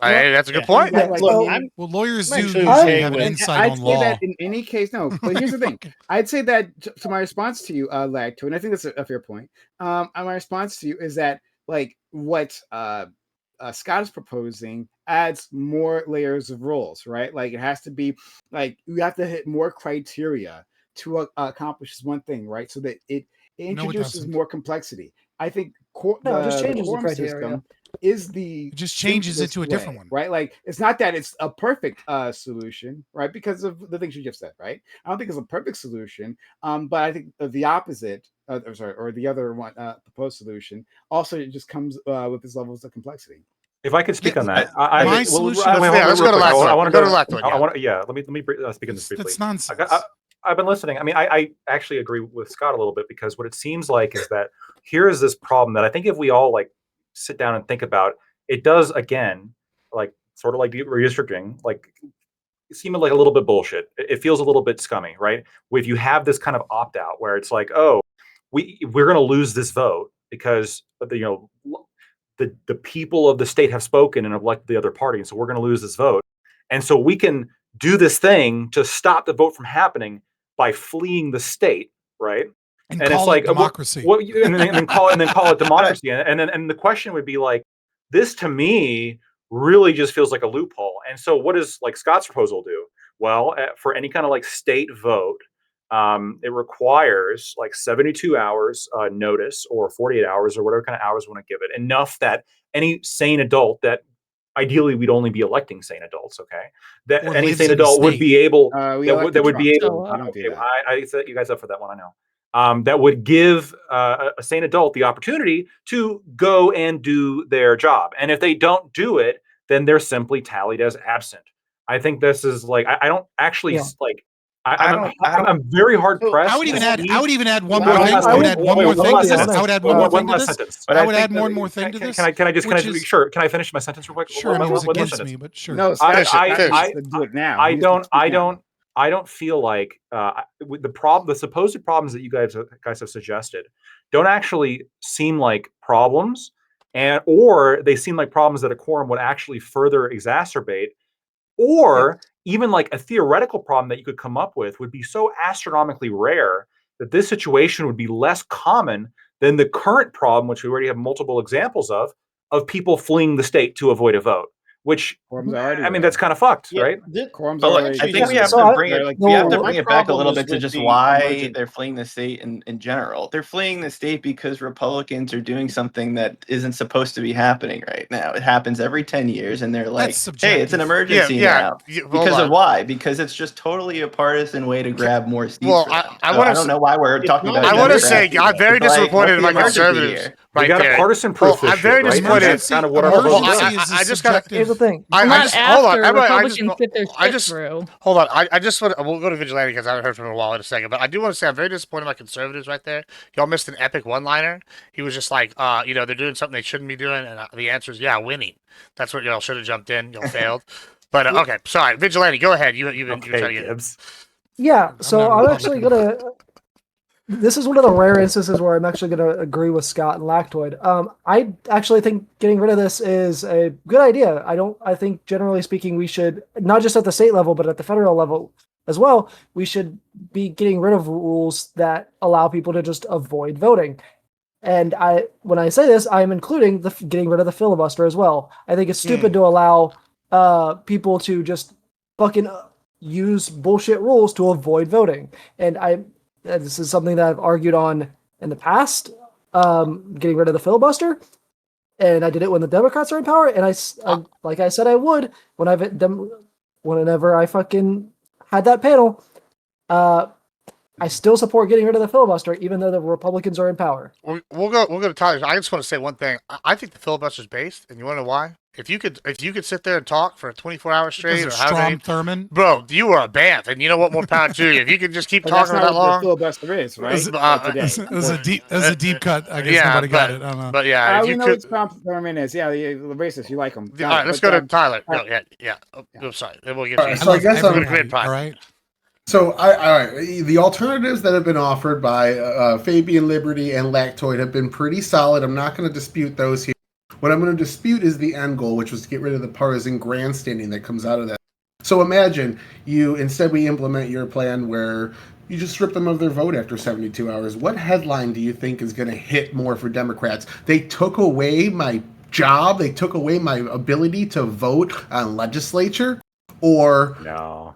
Speaker 2: Hey, that's a good point.
Speaker 1: Well, lawyers do usually have an insight on law.
Speaker 9: I'd say that in any case, no. But here's the thing. I'd say that to my response to you, Lacto, and I think that's a fair point. My response to you is that, like, what Scott is proposing adds more layers of rules, right? Like, it has to be, like, you have to hit more criteria to accomplish this one thing, right? So that it introduces more complexity. I think
Speaker 7: just changes the criteria.
Speaker 9: System it
Speaker 1: just changes it to a different one,
Speaker 9: right? Like, it's not that it's a perfect solution, right? Because of the things you just said, right? I don't think it's a perfect solution, but I think the opposite, or the other one, proposed solution, also it just comes with these levels of complexity.
Speaker 4: If I could speak on that,
Speaker 2: let's go to Lacto.
Speaker 4: I want to go to Lacto. Let me speak on this briefly.
Speaker 1: That's nonsense.
Speaker 4: I've been listening. I mean, I actually agree with Scott a little bit, because what it seems like is that here is this problem that I think if we all sit down and think about, it does again, sort of like redistricting, seem like a little bit bullshit. It feels a little bit scummy, right? If you have this kind of opt out where it's like, oh, we're going to lose this vote because the people of the state have spoken and have elected the other party, and so we're going to lose this vote, and so we can do this thing to stop the vote from happening by fleeing the state, right?
Speaker 1: And
Speaker 4: it's
Speaker 1: call
Speaker 4: like
Speaker 1: it democracy.
Speaker 4: and then call it democracy, and the question would be like, this to me really just feels like a loophole. And so, what does like Scott's proposal do? Well, for any kind of like state vote, it requires like 72 hours notice or 48 hours or whatever kind of hours we want to give it, enough that any sane adult, that ideally we'd only be electing sane adults, okay, that
Speaker 1: Or
Speaker 4: any
Speaker 1: lives
Speaker 4: sane
Speaker 1: in the
Speaker 4: adult would
Speaker 1: state.
Speaker 4: be able
Speaker 9: We
Speaker 4: that
Speaker 9: elected
Speaker 4: would be
Speaker 9: Trump,
Speaker 4: able.
Speaker 9: so we don't do
Speaker 4: Okay,
Speaker 9: that.
Speaker 4: I set you guys up for that one. I know. That would give a sane adult the opportunity to go and do their job, and if they don't do it, then they're simply tallied as absent. I think this is like I don't actually
Speaker 7: Yeah.
Speaker 4: like.
Speaker 6: I don't-
Speaker 4: I'm very hard pressed.
Speaker 1: I would even add one
Speaker 4: Well,
Speaker 1: more thing. I would add one more thing.
Speaker 4: last
Speaker 1: I
Speaker 4: sentence.
Speaker 1: would add one more thing to
Speaker 4: last
Speaker 1: this.
Speaker 4: sentence.
Speaker 6: But
Speaker 1: I
Speaker 6: I
Speaker 1: would
Speaker 6: think
Speaker 1: add
Speaker 6: that
Speaker 1: one more thing to this.
Speaker 4: Can I just
Speaker 1: which is-
Speaker 4: sure? Can I finish my sentence real quick?
Speaker 1: Sure, I mean, it was
Speaker 4: One more
Speaker 1: against
Speaker 4: sentence.
Speaker 1: me, but sure.
Speaker 9: No,
Speaker 2: Finish it, finish
Speaker 9: let's do it now. He needs to speak now.
Speaker 4: I don't feel like with the supposed problems that you guys have suggested don't actually seem like problems, or they seem like problems that a quorum would actually further exacerbate, or even like a theoretical problem that you could come up with would be so astronomically rare that this situation would be less common than the current problem, which we already have multiple examples of people fleeing the state to avoid a vote. Which,
Speaker 9: Quorum's already
Speaker 4: I mean,
Speaker 9: there.
Speaker 4: that's kind of fucked,
Speaker 3: Yeah,
Speaker 4: right?
Speaker 9: Quorum's
Speaker 6: But
Speaker 9: already
Speaker 6: I think we
Speaker 9: there.
Speaker 6: have
Speaker 7: So
Speaker 6: to bring it.
Speaker 9: Like,
Speaker 6: We have to
Speaker 7: no,
Speaker 6: bring
Speaker 3: my
Speaker 6: it back a
Speaker 3: problem
Speaker 6: little
Speaker 3: is
Speaker 6: bit to
Speaker 3: with
Speaker 6: just
Speaker 3: the
Speaker 6: why
Speaker 3: emergent-
Speaker 6: they're fleeing the state in general. They're fleeing the state because Republicans are doing something that isn't supposed to be happening right now. It happens every 10 years, and they're like,
Speaker 1: That's
Speaker 6: "Hey, it's an
Speaker 1: subjective.
Speaker 6: emergency
Speaker 2: Yeah,
Speaker 6: now."
Speaker 2: hold
Speaker 6: Because
Speaker 2: on.
Speaker 6: of why? Because it's just totally a partisan way to grab more seats.
Speaker 2: Well,
Speaker 6: for them.
Speaker 2: I
Speaker 6: So
Speaker 2: wanna
Speaker 6: I don't know why we're talking
Speaker 3: not
Speaker 6: about.
Speaker 2: I want to
Speaker 6: Democrats.
Speaker 2: say I'm very
Speaker 6: It's like,
Speaker 2: disappointed in
Speaker 6: what's
Speaker 2: my
Speaker 6: the emergency
Speaker 2: conservatives
Speaker 6: here?
Speaker 2: right
Speaker 4: we got
Speaker 2: there.
Speaker 4: to partisan proof
Speaker 2: Well,
Speaker 4: this
Speaker 2: I'm very
Speaker 4: shit, right?
Speaker 2: disappointed.
Speaker 4: That's kind of what our
Speaker 1: Emergency
Speaker 4: proposal
Speaker 2: Well,
Speaker 4: is.
Speaker 2: I just gotta-
Speaker 7: Here's the thing.
Speaker 2: I
Speaker 8: Not
Speaker 2: just hold on.
Speaker 8: after
Speaker 2: Everybody,
Speaker 8: Republicans get their
Speaker 2: I
Speaker 8: shit
Speaker 2: just
Speaker 8: through.
Speaker 2: hold on. I just want to. We'll go to vigilante because I haven't heard from him in a while in a second. But I do want to say I'm very disappointed in my conservatives right there. Y'all missed an epic one-liner. He was just like, they're doing something they shouldn't be doing, and the answer is winning. That's what y'all should have jumped in. Y'all failed. But okay, sorry, vigilante. Go ahead. You've been trying to get.
Speaker 4: Gibbs.
Speaker 7: Yeah,
Speaker 1: I'm
Speaker 7: so
Speaker 1: not a
Speaker 7: I'm actually
Speaker 1: Republican.
Speaker 7: gonna. This is one of the rare instances where I'm actually gonna agree with Scott and Lactoid. I actually think getting rid of this is a good idea. I think generally speaking, we should not just at the state level, but at the federal level as well. We should be getting rid of rules that allow people to just avoid voting. And when I say this, I am including getting rid of the filibuster as well. I think it's stupid to allow people to just fucking use bullshit rules to avoid voting. And this is something that I've argued on in the past, getting rid of the filibuster. And I did it when the Democrats are in power. And I like I said I would whenever I fucking had that panel. I still support getting rid of the filibuster, even though the Republicans are in power.
Speaker 2: We'll go to Tyler. I just want to say one thing. I think the filibuster's based, and you want to know why? If you could sit there and talk for 24 hours straight,
Speaker 1: Because
Speaker 2: or
Speaker 1: of
Speaker 2: however many,
Speaker 1: Strom Thurmond.
Speaker 2: bro, you are a Banff, and you know what? More power to you. If you could just keep
Speaker 9: But that's
Speaker 2: talking
Speaker 9: not
Speaker 2: that
Speaker 9: what the
Speaker 2: long.
Speaker 9: filibuster is, right?
Speaker 1: Is-
Speaker 9: Today.
Speaker 1: It was a deep cut. I guess
Speaker 2: Yeah,
Speaker 1: nobody got
Speaker 2: but-
Speaker 1: it. I don't know.
Speaker 2: But yeah, if
Speaker 9: we
Speaker 2: you
Speaker 9: know
Speaker 2: could.
Speaker 9: what Trump Thurman is. Yeah, the racist. You like him.
Speaker 2: All right, let's go to Tyler. Go, yeah. I'm sorry. Then we'll get
Speaker 5: All
Speaker 2: to
Speaker 5: right,
Speaker 2: you.
Speaker 5: so I guess
Speaker 2: We're
Speaker 5: I'm-
Speaker 2: gonna create pride.
Speaker 1: All right.
Speaker 5: So, all right, the alternatives that have been offered by Fabian Liberty and Lactoid have been pretty solid. I'm not going to dispute those here. What I'm going to dispute is the end goal, which was to get rid of the partisan grandstanding that comes out of that. So imagine instead we implement your plan where you just strip them of their vote after 72 hours. What headline do you think is going to hit more for Democrats? They took away my job. They took away my ability to vote on legislature, or
Speaker 4: No.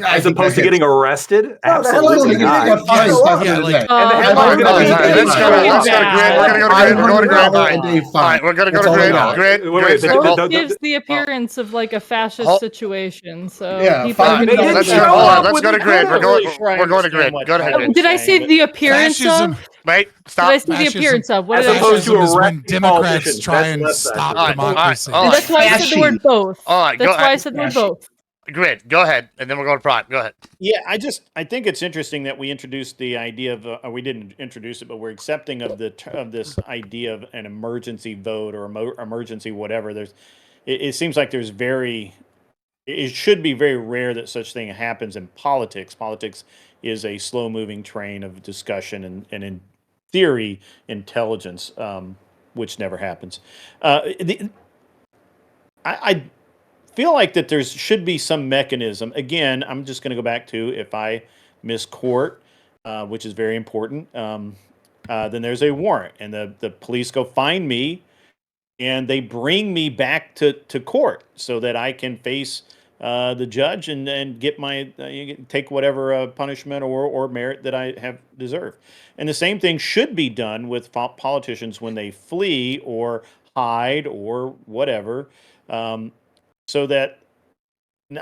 Speaker 5: I
Speaker 4: As
Speaker 5: think
Speaker 4: opposed to
Speaker 5: that
Speaker 4: getting arrested?
Speaker 7: No, the
Speaker 4: Absolutely
Speaker 7: headline's
Speaker 4: not.
Speaker 5: got fined $500
Speaker 1: Yeah,
Speaker 5: a
Speaker 1: like-
Speaker 5: day.
Speaker 4: And the
Speaker 8: Oh,
Speaker 4: headline's
Speaker 5: $500
Speaker 4: gonna be-
Speaker 5: a day.
Speaker 2: Let's go to Grid. We're gonna go to Grid. We're going to Grid.
Speaker 5: $500 a day
Speaker 2: All
Speaker 5: fine.
Speaker 2: right, we're gonna go
Speaker 5: That's
Speaker 2: to
Speaker 5: all I
Speaker 2: Grid.
Speaker 5: got.
Speaker 2: Grid.
Speaker 4: Wait,
Speaker 2: Grid.
Speaker 4: the-
Speaker 8: Both
Speaker 4: the-
Speaker 8: gives the appearance of like a fascist
Speaker 2: Oh.
Speaker 8: situation. So
Speaker 5: Yeah,
Speaker 8: people
Speaker 5: fine.
Speaker 8: are
Speaker 4: They
Speaker 8: gonna
Speaker 4: didn't
Speaker 2: Let's
Speaker 4: show
Speaker 2: go.
Speaker 4: up
Speaker 2: Hold on. Let's
Speaker 4: with
Speaker 2: go to
Speaker 4: the
Speaker 2: Grid. We're
Speaker 4: Grid.
Speaker 2: going.
Speaker 3: Really sure I
Speaker 2: We're going to
Speaker 3: understand
Speaker 2: Grid.
Speaker 3: what
Speaker 2: Go to
Speaker 3: Tyler
Speaker 2: Grid.
Speaker 8: Did I say the appearance
Speaker 1: Fascism.
Speaker 8: of?
Speaker 2: Wait.
Speaker 8: Did I
Speaker 2: Stop.
Speaker 8: say the
Speaker 1: Fascism.
Speaker 8: appearance of? What
Speaker 4: As
Speaker 8: did I
Speaker 4: opposed
Speaker 8: say?
Speaker 4: to
Speaker 1: Fascism is when
Speaker 4: elected
Speaker 1: Democrats
Speaker 4: politicians.
Speaker 1: try
Speaker 4: That's
Speaker 1: and
Speaker 4: less
Speaker 1: stop
Speaker 4: fascism.
Speaker 1: democracy.
Speaker 2: All
Speaker 8: And
Speaker 2: right.
Speaker 8: that's why I said the word both.
Speaker 2: All right.
Speaker 8: That's
Speaker 2: Go
Speaker 8: why I
Speaker 2: ahead.
Speaker 8: said the word both.
Speaker 2: Grid. Go ahead, and then we're going to Prime. Go ahead.
Speaker 3: Yeah, I think it's interesting that we introduced the idea of we didn't introduce it, but we're accepting of this idea of an emergency vote or emergency whatever. It seems like it should be very rare that such thing happens in politics. Politics is a slow moving train of discussion and in theory intelligence, which never happens. I feel like that should be some mechanism. Again, I'm just going to go back to if I miss court, which is very important, then there's a warrant, and the police go find me, and they bring me back to court so that I can face the judge and get my take whatever punishment or merit that I have deserved. And the same thing should be done with politicians when they flee or hide or whatever, so that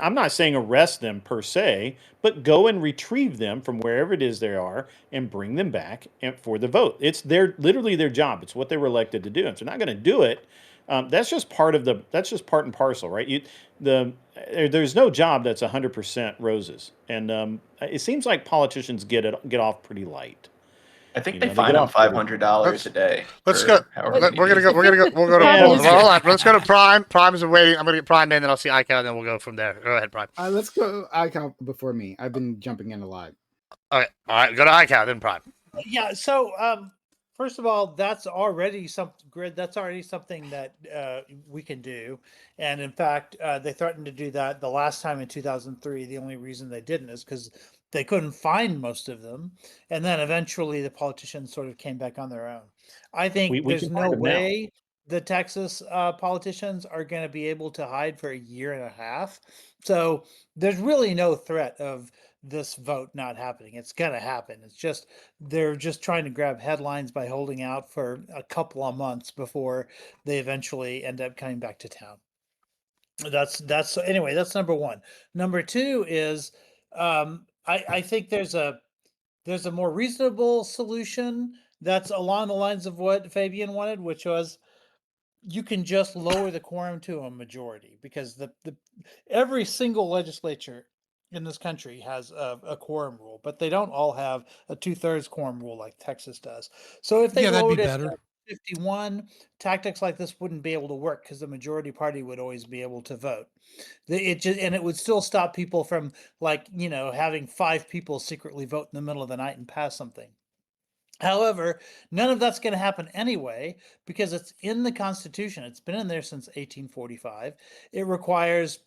Speaker 3: I'm not saying arrest them per se, but go and retrieve them from wherever it is they are and bring them back for the vote. It's literally their job. It's what they were elected to do. And if they're not going to do it, that's just part and parcel, right? There's no job that's 100% roses, and it seems like politicians get off pretty light.
Speaker 6: I think they fine them $500 a day.
Speaker 2: Let's go. We'll go to. Let's go to Prime. Prime's waiting. I'm gonna get Prime in, then I'll see Icon, and then we'll go from there. Go ahead, Prime.
Speaker 9: Let's go Icon before me. I've been jumping in a lot.
Speaker 2: Okay. All right. Go to Icon, then Prime.
Speaker 10: Yeah. So, first of all, that's already something that we can do. And in fact, they threatened to do that the last time in 2003. The only reason they didn't is because they couldn't find most of them. And then eventually the politicians sort of came back on their own. I think there's no way the Texas politicians are going to be able to hide for a year and a half. So there's really no threat of this vote not happening. It's going to happen. It's just they're just trying to grab headlines by holding out for a couple of months before they eventually end up coming back to town. Anyway, that's number one. Number two is I think there's a more reasonable solution that's along the lines of what Fabian wanted, which was you can just lower the quorum to a majority, because every single legislature in this country has a quorum rule, but they don't all have a 2/3 quorum rule like Texas does. So if they lowered it to 51, tactics like this wouldn't be able to work because the majority party would always be able to vote. And it would still stop people from, like, having 5 people secretly vote in the middle of the night and pass something. However, none of that's going to happen anyway because it's in the Constitution. It's been in there since 1845. It requires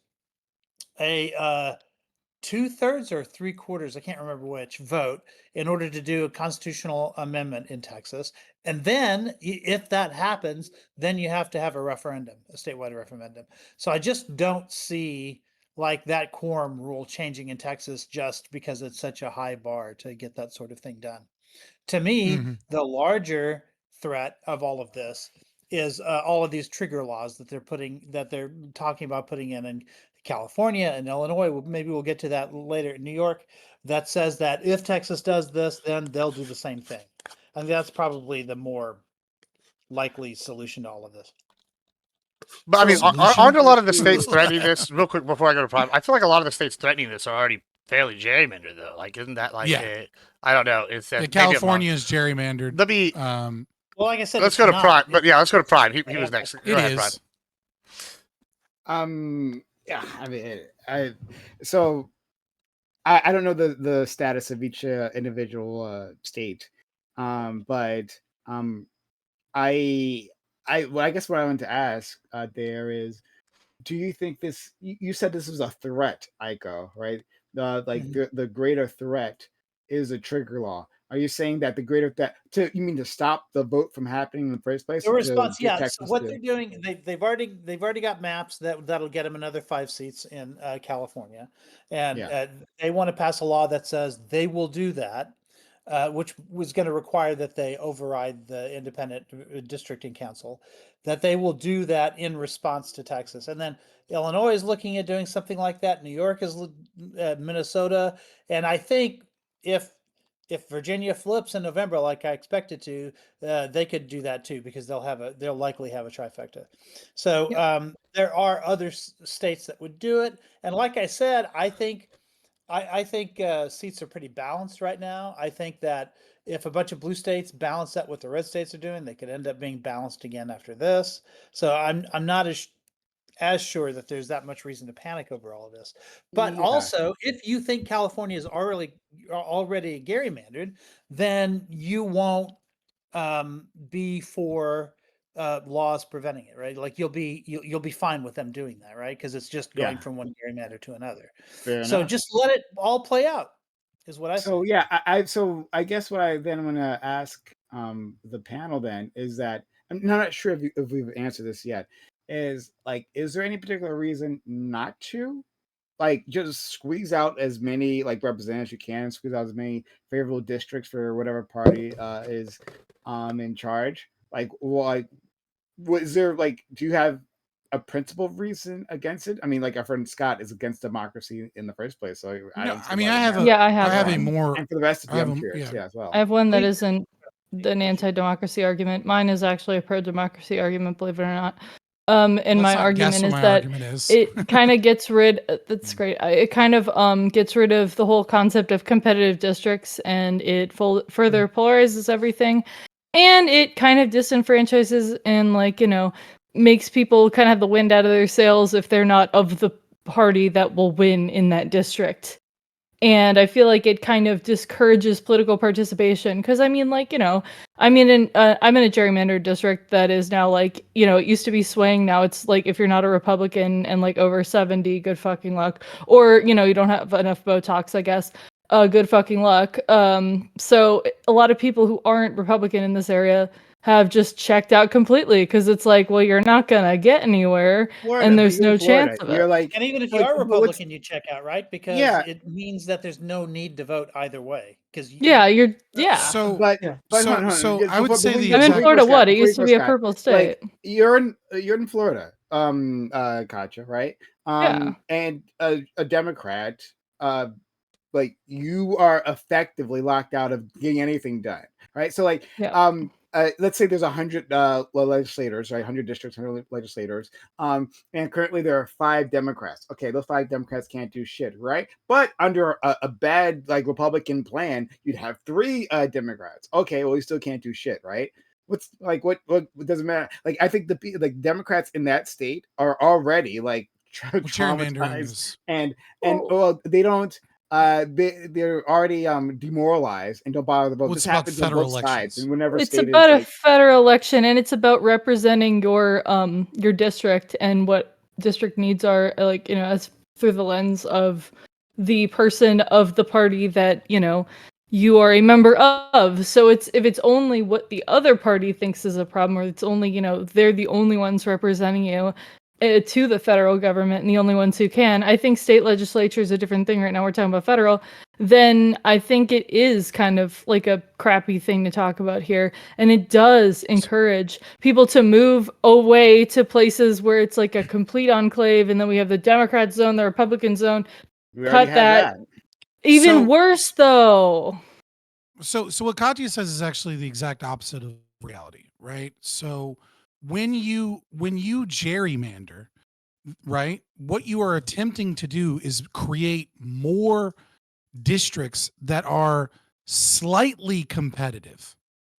Speaker 10: a 2/3 or 3/4, I can't remember which, vote in order to do a constitutional amendment in Texas. And then if that happens, then you have to have a referendum, a statewide referendum. So I just don't see like that quorum rule changing in Texas just because it's such a high bar to get that sort of thing done. To me, the larger threat of all of this is all of these trigger laws that they're talking about putting in California and Illinois. Maybe we'll get to that later in New York. That says that if Texas does this, then they'll do the same thing. And that's probably the more likely solution to all of this.
Speaker 2: But I mean, aren't a lot of the states threatening this? Real quick before I go to Prime, I feel like a lot of the states threatening this are already fairly gerrymandered, though. Like, isn't that like?
Speaker 1: Yeah.
Speaker 2: I don't know. It's
Speaker 1: California is gerrymandered.
Speaker 2: Let me.
Speaker 10: Well, like I said,
Speaker 2: let's go to Prime. But yeah, let's go to Prime. He was next.
Speaker 1: It is.
Speaker 2: Prime.
Speaker 9: Yeah, I mean, I don't know the status of each individual state, but I guess what I want to ask there is, do you think this? You said this was a threat, Aiko, right? The greater threat is a trigger law. Are you saying that the greater threat you mean to stop the vote from happening in the first place?
Speaker 10: The response, yes. So what they're doing, they've already got maps that'll get them another 5 seats in California, and they want to pass a law that says they will do that, which was going to require that they override the independent districting council. That they will do that in response to Texas, and then Illinois is looking at doing something like that. New York is, Minnesota, and I think if Virginia flips in November, like I expect it to, they could do that too, because they'll likely have a trifecta. So there are other states that would do it, and like I said, I think seats are pretty balanced right now. I think that if a bunch of blue states balance that what the red states are doing, they could end up being balanced again after this. So I'm not as sure that there's that much reason to panic over all of this. But also, if you think California is already gerrymandered, then you won't be for laws preventing it, right? Like you'll be fine with them doing that, right? Because it's just going from one gerrymander to another.
Speaker 9: Fair
Speaker 10: so
Speaker 9: enough.
Speaker 10: just let it all play out. is what I say.
Speaker 9: So yeah, so I guess what I then want to ask the panel then is that I'm not sure if we've answered this yet. Is like, is there any particular reason not to like just squeeze out as many like representatives you can, squeeze out as many favorable districts for whatever party is in charge? Like, well, like, was there like, do you have a principled reason against it? I mean, like our friend Scott is against democracy in the first place, so I
Speaker 1: No,
Speaker 9: don't see
Speaker 1: I mean,
Speaker 9: why
Speaker 1: I
Speaker 9: it
Speaker 1: have a,
Speaker 9: matters.
Speaker 8: Yeah, I
Speaker 1: I
Speaker 8: have
Speaker 1: have a
Speaker 8: one.
Speaker 1: more,
Speaker 9: And for the rest of
Speaker 1: I
Speaker 9: you,
Speaker 1: have
Speaker 9: I'm
Speaker 1: a,
Speaker 9: curious,
Speaker 1: yeah.
Speaker 9: yeah, as well.
Speaker 8: I have one that
Speaker 10: We-
Speaker 8: isn't an anti-democracy argument. Mine is actually a pro-democracy argument, believe it or not. And
Speaker 1: Let's
Speaker 8: my
Speaker 1: not
Speaker 8: argument
Speaker 1: guess what
Speaker 8: is
Speaker 1: my
Speaker 8: that
Speaker 1: argument is.
Speaker 8: it kind of gets rid. That's great. It kind of gets rid of the whole concept of competitive districts, and it further polarizes everything, and it kind of disenfranchises and like makes people kind of have the wind out of their sails if they're not of the party that will win in that district. And I feel like it kind of discourages political participation because I mean, like I'm in a gerrymandered district that is now like it used to be swing, now it's like if you're not a Republican and like over 70, good fucking luck, or you don't have enough Botox, I guess. Good fucking luck. So a lot of people who aren't Republican in this area have just checked out completely because it's like, well, you're not gonna get anywhere,
Speaker 9: Florida,
Speaker 8: and
Speaker 9: but
Speaker 8: there's
Speaker 9: you're in
Speaker 8: no
Speaker 9: Florida.
Speaker 8: chance of
Speaker 9: You're
Speaker 8: it.
Speaker 9: like,
Speaker 10: And even if you
Speaker 9: like,
Speaker 10: are
Speaker 9: but what's
Speaker 10: Republican, you check out, right? Because
Speaker 9: yeah,
Speaker 10: it means that there's no need to vote either way. Because
Speaker 8: Yeah,
Speaker 1: So,
Speaker 9: but
Speaker 7: Yeah.
Speaker 9: hold on.
Speaker 1: so
Speaker 9: Just
Speaker 1: I would say the
Speaker 8: I'm in
Speaker 1: exact,
Speaker 8: Florida. What? It
Speaker 9: Before you
Speaker 8: used to
Speaker 9: go,
Speaker 8: be a
Speaker 9: Scott,
Speaker 8: purple
Speaker 9: like
Speaker 8: state.
Speaker 9: you're in Florida, Katja, right?
Speaker 8: Yeah.
Speaker 9: And a Democrat, like you are effectively locked out of getting anything done, right? So like,
Speaker 8: Yeah.
Speaker 9: let's say there's 100 legislators, right? 100 districts, 100 legislators, and currently there are 5 Democrats. Okay, those 5 Democrats can't do shit, right? But under a bad like Republican plan, you'd have 3 Democrats. Okay, well, you still can't do shit, right? What's like what doesn't matter? Like I think like Democrats in that state are already like
Speaker 1: gerrymandering
Speaker 9: traumatized
Speaker 1: is,
Speaker 9: and well they don't they're already demoralized and don't bother to vote.
Speaker 1: well,
Speaker 9: This
Speaker 1: it's about
Speaker 9: happens on
Speaker 1: federal
Speaker 9: both sides,
Speaker 1: elections.
Speaker 9: and whenever
Speaker 8: It's
Speaker 9: state is
Speaker 8: about a
Speaker 9: like,
Speaker 8: federal election, and it's about representing your district and what district needs are, like as through the lens of the person of the party that you are a member of. So it's if it's only what the other party thinks is a problem, or it's only they're the only ones representing you to the federal government and the only ones who can. I think state legislature is a different thing. Right now we're talking about federal. Then I think it is kind of like a crappy thing to talk about here. And it does encourage people to move away to places where it's like a complete enclave. And then we have the Democrat zone, the Republican zone.
Speaker 9: we already
Speaker 8: Cut
Speaker 9: had
Speaker 8: that.
Speaker 9: that.
Speaker 8: Even
Speaker 1: So-
Speaker 8: worse, though.
Speaker 1: So what Katya says is actually the exact opposite of reality, right? So when you gerrymander, right, what you are attempting to do is create more districts that are slightly competitive,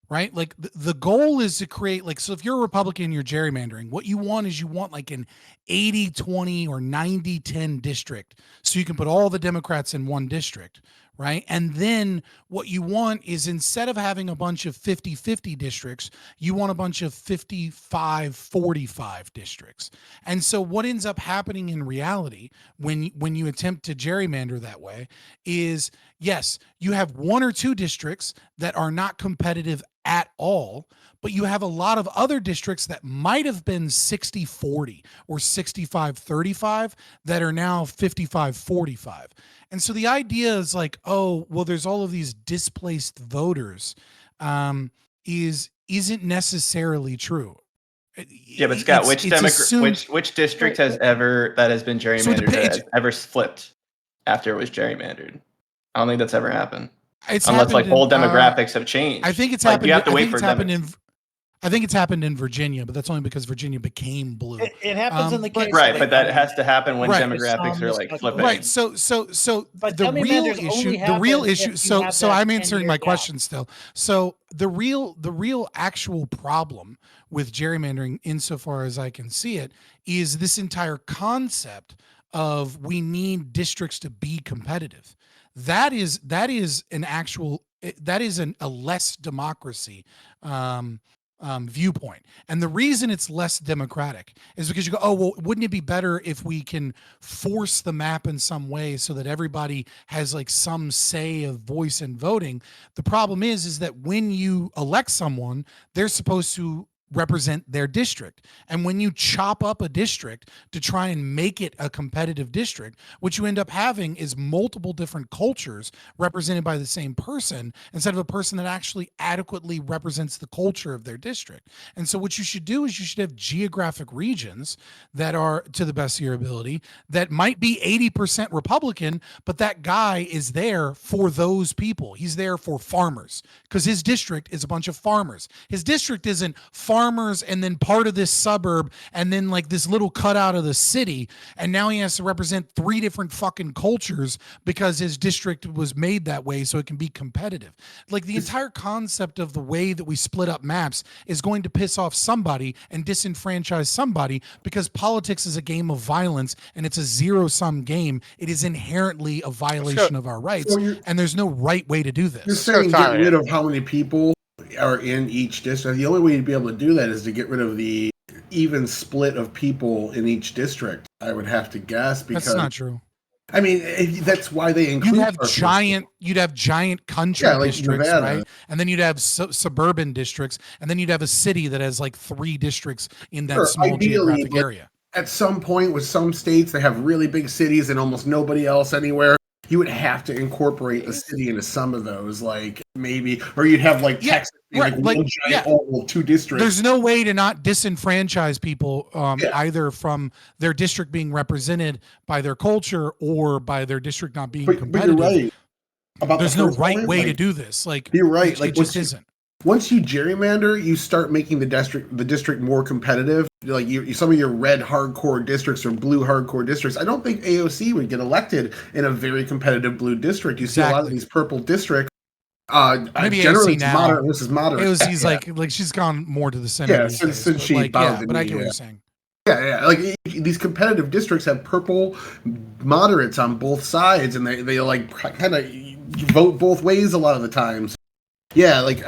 Speaker 1: right? Like the goal is to create, like, so if you're a Republican, you're gerrymandering, what you want is you want like an 80-20 or 90-10 district, so you can put all the Democrats in one district, right? And then what you want is, instead of having a bunch of 50-50 districts, you want a bunch of 55-45 districts. And so what ends up happening in reality when you attempt to gerrymander that way is, yes, you have 1 or 2 districts that are not competitive at all, but you have a lot of other districts that might have been 60-40 or 65-35 that are now 55-45. And so the idea is like, oh, well, there's all of these displaced voters, isn't necessarily true.
Speaker 6: Yeah, but Scott,
Speaker 1: It's
Speaker 6: which district
Speaker 8: Right,
Speaker 6: has ever that has been gerrymandered that
Speaker 1: depends-
Speaker 6: has ever flipped after it was gerrymandered? I don't think that's ever happened.
Speaker 1: It's
Speaker 6: Unless
Speaker 1: happened
Speaker 6: like
Speaker 1: in,
Speaker 6: whole demographics have changed.
Speaker 1: I think it's
Speaker 6: like,
Speaker 1: happened.
Speaker 6: You have to
Speaker 1: I
Speaker 6: wait
Speaker 1: think
Speaker 6: for
Speaker 1: it's happened
Speaker 6: Democrats.
Speaker 1: I think it's happened in Virginia, but that's only because Virginia became blue.
Speaker 10: it happens in the
Speaker 1: but-
Speaker 10: case,
Speaker 6: Right,
Speaker 10: of,
Speaker 6: but that has to happen when
Speaker 1: Right.
Speaker 6: demographics are like flipping.
Speaker 1: Right. So
Speaker 10: But
Speaker 1: the
Speaker 10: tell me, man,
Speaker 1: real
Speaker 10: there's only
Speaker 1: issue, the real
Speaker 10: happens if
Speaker 1: issue.
Speaker 10: you
Speaker 1: So
Speaker 10: have
Speaker 1: so
Speaker 10: that
Speaker 1: I'm answering
Speaker 10: 10-year
Speaker 1: my
Speaker 10: gap.
Speaker 1: question still. So the real actual problem with gerrymandering, insofar as I can see it, is this entire concept of we need districts to be competitive. That is a less democracy viewpoint. And the reason it's less democratic is because you go, oh, well, wouldn't it be better if we can force the map in some way so that everybody has like some say of voice in voting? The problem is that when you elect someone, they're supposed to represent their district. And when you chop up a district to try and make it a competitive district, what you end up having is multiple different cultures represented by the same person instead of a person that actually adequately represents the culture of their district. And so what you should do is you should have geographic regions that are, to the best of your ability, that might be 80% Republican, but that guy is there for those people. He's there for farmers because his district is a bunch of farmers. His district isn't farmers and then part of this suburb and then like this little cutout of the city, and now he has to represent 3 different fucking cultures because his district was made that way so it can be competitive. Like the entire concept of the way that we split up maps is going to piss off somebody and disenfranchise somebody because politics is a game of violence and it's a zero-sum game. It is inherently a violation of our rights, and there's no right way to do this.
Speaker 5: You're saying get rid of how many people are in each district. The only way you'd be able to do that is to get rid of the even split of people in each district, I would have to guess. Because
Speaker 1: that's not true.
Speaker 5: I mean, that's why they include.
Speaker 1: You'd have giant country districts, Nevada, right? And then you'd have suburban districts, and then you'd have a city that has like 3 districts in that small geographic area.
Speaker 5: At some point, with some states, they have really big cities and almost nobody else anywhere. You would have to incorporate the city into some of those, like maybe, or you'd have like Texas, like one giant oval, 2 districts.
Speaker 1: There's no way to not disenfranchise people either from their district being represented by their culture or by their district not being competitive.
Speaker 5: But you're right.
Speaker 1: There's no right way to do this. Like
Speaker 5: you're right. Like
Speaker 1: it just isn't.
Speaker 5: Once you gerrymander, you start making the district more competitive. Like some of your red hardcore districts or blue hardcore districts. I don't think AOC would get elected in a very competitive blue district. You see a lot of these purple districts.
Speaker 1: Maybe
Speaker 5: generally
Speaker 1: AOC now.
Speaker 5: Moderate. This is moderate.
Speaker 1: AOC's like she's gone more to the center.
Speaker 5: Yeah, since she bowed.
Speaker 1: But I get what you're saying.
Speaker 5: Yeah. Like these competitive districts have purple moderates on both sides, and they like kind of vote both ways a lot of the times. Yeah, like.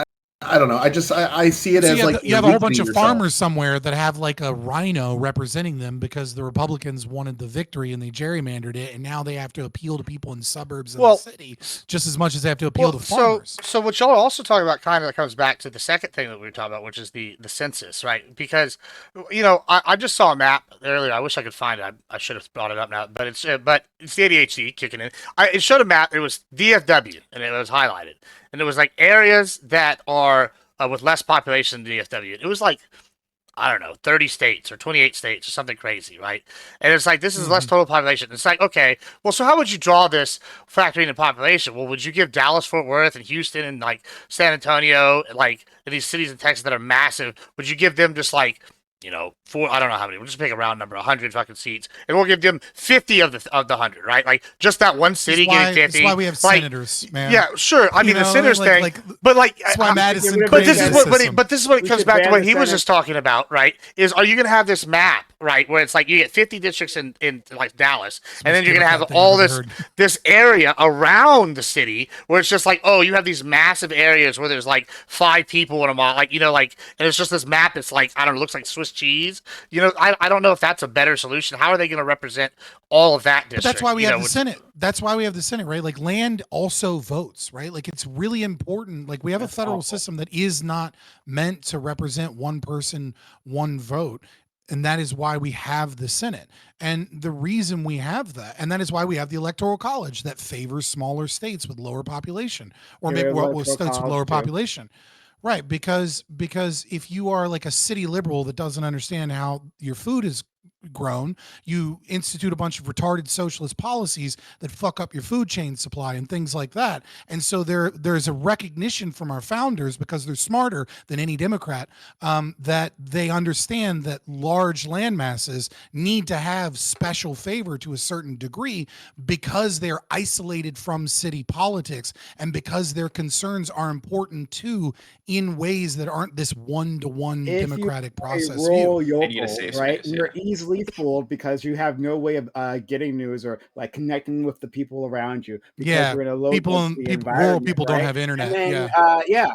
Speaker 5: I don't know. I see it as like
Speaker 1: you have a whole bunch of farmers somewhere that have like a rhino representing them because the Republicans wanted the victory and they gerrymandered it, and now they have to appeal to people in suburbs of the city just as much as they have to appeal to farmers.
Speaker 2: So what y'all are also talking about kind of comes back to the second thing that we were talking about, which is the census, right? Because I just saw a map earlier. I wish I could find it. I should have brought it up now, but it's the ADHD kicking in. It showed a map. It was DFW and it was highlighted. And it was like areas that are with less population than DFW. It was like, I don't know, 30 states or 28 states or something crazy, right? And it's like, this is less total population. It's like, okay, well, so how would you draw this factoring in population? Well, would you give Dallas, Fort Worth, and Houston, and like San Antonio, like these cities in Texas that are massive, would you give them just like, I don't know how many. We'll just pick a round number, 100 fucking seats, and we'll give them 50 of the 100, right? Like just that one city getting 50.
Speaker 1: That's why we have senators, man.
Speaker 2: Yeah, sure. I mean, the senators thing, but like,
Speaker 1: that's why Madison.
Speaker 2: But this is what it comes back to what he was just talking about, right? Is are you going to have this map, right, where it's like you get 50 districts in like Dallas, and then you're going to have all this area around the city where it's just like, oh, you have these massive areas where there's like 5 people in a mall, and it's just this map. It's like, I don't know, looks like Swiss cheese. I don't know if that's a better solution. How are they going to represent all of that district?
Speaker 1: But that's why we have the Senate. That's why we have the Senate, right? Like land also votes, right? Like it's really important. Like we have a federal system that is not meant to represent one person, one vote. And that is why we have the Senate. And the reason we have that, and that is why we have the Electoral College that favors smaller states with lower population, or maybe states with lower population. Right, because if you are like a city liberal that doesn't understand how your food is grown, you institute a bunch of retarded socialist policies that fuck up your food chain supply and things like that. And so there's a recognition from our founders, because they're smarter than any Democrat, that they understand that large land masses need to have special favor to a certain degree because they're isolated from city politics and because their concerns are important too in ways that aren't this one-to-one democratic process.
Speaker 9: Yokel, right? You're easily fooled because you have no way of getting news or like connecting with the people around you. Because
Speaker 1: Yeah,
Speaker 9: you're in a low
Speaker 1: rural people don't have internet.
Speaker 9: And then,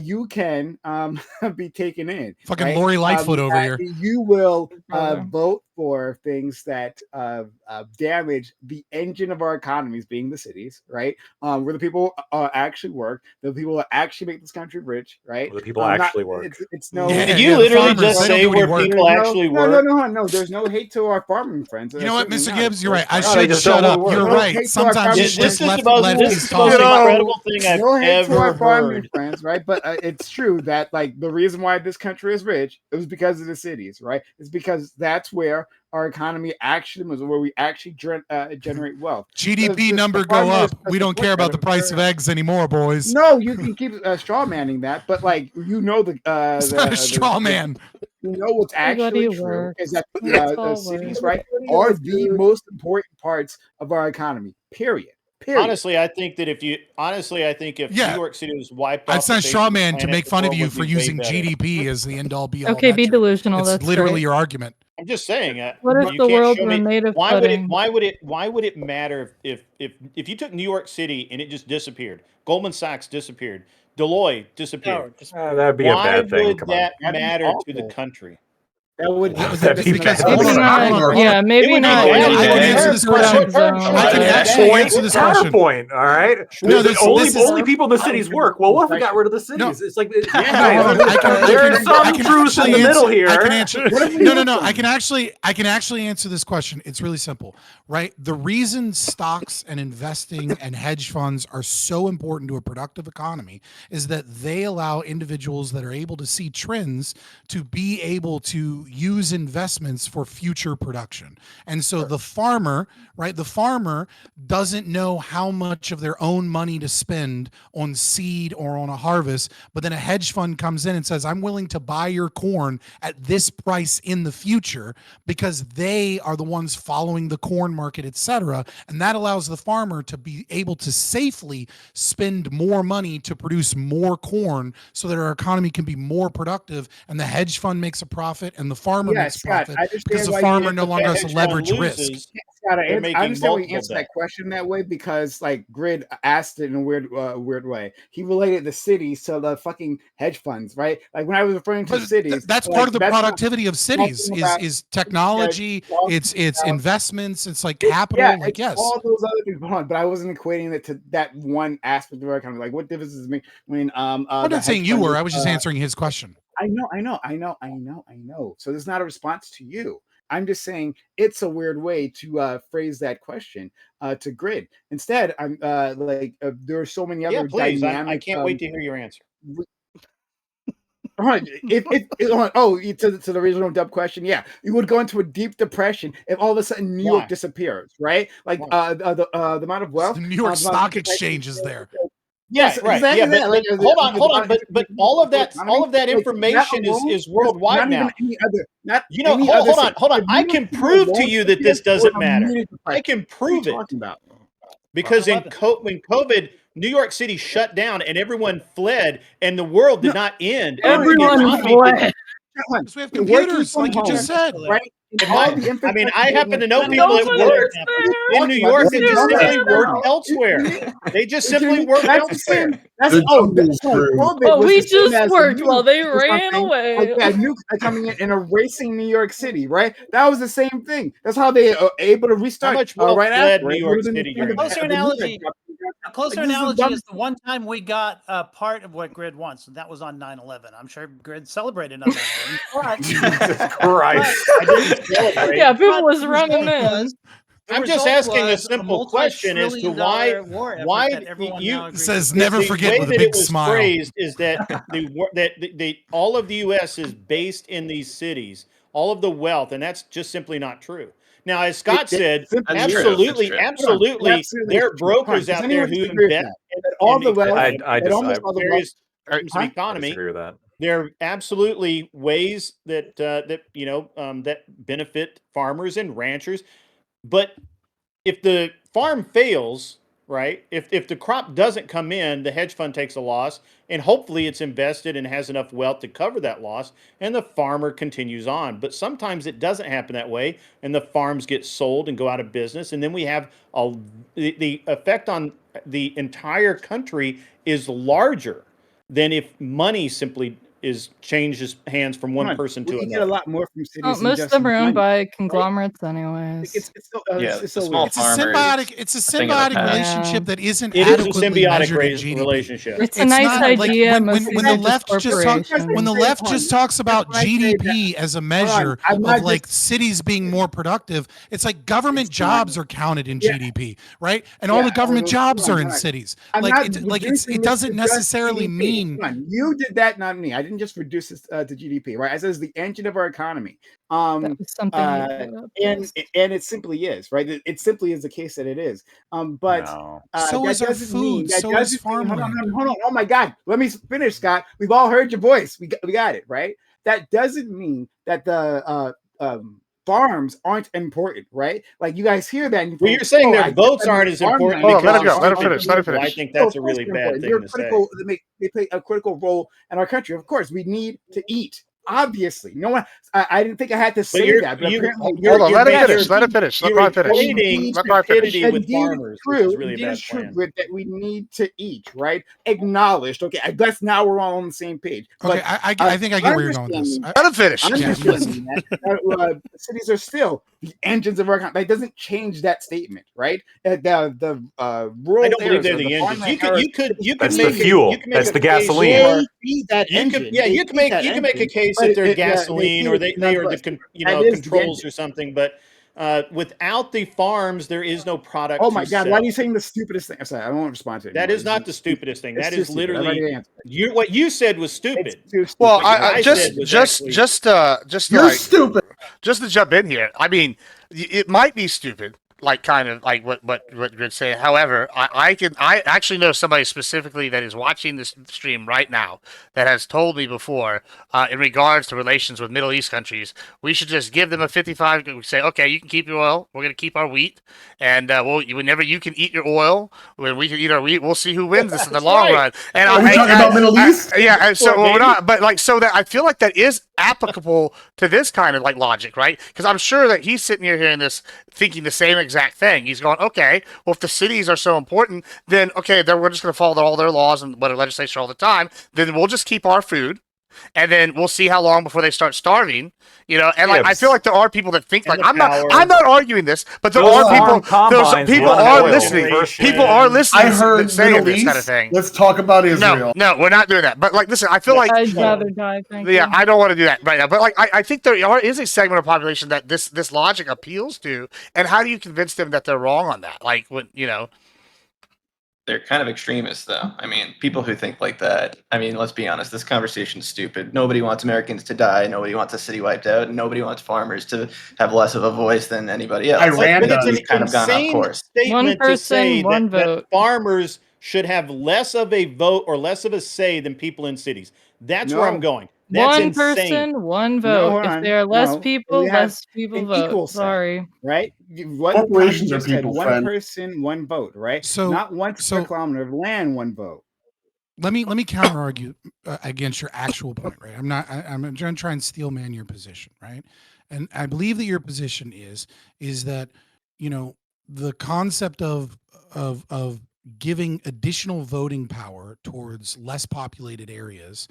Speaker 9: you can be taken in.
Speaker 1: Fucking
Speaker 9: right?
Speaker 1: Lori Lightfoot over here.
Speaker 9: You will
Speaker 8: Brother.
Speaker 9: vote for things that damage the engine of our economies, being the cities, right? Where the people actually work, the people that actually make this country rich, right?
Speaker 4: Where the people actually work.
Speaker 9: It's no.
Speaker 1: Yeah,
Speaker 3: Did
Speaker 1: yeah,
Speaker 3: you
Speaker 1: the
Speaker 3: literally
Speaker 1: farmers,
Speaker 3: just
Speaker 1: they don't
Speaker 3: say
Speaker 1: do any
Speaker 3: where
Speaker 1: work.
Speaker 3: people actually work?
Speaker 9: No. There's no hate to our farming friends.
Speaker 1: You know what,
Speaker 9: Certainly
Speaker 1: Mr.
Speaker 9: not.
Speaker 1: Gibbs, you're right. I
Speaker 4: No, they
Speaker 1: should
Speaker 4: just
Speaker 1: shut
Speaker 4: don't
Speaker 1: up.
Speaker 4: work.
Speaker 1: You're
Speaker 9: No
Speaker 1: right.
Speaker 9: hate to our
Speaker 1: Sometimes
Speaker 9: farming
Speaker 1: it's
Speaker 3: This
Speaker 1: just
Speaker 3: is
Speaker 1: left,
Speaker 3: the most,
Speaker 1: lefties
Speaker 3: this is the most
Speaker 1: talking.
Speaker 3: incredible thing I've
Speaker 9: No hate to our
Speaker 3: ever
Speaker 9: farming
Speaker 3: heard.
Speaker 9: friends, right? But it's true that like the reason why this country is rich, it was because of the cities, right? It's because that's where our economy actually was, where we actually generate wealth.
Speaker 1: GDP
Speaker 9: The
Speaker 1: number go
Speaker 9: farmers
Speaker 1: up. We don't care about the price of eggs anymore, boys.
Speaker 9: No, you can keep straw manning that, but like you know
Speaker 1: It's not a straw man.
Speaker 9: You know what's actually
Speaker 8: Everybody
Speaker 9: true
Speaker 8: works.
Speaker 9: is that
Speaker 8: It's
Speaker 9: the
Speaker 8: all
Speaker 9: cities,
Speaker 8: work.
Speaker 9: right, are the most important parts of our economy. Period.
Speaker 3: Honestly, I think if
Speaker 1: Yeah.
Speaker 3: New York City was wiped
Speaker 1: I'd
Speaker 3: off the
Speaker 1: send
Speaker 3: face
Speaker 1: straw
Speaker 3: of the
Speaker 1: man to
Speaker 3: planet,
Speaker 1: make
Speaker 3: the
Speaker 1: fun of
Speaker 3: world
Speaker 1: you
Speaker 3: would
Speaker 1: for
Speaker 3: be way
Speaker 1: using
Speaker 3: better.
Speaker 1: GDP as the end all be all.
Speaker 8: Okay, be
Speaker 1: metric.
Speaker 8: delusional.
Speaker 1: It's
Speaker 8: That's
Speaker 1: literally
Speaker 8: great.
Speaker 1: your argument.
Speaker 3: I'm just saying.
Speaker 8: What if
Speaker 3: you
Speaker 8: the
Speaker 3: can't
Speaker 8: world
Speaker 3: show
Speaker 8: were
Speaker 3: me
Speaker 8: made of
Speaker 3: why
Speaker 8: pudding?
Speaker 3: would it matter if you took New York City and it just disappeared? Goldman Sachs disappeared. Deloitte disappeared.
Speaker 4: That'd be a
Speaker 3: Why
Speaker 4: bad thing.
Speaker 3: would
Speaker 4: Come on.
Speaker 3: that
Speaker 9: That'd be
Speaker 3: matter to the
Speaker 9: awful.
Speaker 3: country?
Speaker 9: That would
Speaker 4: That'd be
Speaker 1: because
Speaker 4: bad.
Speaker 1: hold
Speaker 8: Maybe
Speaker 1: on,
Speaker 8: not.
Speaker 1: hold on.
Speaker 8: Yeah,
Speaker 3: It
Speaker 8: maybe
Speaker 3: would be
Speaker 8: not.
Speaker 3: bad.
Speaker 1: I can answer this question. I can actually answer this question.
Speaker 4: Counterpoint, all right?
Speaker 1: No,
Speaker 4: only
Speaker 1: this is-
Speaker 4: people in the cities work. Well, what if we got rid of the cities? It's like
Speaker 1: No, hold on.
Speaker 4: there's some truth in the middle here.
Speaker 1: I can answer. No. I can actually answer this question. It's really simple, right? The reason stocks and investing and hedge funds are so important to a productive economy is that they allow individuals that are able to see trends to be able to use investments for future production. And so the farmer, right? The farmer doesn't know how much of their own money to spend on seed or on a harvest, but then a hedge fund comes in and says, I'm willing to buy your corn at this price in the future because they are the ones following the corn market, et cetera. And that allows the farmer to be able to safely spend more money to produce more corn so that our economy can be more productive and the hedge fund makes a profit and the farmer makes profit because the farmer no longer has to leverage risk.
Speaker 9: Scott,
Speaker 3: They're
Speaker 9: I
Speaker 3: making
Speaker 9: understand why you
Speaker 3: multiple
Speaker 9: answered that
Speaker 3: bets.
Speaker 9: question that way because, like, Grid asked it in a weird way. He related the cities to the fucking hedge funds, right? Like when I was referring to
Speaker 1: But
Speaker 9: cities,
Speaker 1: that's
Speaker 9: like,
Speaker 1: part of the
Speaker 9: that's not
Speaker 1: productivity of cities
Speaker 9: talking about-
Speaker 1: is technology, it's investments, it's like capital,
Speaker 9: Yeah,
Speaker 1: like
Speaker 9: it's
Speaker 1: yes.
Speaker 9: all those other things. Hold on, but I wasn't equating it to that one aspect of our economy. Like, what difference does it make when
Speaker 1: I'm
Speaker 9: the
Speaker 1: not saying
Speaker 9: hedge
Speaker 1: you
Speaker 9: fund
Speaker 1: were,
Speaker 9: is,
Speaker 1: I was just answering his question.
Speaker 9: I know. So there's not a response to you. I'm just saying it's a weird way to phrase that question to Grid. Instead, I'm there are so many other
Speaker 3: Yeah, please.
Speaker 9: dynamic.
Speaker 3: I can't wait to hear your answer.
Speaker 9: All right, to the original dub question, yeah, you would go into a deep depression if all of a sudden New York disappears, right? Like the amount of wealth.
Speaker 1: The New York Stock Exchange is there.
Speaker 9: Yes,
Speaker 3: right.
Speaker 9: exactly.
Speaker 3: Yeah,
Speaker 9: That.
Speaker 3: but hold on. But all of that information is worldwide now.
Speaker 9: Hold
Speaker 3: on. I can prove to you that this doesn't matter. I can prove it. Because when COVID, New York City shut down and everyone fled, and the world did not end.
Speaker 8: Everyone fled.
Speaker 1: Because we have computers, like you just said.
Speaker 9: Right?
Speaker 3: I happen to know people that work in New York that just simply work elsewhere. They just simply work elsewhere.
Speaker 8: We just worked while they ran away.
Speaker 9: Like, nukes are coming in and erasing New York City, right? That was the same thing. That's how they are able to restart.
Speaker 3: How much wealth
Speaker 9: right
Speaker 3: fled
Speaker 9: after
Speaker 3: New York City during that?
Speaker 10: A closer analogy is the one time we got part of what Grid wants, and that was on 9/11. I'm sure Grid celebrated on 9/11.
Speaker 4: Jesus Christ.
Speaker 3: I didn't celebrate.
Speaker 8: Yeah, people was running in.
Speaker 3: I'm just asking a simple question as to why you
Speaker 1: says never forget with a big smile.
Speaker 3: Phrased is that all of the U.S. is based in these cities, all of the wealth, and that's just simply not true. Now, as Scott said, absolutely, there are brokers out there who invest in
Speaker 9: all the wealth.
Speaker 3: various terms of economy.
Speaker 4: I disagree with that.
Speaker 3: There are absolutely ways that that benefit farmers and ranchers. But if the farm fails, right? If the crop doesn't come in, the hedge fund takes a loss, and hopefully it's invested and has enough wealth to cover that loss, and the farmer continues on. But sometimes it doesn't happen that way, and the farms get sold and go out of business, and then we have the effect on the entire country is larger than if money simply is changes hands from one person to
Speaker 9: we get a
Speaker 3: another.
Speaker 9: lot more from cities
Speaker 8: Well,
Speaker 9: than
Speaker 8: most of
Speaker 9: just
Speaker 8: them are owned
Speaker 9: money,
Speaker 8: by
Speaker 9: right?
Speaker 8: conglomerates anyways.
Speaker 9: It's so,
Speaker 6: Yeah,
Speaker 9: it's
Speaker 6: the
Speaker 9: so
Speaker 6: small
Speaker 9: weird.
Speaker 1: It's a
Speaker 6: farmers,
Speaker 1: symbiotic. It's a
Speaker 6: thing of the
Speaker 1: symbiotic
Speaker 6: past.
Speaker 1: relationship that isn't
Speaker 3: It is a
Speaker 1: adequately
Speaker 3: symbiotic
Speaker 1: measured in GDP.
Speaker 3: relationship.
Speaker 8: It's a nice
Speaker 1: not
Speaker 8: idea,
Speaker 1: like
Speaker 8: mostly
Speaker 1: when the
Speaker 8: just
Speaker 1: left just talks
Speaker 8: corporations.
Speaker 1: when the
Speaker 9: Say,
Speaker 1: left
Speaker 9: hold on,
Speaker 1: just talks about
Speaker 9: that's why I say that-
Speaker 1: GDP as a
Speaker 9: hold on,
Speaker 1: measure
Speaker 9: I'm
Speaker 1: of
Speaker 9: not
Speaker 1: like
Speaker 9: just-
Speaker 1: cities being more productive. It's like government
Speaker 9: It's not.
Speaker 1: jobs are counted in
Speaker 9: Yeah.
Speaker 1: GDP, right? And all
Speaker 9: Yeah,
Speaker 1: the government
Speaker 9: hold
Speaker 1: jobs
Speaker 9: on,
Speaker 1: are in
Speaker 9: hold on.
Speaker 1: cities.
Speaker 9: I'm
Speaker 1: Like
Speaker 9: not
Speaker 1: it doesn't
Speaker 9: reducing this to just
Speaker 1: necessarily
Speaker 9: GDP.
Speaker 1: mean.
Speaker 9: Hold on. You did that, not me. I didn't just reduce this to GDP, right? I said it's the engine of our economy.
Speaker 8: That was something you brought up.
Speaker 9: And it simply is, right? It simply is the case that it is. But
Speaker 4: No.
Speaker 1: So
Speaker 9: that
Speaker 1: is our
Speaker 9: doesn't
Speaker 1: food.
Speaker 9: mean that
Speaker 1: So
Speaker 9: doesn't
Speaker 1: is
Speaker 9: mean,
Speaker 1: farmland.
Speaker 9: hold on. Oh my God, let me finish, Scott. We've all heard your voice. We got it, right? That doesn't mean that the farms aren't important, right? Like you guys hear that. And you
Speaker 3: Well,
Speaker 9: think,
Speaker 3: you're saying
Speaker 9: "Oh,
Speaker 3: their
Speaker 9: I guess
Speaker 3: votes
Speaker 9: that
Speaker 3: aren't
Speaker 9: means
Speaker 3: as important
Speaker 9: farmland
Speaker 2: Hold on, let
Speaker 3: because
Speaker 2: him
Speaker 3: they're
Speaker 2: go. Let him
Speaker 3: stupid
Speaker 2: finish. Let him
Speaker 3: people. I
Speaker 2: finish.
Speaker 3: think
Speaker 9: No,
Speaker 3: that's
Speaker 9: of
Speaker 3: a
Speaker 9: course
Speaker 3: really
Speaker 9: they're
Speaker 3: bad
Speaker 9: important.
Speaker 3: thing
Speaker 9: They're
Speaker 3: to
Speaker 9: critical.
Speaker 3: say.
Speaker 9: They play a critical role in our country. Of course, we need to eat. Obviously, no one. I didn't think I had to say that, but apparently,
Speaker 2: Hold on, let him
Speaker 3: you're-
Speaker 2: finish. Let him finish. Let
Speaker 3: You're
Speaker 2: Brian finish.
Speaker 3: equating
Speaker 2: Let Brian finish.
Speaker 3: stupidity with
Speaker 9: Indeed,
Speaker 3: farmers,
Speaker 9: true.
Speaker 3: which is really a
Speaker 9: Indeed,
Speaker 3: bad
Speaker 9: it's true
Speaker 3: plan.
Speaker 9: that we need to eat, right? Acknowledged. Okay, I guess now we're all on the same page.
Speaker 1: Okay,
Speaker 9: But
Speaker 1: I think I get where you're going with this.
Speaker 9: understanding-
Speaker 2: Let him finish.
Speaker 9: understanding that cities are still the engines of our economy. That doesn't change that statement, right? The rural
Speaker 3: I don't believe
Speaker 9: areas
Speaker 3: they're
Speaker 9: or
Speaker 3: the engines.
Speaker 9: farmland
Speaker 3: You could
Speaker 4: That's
Speaker 3: make
Speaker 4: the fuel.
Speaker 3: You can make
Speaker 4: That's
Speaker 3: a
Speaker 4: the
Speaker 3: case
Speaker 4: gasoline.
Speaker 3: for-
Speaker 9: They feed that engine.
Speaker 3: you can make a case that they're gasoline or they are the controls or something. But without the farms, there is no product.
Speaker 9: Oh my
Speaker 3: to
Speaker 9: God!
Speaker 3: sell.
Speaker 9: Why are you saying the stupidest thing? I'm sorry, I won't respond to it.
Speaker 3: That
Speaker 9: anymore.
Speaker 3: is not the stupidest thing.
Speaker 9: It's
Speaker 3: That
Speaker 9: too
Speaker 3: is
Speaker 9: stupid. I've
Speaker 3: literally
Speaker 9: already answered.
Speaker 3: what you said was
Speaker 9: It's
Speaker 3: stupid.
Speaker 9: too stupid.
Speaker 2: Well,
Speaker 3: What I said was actually-
Speaker 2: just
Speaker 5: You're
Speaker 2: like
Speaker 5: stupid.
Speaker 2: just to jump in here. I mean, it might be stupid, like kind of like what Grid's saying. However, I actually know somebody specifically that is watching this stream right now that has told me before, in regards to relations with Middle East countries, we should just give them a 55. We say, okay, you can keep your oil. We're gonna keep our wheat, and whenever you can eat your oil, when we can eat our wheat, we'll see who wins this in the
Speaker 3: That's
Speaker 2: long
Speaker 3: right.
Speaker 2: run. And
Speaker 5: Are we talking about Middle East?
Speaker 2: yeah. And so
Speaker 3: Or
Speaker 2: we're
Speaker 3: maybe-
Speaker 2: not, but like so that I feel like that is applicable to this kind of like logic, right? Because I'm sure that he's sitting here hearing this, thinking the same exact thing. He's going, okay, well, if the cities are so important, then okay, then we're just going to follow all their laws and what legislation all the time. Then we'll just keep our food, and then we'll see how long before they start starving. And like I feel like there are people that think
Speaker 3: And
Speaker 2: like
Speaker 3: the
Speaker 2: I'm
Speaker 3: power.
Speaker 2: not arguing this, but there
Speaker 4: Those
Speaker 2: are
Speaker 4: farm
Speaker 2: people. Those
Speaker 4: combines
Speaker 2: people
Speaker 4: run
Speaker 2: are
Speaker 4: oil.
Speaker 2: listening.
Speaker 3: Generation.
Speaker 2: People are listening.
Speaker 5: I heard
Speaker 2: saying
Speaker 5: Middle
Speaker 2: this
Speaker 5: East.
Speaker 2: kind of thing.
Speaker 5: Let's talk about Israel.
Speaker 2: No, we're not doing that. But like, listen, I feel like
Speaker 8: I'd rather die. Thank
Speaker 2: yeah,
Speaker 8: you.
Speaker 2: I don't want to do that right now. But like, I think there is a segment of population that this logic appeals to, and how do you convince them that they're wrong on that? Like when
Speaker 6: They're kind of extremists, though. I mean, people who think like that. I mean, let's be honest. This conversation's stupid. Nobody wants Americans to die. Nobody wants a city wiped out. And nobody wants farmers to have less of a voice than anybody else.
Speaker 5: Iran
Speaker 3: But
Speaker 5: does.
Speaker 3: it's
Speaker 6: We've kind of gone off
Speaker 3: insane
Speaker 6: course.
Speaker 3: statement
Speaker 8: One
Speaker 3: to say
Speaker 8: person, one
Speaker 3: that
Speaker 8: vote.
Speaker 3: farmers should have less of a vote or less of a say than people in cities. That's where I'm
Speaker 9: No.
Speaker 3: going. That's
Speaker 8: One
Speaker 3: insane.
Speaker 8: person, one
Speaker 9: No,
Speaker 8: vote.
Speaker 9: hold
Speaker 8: If
Speaker 9: on.
Speaker 8: there are less
Speaker 9: No.
Speaker 8: people,
Speaker 9: We have
Speaker 8: less people
Speaker 9: an
Speaker 8: vote.
Speaker 9: equal say.
Speaker 8: Sorry.
Speaker 9: Right?
Speaker 5: Corporations are
Speaker 9: just said
Speaker 5: people,
Speaker 9: one
Speaker 5: friend.
Speaker 9: person, one vote, right?
Speaker 1: So-
Speaker 9: Not one square
Speaker 1: so-
Speaker 9: kilometer of land, one vote.
Speaker 1: Let me counter argue against your actual point, right? I'm going to try and steel man your position, right? And I believe that your position is that the concept of giving additional voting power towards less populated areas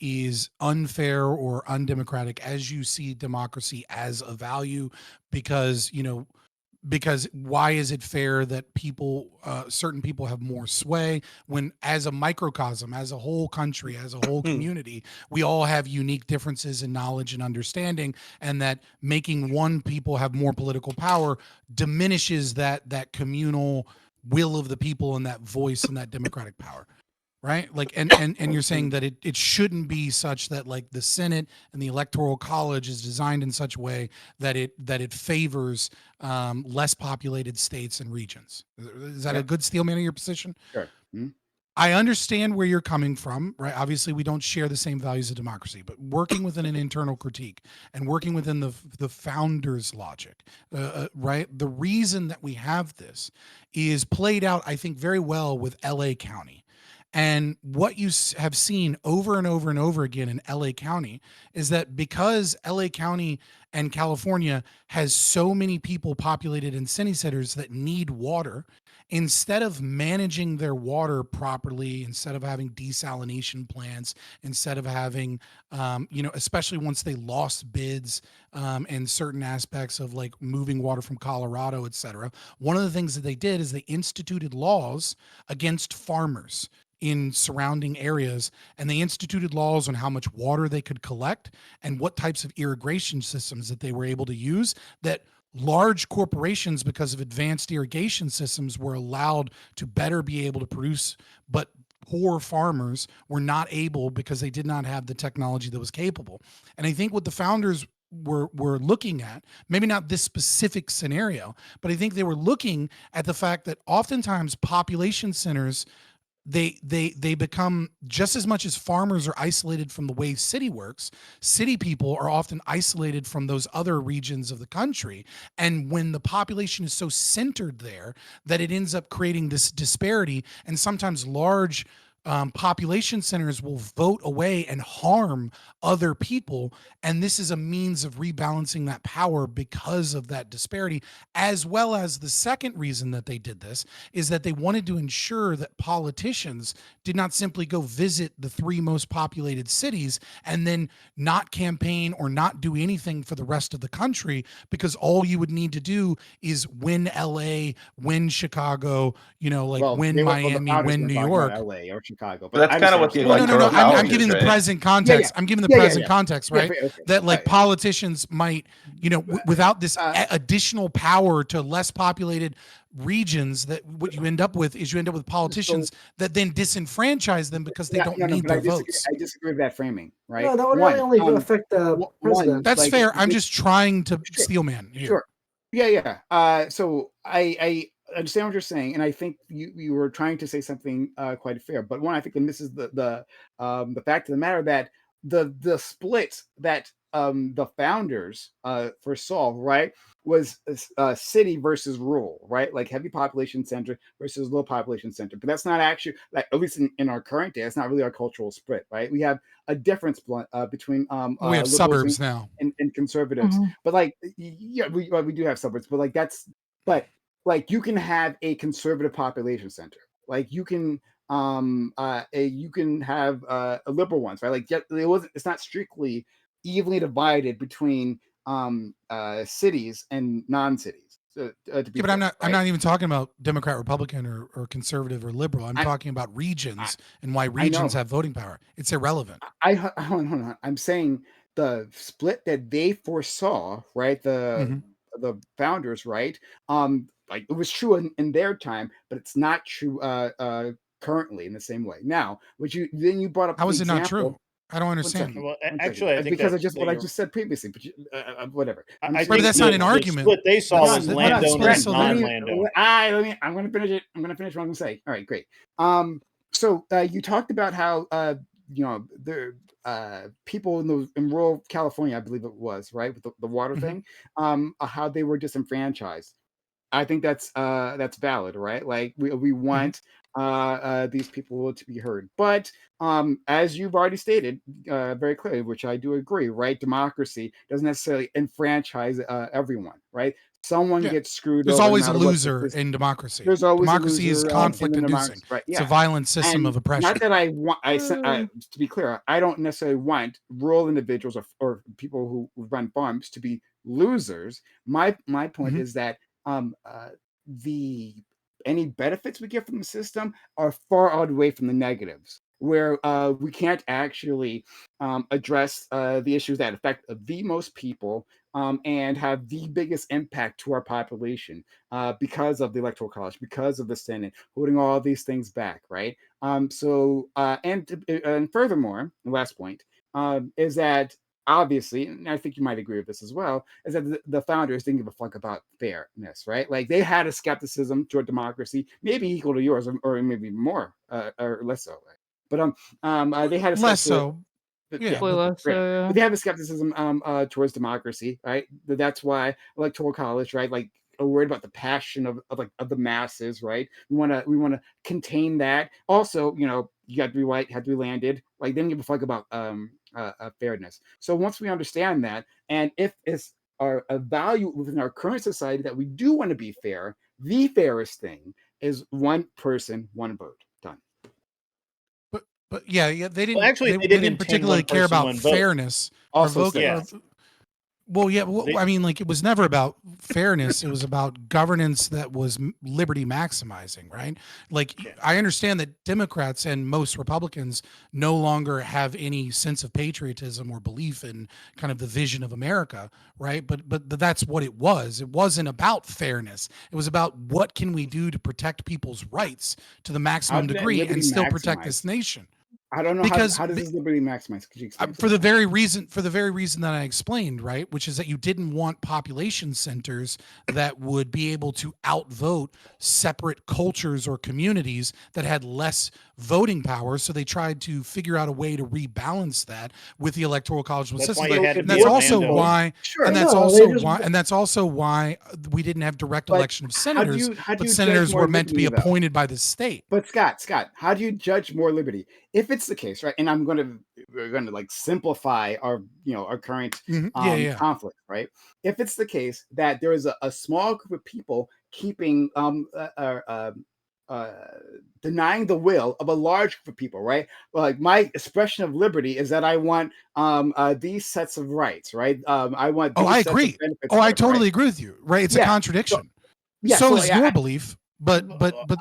Speaker 1: is unfair or undemocratic, as you see democracy as a value, because why is it fair that certain people have more sway when, as a microcosm, as a whole country, as a whole community, we all have unique differences in knowledge and understanding, and that making one people have more political power diminishes that communal will of the people and that voice and that democratic power. Right. Like, and you're saying that it shouldn't be such that like the Senate and the Electoral College is designed in such a way that it favors less populated states and regions. Is that a good steel man of your position?
Speaker 9: Sure. Mhm.
Speaker 1: I understand where you're coming from, right? Obviously, we don't share the same values of democracy, but working within an internal critique and working within the founders' logic, right? The reason that we have this is played out, I think, very well with LA County. And what you have seen over and over and over again in LA County is that because LA County and California has so many people populated in city centers that need water, instead of managing their water properly, instead of having desalination plants, instead of having, especially once they lost bids and certain aspects of like moving water from Colorado, et cetera, one of the things that they did is they instituted laws against farmers in surrounding areas, and they instituted laws on how much water they could collect and what types of irrigation systems that they were able to use, that large corporations, because of advanced irrigation systems, were allowed to better be able to produce, but poor farmers were not able because they did not have the technology that was capable. And I think what the founders were looking at, maybe not this specific scenario, but I think they were looking at the fact that oftentimes population centers, they become, just as much as farmers are isolated from the way city works, city people are often isolated from those other regions of the country. And when the population is so centered there, that it ends up creating this disparity, and sometimes large population centers will vote away and harm other people. And this is a means of rebalancing that power because of that disparity, as well as the second reason that they did this is that they wanted to ensure that politicians did not simply go visit the 3 most populated cities and then not campaign or not do anything for the rest of the country, because all you would need to do is win LA, win Chicago, win Miami, win New York.
Speaker 9: LA or Chicago,
Speaker 6: but that's kind of what the
Speaker 1: Well, no.
Speaker 6: electoral
Speaker 1: I'm
Speaker 6: college
Speaker 1: giving
Speaker 6: is,
Speaker 1: the
Speaker 6: right?
Speaker 1: present context. I'm giving the present context, right?
Speaker 9: Okay.
Speaker 1: That like politicians might, without this additional power to less populated regions, that what you end up with is you end up with politicians that then disenfranchise them because they don't need their votes.
Speaker 9: I disagree with that framing, right?
Speaker 7: No, that would really only affect the president.
Speaker 1: That's fair. I'm just trying to steelman here.
Speaker 9: Sure. Yeah. So I understand what you're saying, and I think you were trying to say something quite fair. But one, I think, and this is the fact of the matter, that the split that the founders foresaw, right, was city versus rural, right? Like heavy population center versus low population center. But that's not actually, like, at least in our current day, it's not really our cultural split, right? We have a difference between
Speaker 1: we have suburbs now
Speaker 9: and conservatives. But like, yeah, we do have suburbs, but like you can have a conservative population center, like you can you can have liberal ones, right? Like it's not strictly evenly divided between cities and non-cities.
Speaker 1: But I'm not even talking about Democrat, Republican, or conservative or liberal. I'm talking about regions and why regions have voting power. It's irrelevant.
Speaker 9: Hold on. I'm saying the split that they foresaw, right? The founders, right? Like it was true in their time, but it's not true currently in the same way. Now, then you brought up.
Speaker 1: How is it not true? I don't understand.
Speaker 3: Well, actually, I think
Speaker 9: because I just what I just said previously, but whatever.
Speaker 1: But that's not an argument.
Speaker 3: What they saw was landowner and non-landowner.
Speaker 9: I'm going to finish it. I'm going to finish what I'm going to say. All right, great. So you talked about how the people in rural California, I believe it was, right, with the water thing, how they were disenfranchised. I think that's valid, right? Like we want these people to be heard, but as you've already stated very clearly, which I do agree, right? Democracy doesn't necessarily enfranchise everyone, right? Someone gets screwed.
Speaker 1: There's
Speaker 9: over
Speaker 1: always a loser in democracy.
Speaker 9: There's always
Speaker 1: democracy
Speaker 9: a loser
Speaker 1: is conflict inducing.
Speaker 9: Right? Yeah.
Speaker 1: It's a violent system of oppression.
Speaker 9: Not that I want. To be clear, I don't necessarily want rural individuals or people who run farms to be losers. My point is that any benefits we get from the system are far outweigh from the negatives, where we can't actually address the issues that affect the most people and have the biggest impact to our population because of the electoral college, because of the Senate holding all these things back, right? And furthermore, the last point is that, obviously, and I think you might agree with this as well, is that the founders didn't give a fuck about fairness, right? Like they had a skepticism toward democracy, maybe equal to yours, or maybe more or less so. Right? But they had a
Speaker 1: less so.
Speaker 9: But
Speaker 8: they
Speaker 9: have a skepticism towards democracy, right? That's why electoral college, right? Like are worried about the passion of the masses, right? We want to contain that. Also, you got to be white, have to be landed. Like they don't give a fuck about fairness. So once we understand that, and if it's a value within our current society that we do want to be fair, the fairest thing is one person, one vote. Done.
Speaker 1: But yeah, they didn't.
Speaker 3: actually,
Speaker 1: they
Speaker 3: they didn't
Speaker 1: didn't
Speaker 3: intend
Speaker 1: particularly
Speaker 3: one
Speaker 1: care
Speaker 3: person,
Speaker 1: about
Speaker 3: one vote.
Speaker 1: fairness
Speaker 9: Also
Speaker 1: or
Speaker 9: states.
Speaker 1: well, yeah. Well,
Speaker 3: They-
Speaker 1: I mean, like it was never about fairness. It was about governance that was liberty maximizing, right? Like I understand that Democrats and most Republicans no longer have any sense of patriotism or belief in kind of the vision of America, right? But that's what it was. It wasn't about fairness. It was about what can we do to protect people's rights to the maximum
Speaker 9: did that
Speaker 1: degree
Speaker 9: liberty
Speaker 1: and still protect
Speaker 9: maximize?
Speaker 1: this nation.
Speaker 9: I don't know
Speaker 1: Because
Speaker 9: how does this liberty maximize? Could you explain?
Speaker 1: for the very reason that I explained, right, which is that you didn't want population centers that would be able to outvote separate cultures or communities that had less voting power, so they tried to figure out a way to rebalance that with the electoral college
Speaker 3: That's
Speaker 1: system.
Speaker 3: why you had to
Speaker 1: And
Speaker 3: be
Speaker 1: that's
Speaker 3: a
Speaker 1: also
Speaker 3: landowner.
Speaker 1: why
Speaker 9: Sure.
Speaker 1: and that's
Speaker 7: No,
Speaker 1: also
Speaker 7: they just-
Speaker 1: why and that's also why we didn't have direct
Speaker 9: But
Speaker 1: election of
Speaker 9: how do
Speaker 1: senators,
Speaker 9: you
Speaker 1: but
Speaker 9: judge
Speaker 1: senators
Speaker 9: more
Speaker 1: were meant to be
Speaker 9: liberty, though?
Speaker 1: appointed by the state.
Speaker 9: But Scott, how do you judge more liberty? If it's the case, right? And we're gonna like simplify our our current
Speaker 1: Yeah.
Speaker 9: conflict, right? If it's the case that there is a small group of people keeping denying the will of a large group of people, right? Like my expression of liberty is that I want these sets of rights, right? I want these
Speaker 1: I
Speaker 9: sets of
Speaker 1: agree.
Speaker 9: benefits,
Speaker 1: I
Speaker 9: whatever,
Speaker 1: totally
Speaker 9: right?
Speaker 1: agree with you. Right? It's a
Speaker 9: Yeah.
Speaker 1: contradiction.
Speaker 9: Yeah,
Speaker 1: So
Speaker 9: so,
Speaker 1: is
Speaker 9: yeah,
Speaker 1: your belief, but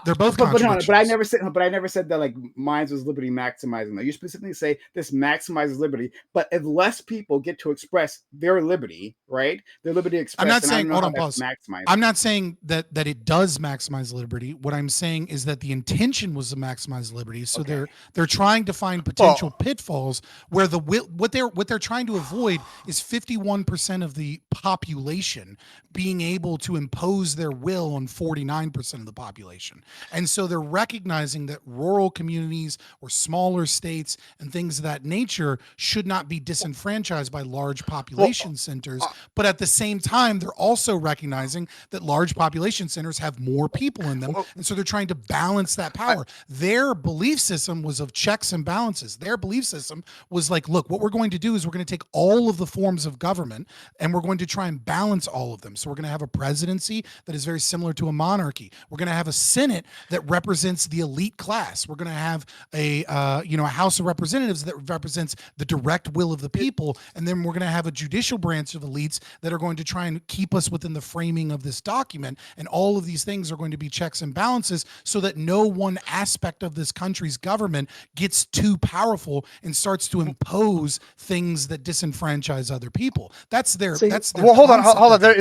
Speaker 1: they're both
Speaker 9: but
Speaker 1: contradictions.
Speaker 9: I never said that like mine was liberty maximizing. You specifically say this maximizes liberty, but if less people get to express their liberty, right? Their liberty to express.
Speaker 1: I'm not
Speaker 9: then
Speaker 1: saying.
Speaker 9: I don't
Speaker 1: Hold
Speaker 9: know
Speaker 1: on,
Speaker 9: how that's
Speaker 1: pause.
Speaker 9: maximizing.
Speaker 1: I'm not saying that it does maximize liberty. What I'm saying is that the intention was to maximize liberty. So
Speaker 9: Okay.
Speaker 1: they're trying to find potential pitfalls where what they're trying to avoid is 51% of the population being able to impose their will on 49% of the population. And so they're recognizing that rural communities or smaller states and things of that nature should not be disenfranchised by large population centers. But at the same time, they're also recognizing that large population centers have more people in them. And so they're trying to balance that power. Their belief system was of checks and balances. Their belief system was like, look, what we're going to do is we're going to take all of the forms of government and we're going to try and balance all of them. So we're going to have a presidency that is very similar to a monarchy. We're going to have a Senate that represents the elite class. We're going to have a House of Representatives that represents the direct will of the people, and then we're going to have a judicial branch of elites that are going to try and keep us within the framing of this document. And all of these things are going to be checks and balances, so that no one aspect of this country's government gets too powerful and starts to impose things that disenfranchise other people. That's their.
Speaker 2: Well, hold on.
Speaker 1: concept at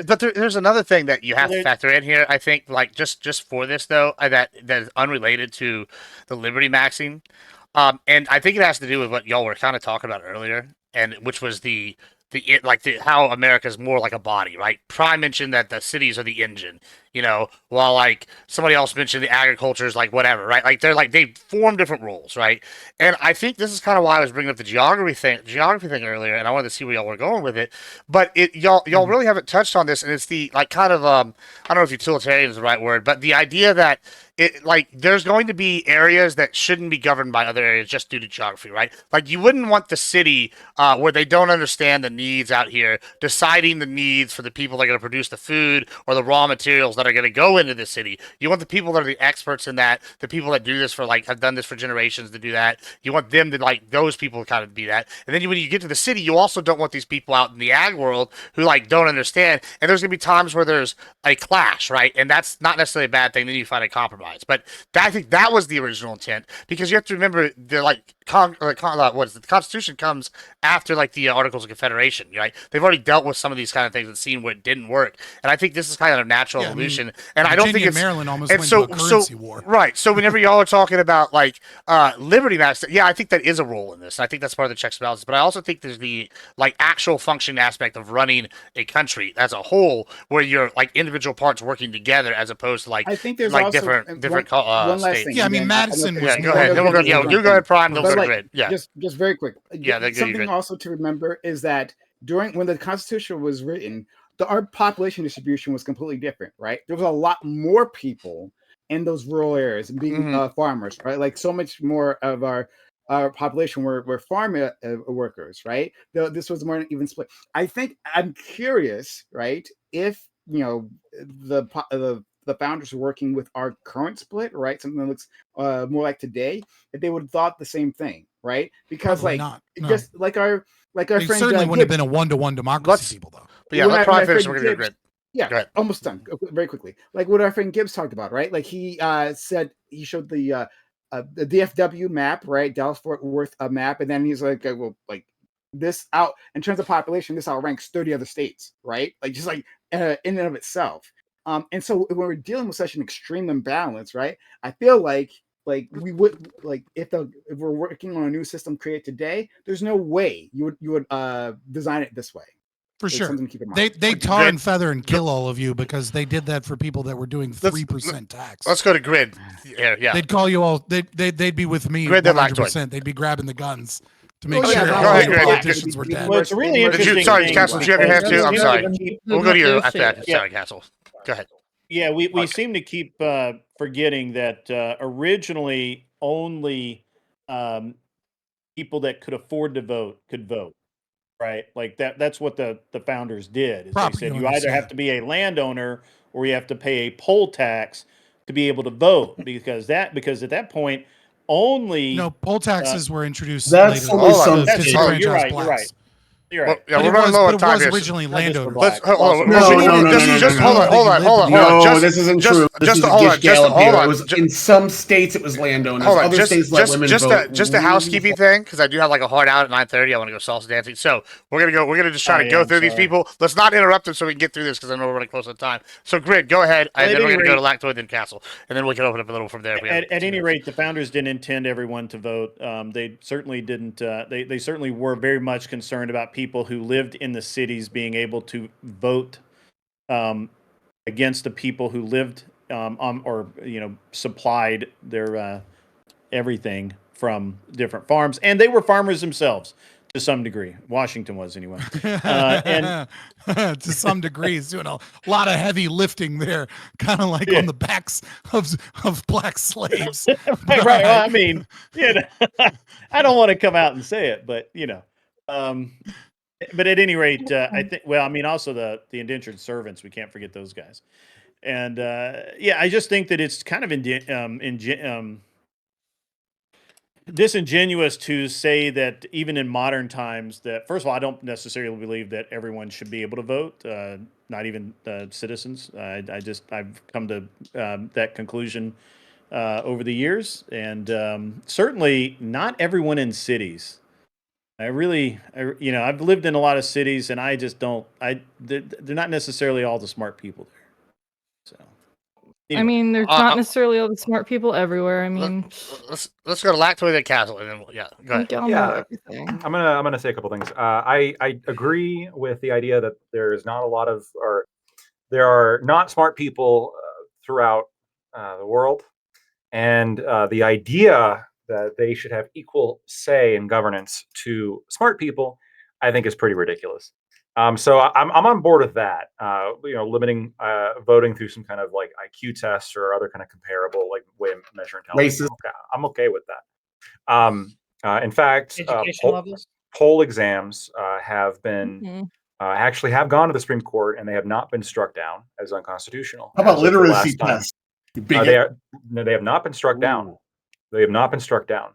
Speaker 1: the time.
Speaker 2: There's another thing that you have to factor in here. I think, like just for this though, that is unrelated to the liberty maxing, and I think it has to do with what y'all were kind of talking about earlier, and which was how America's more like a body, right? Prime mentioned that the cities are the engine, while like somebody else mentioned the agriculture is like whatever, right? Like they form different roles, right? And I think this is kind of why I was bringing up the geography thing earlier, and I wanted to see where y'all were going with it. But y'all really haven't touched on this, and it's the like kind of I don't know if utilitarian is the right word, but the idea that there's going to be areas that shouldn't be governed by other areas just due to geography, right? Like you wouldn't want the city where they don't understand the needs out here deciding the needs for the people that are going to produce the food or the raw materials that are going to go into the city. You want the people that are the experts in that, the people that do this for have done this for generations to do that. You want them to those people to kind of be that. And then when you get to the city, you also don't want these people out in the ag world who don't understand. And there's going to be times where there's a clash, right? And that's not necessarily a bad thing. Then you find a compromise. But I think that was the original intent, because you have to remember the Constitution comes after the Articles of Confederation, right? They've already dealt with some of these kind of things and seen what didn't work, and I think this is kind of a natural evolution. And I don't think it's
Speaker 1: Maryland almost went to a currency war,
Speaker 2: right? So whenever y'all are talking about liberty max, yeah, I think that is a role in this. I think that's part of the checks and balances. But I also think there's the actual functioning aspect of running a country as a whole, where you're individual parts working together, as opposed to
Speaker 9: I think there's
Speaker 2: different
Speaker 9: one last
Speaker 2: states.
Speaker 9: thing.
Speaker 1: Yeah, I mean Madison.
Speaker 2: Yeah, go ahead. Then we'll go. Yeah, you go ahead, Prime. They'll go great. Yeah,
Speaker 9: just very quick.
Speaker 2: Yeah,
Speaker 9: something also to remember is that when the Constitution was written, our population distribution was completely different, right? There was a lot more people in those rural areas being farmers, right? Like so much more of our population were farm workers, right? This was more even split. I'm curious, right? If the the founders were working with our current split, right? Something that looks more like today, that they would have thought the same thing, right? Because
Speaker 1: Probably
Speaker 9: like
Speaker 1: not. No.
Speaker 9: just like our
Speaker 1: They
Speaker 9: friend
Speaker 1: certainly wouldn't have
Speaker 9: Gibb,
Speaker 1: been a one-to-one democracy, people though.
Speaker 2: But yeah,
Speaker 9: when
Speaker 2: let's
Speaker 9: when
Speaker 2: try to finish.
Speaker 9: friend
Speaker 2: We're gonna
Speaker 9: Gibbs-
Speaker 2: grid.
Speaker 9: yeah,
Speaker 2: Go ahead.
Speaker 9: almost done. Very quickly. Like what our friend Gibbs talked about, right? Like he said he showed the DFW map, right? Dallas Fort Worth map, and then he's like, well, like this out in terms of population, this outranks 30 other states, right? Like just like in and of itself. And so when we're dealing with such an extreme imbalance, right? I feel like we would like if we're working on a new system created today, there's no way you would design it this way.
Speaker 1: For
Speaker 9: It's
Speaker 1: sure.
Speaker 9: something to keep in mind.
Speaker 1: They tar and feather and kill all of you because they did that for people that were doing 3% tax.
Speaker 2: Let's go to grid. Yeah.
Speaker 1: They'd call you all. They'd be with me.
Speaker 2: Grid the
Speaker 1: 100%. They'd be grabbing the guns to make
Speaker 9: Oh, yeah,
Speaker 1: sure
Speaker 9: go
Speaker 1: all
Speaker 2: ahead,
Speaker 1: the
Speaker 2: Grid.
Speaker 1: politicians were dead.
Speaker 3: Well, it's a really interesting
Speaker 2: Sorry,
Speaker 3: thing.
Speaker 2: Castle, did you have your hand too? I'm
Speaker 3: because
Speaker 2: sorry.
Speaker 3: we seem to keep-
Speaker 2: We'll go to you after that.
Speaker 3: Yeah.
Speaker 2: Sorry, Castle. Go ahead.
Speaker 3: Yeah, we seem to keep forgetting that originally only people that could afford to vote could vote, right? Like that's what the founders did. Is they said you either have to be a landowner or you have to pay a poll tax to be able to vote because at that point only
Speaker 1: poll taxes were introduced
Speaker 5: That's
Speaker 1: later.
Speaker 5: only some
Speaker 3: That's
Speaker 5: states.
Speaker 3: true. You're right. You're right.
Speaker 2: Yeah,
Speaker 1: But
Speaker 2: we're
Speaker 1: it
Speaker 2: running
Speaker 1: was,
Speaker 2: low
Speaker 1: but
Speaker 2: on
Speaker 1: it
Speaker 2: time
Speaker 1: was
Speaker 2: here.
Speaker 1: originally landowners.
Speaker 2: Let's hold on.
Speaker 5: No,
Speaker 2: Hold on.
Speaker 5: No, this isn't true. This is a
Speaker 2: hold on.
Speaker 5: gish gallop
Speaker 2: Hold
Speaker 5: here.
Speaker 2: on.
Speaker 5: It was in some states it was landowners.
Speaker 2: Hold on.
Speaker 5: Other states let women vote.
Speaker 2: Just a housekeeping thing because I do have like a hard out at 9:30. I want to go salsa dancing. So we're gonna just try to go through these people. Let's not interrupt them so we can get through this because I know we're running close on time. So Grid, go ahead, and then we're gonna go to Lactoid and Castle, and then we can open up a little from there.
Speaker 3: At any rate, the founders didn't intend everyone to vote. They certainly didn't. They certainly were very much concerned about people who lived in the cities being able to vote against the people who lived or supplied their everything from different farms, and they were farmers themselves to some degree. Washington was anyway, and
Speaker 1: to some degree, he's doing a lot of heavy lifting there, kind of like on the backs of black slaves.
Speaker 3: right. Well, I mean, I don't want to come out and say it, but but at any rate, I think. Well, I mean, also the indentured servants. We can't forget those guys. And I just think that it's kind of disingenuous to say that even in modern times that, first of all, I don't necessarily believe that everyone should be able to vote, not even citizens. I've come to that conclusion over the years, and certainly not everyone in cities. I've lived in a lot of cities, and I just don't. They're not necessarily all the smart people there. So,
Speaker 8: I mean, there's not necessarily all the smart people everywhere. I mean,
Speaker 2: let's go to Lactoid and Castle, and then go ahead.
Speaker 8: Everything.
Speaker 4: I'm gonna say a couple things. I agree with the idea that there's not a lot of, or there are not smart people throughout the world, and the idea that they should have equal say in governance to smart people, I think is pretty ridiculous. So I'm on board with that. Limiting voting through some kind of like IQ test or other kind of comparable like way of measuring intelligence. I'm okay with that. In fact, poll exams have been actually have gone to the Supreme Court and they have not been struck down as unconstitutional.
Speaker 5: How about literacy tests?
Speaker 4: They have not been struck down. They have not been struck down.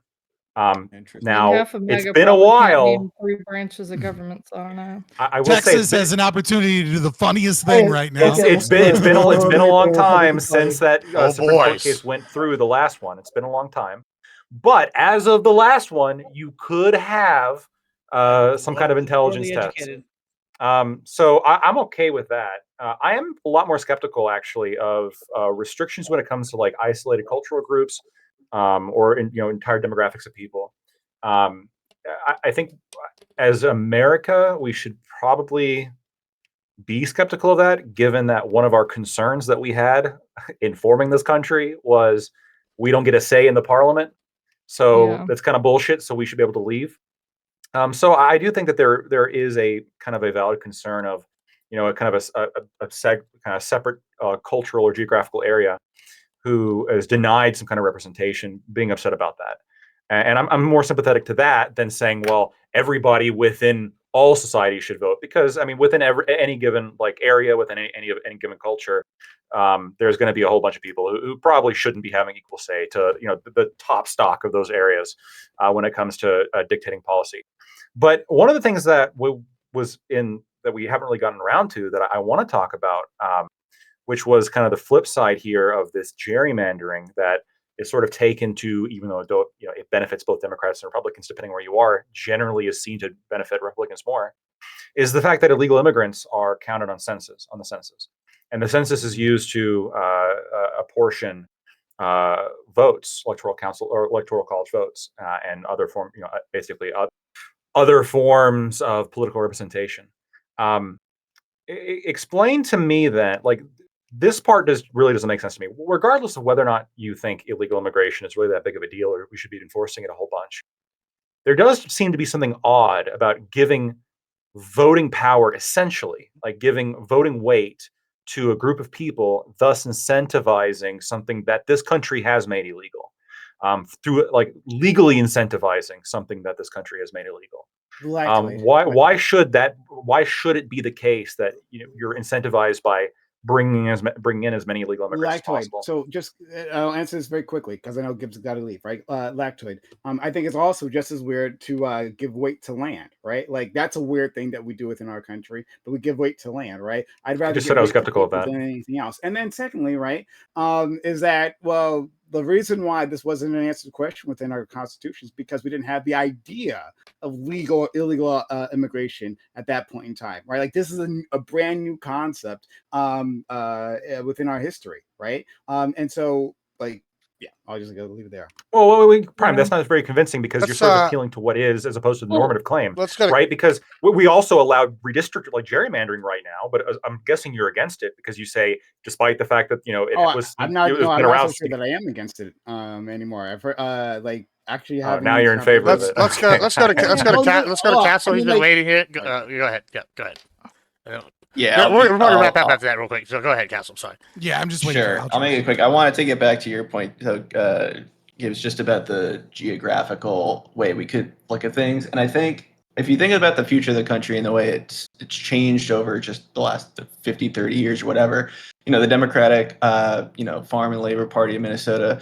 Speaker 4: Now it's been a while.
Speaker 8: 3 branches of government, so I don't know.
Speaker 4: I will
Speaker 1: Texas
Speaker 4: say
Speaker 1: has an opportunity to do the funniest thing right now.
Speaker 4: It's been a long time since that Supreme Court case went through the last one. It's been a long time, but as of the last one, you could have some kind of intelligence test. So I'm okay with that. I am a lot more skeptical actually of restrictions when it comes to like isolated cultural groups. Or entire demographics of people. I think as America, we should probably be skeptical of that, given that one of our concerns that we had in forming this country was we don't get a say in the parliament. So that's kind of bullshit. So we should be able to leave. So I do think that there is a kind of a valid concern of, a kind of a separate cultural or geographical area who is denied some kind of representation, being upset about that. And I'm more sympathetic to that than saying, well, everybody within all society should vote, because I mean, within any given like area, within any given culture, there's going to be a whole bunch of people who probably shouldn't be having equal say to the top stock of those areas when it comes to dictating policy. But one of the things that we haven't really gotten around to that I want to talk about, which was kind of the flip side here of this gerrymandering that is sort of taken to, even though it benefits both Democrats and Republicans, depending where you are, generally is seen to benefit Republicans more, is the fact that illegal immigrants are counted on the census, and the census is used to apportion votes, electoral college votes, and other basically other forms of political representation. Explain to me that, like, this part really doesn't make sense to me, regardless of whether or not you think illegal immigration is really that big of a deal or we should be enforcing it a whole bunch. There does seem to be something odd about giving voting power, essentially, like giving voting weight to a group of people, thus incentivizing something that this country has made illegal, through like legally incentivizing something that this country has made illegal. Why should it be the case that you're incentivized by bringing in as many illegal immigrants as possible?
Speaker 9: So just I'll answer this very quickly because I know Gibbs has got to leave, right? Lactoid. I think it's also just as weird to give weight to land, right? Like that's a weird thing that we do within our country, but we give weight to land, right? I'd rather
Speaker 4: just said I was skeptical of that
Speaker 9: than anything else. And then secondly, right, is that, well, the reason why this wasn't an answered question within our constitution is because we didn't have the idea of illegal immigration at that point in time, right? Like this is a brand new concept within our history, right? And so, like, yeah, I'll just go leave it there.
Speaker 4: Well, Prime, that's not very convincing because you're sort of appealing to what is as opposed to the normative claim, right? Because we also allowed redistricting, like gerrymandering right now, but I'm guessing you're against it because you say, despite the fact that
Speaker 9: I'm not so sure that I am against it anymore. I've heard actually
Speaker 4: now you're in favor of it.
Speaker 2: Let's go to Castle. He's been waiting here. Go ahead. Yeah, go ahead.
Speaker 6: Yeah,
Speaker 2: we're going to wrap up after that real quick. So go ahead, Castle. Sorry.
Speaker 1: Yeah, I'm just waiting.
Speaker 6: Sure, I'll make it quick. I wanted to get back to your point. So it was just about the geographical way we could look at things, and I think if you think about the future of the country and the way it's changed over just the last 50, 30 years or whatever, the Democratic, Farm and Labor Party of Minnesota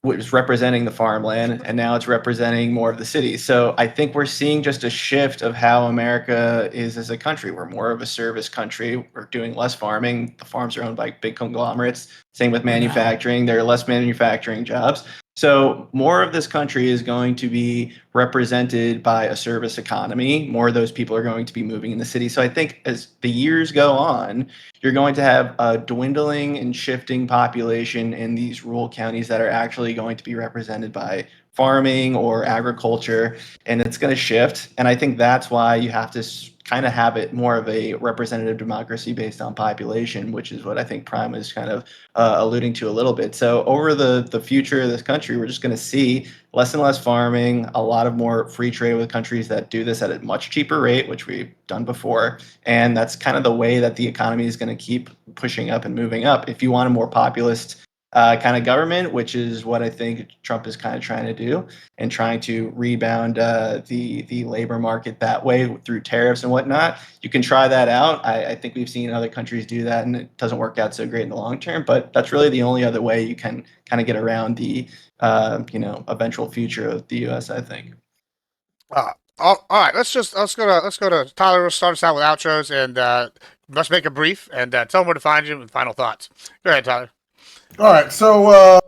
Speaker 6: was representing the farmland, and now it's representing more of the city. So I think we're seeing just a shift of how America is as a country. We're more of a service country. We're doing less farming. The farms are owned by big conglomerates. Same with manufacturing. There are less manufacturing jobs. So more of this country is going to be represented by a service economy. More of those people are going to be moving in the city. So I think as the years go on, you're going to have a dwindling and shifting population in these rural counties that are actually going to be represented by farming or agriculture, and it's going to shift. And I think that's why you have to kind of have it more of a representative democracy based on population, which is what I think Prime is kind of alluding to a little bit. So over the future of this country, we're just going to see less and less farming, a lot of more free trade with countries that do this at a much cheaper rate, which we've done before. And that's kind of the way that the economy is going to keep pushing up and moving up. If you want a more populist kind of government, which is what I think Trump is kind of trying to do, and trying to rebound the labor market that way through tariffs and whatnot. You can try that out. I think we've seen other countries do that, and it doesn't work out so great in the long term. But that's really the only other way you can kind of get around the eventual future of the U.S. I think.
Speaker 2: All right. Let's go to Tyler. We'll start us out with outros, and let's make it brief and tell them where to find you with final thoughts. Go ahead, Tyler.
Speaker 5: All right, so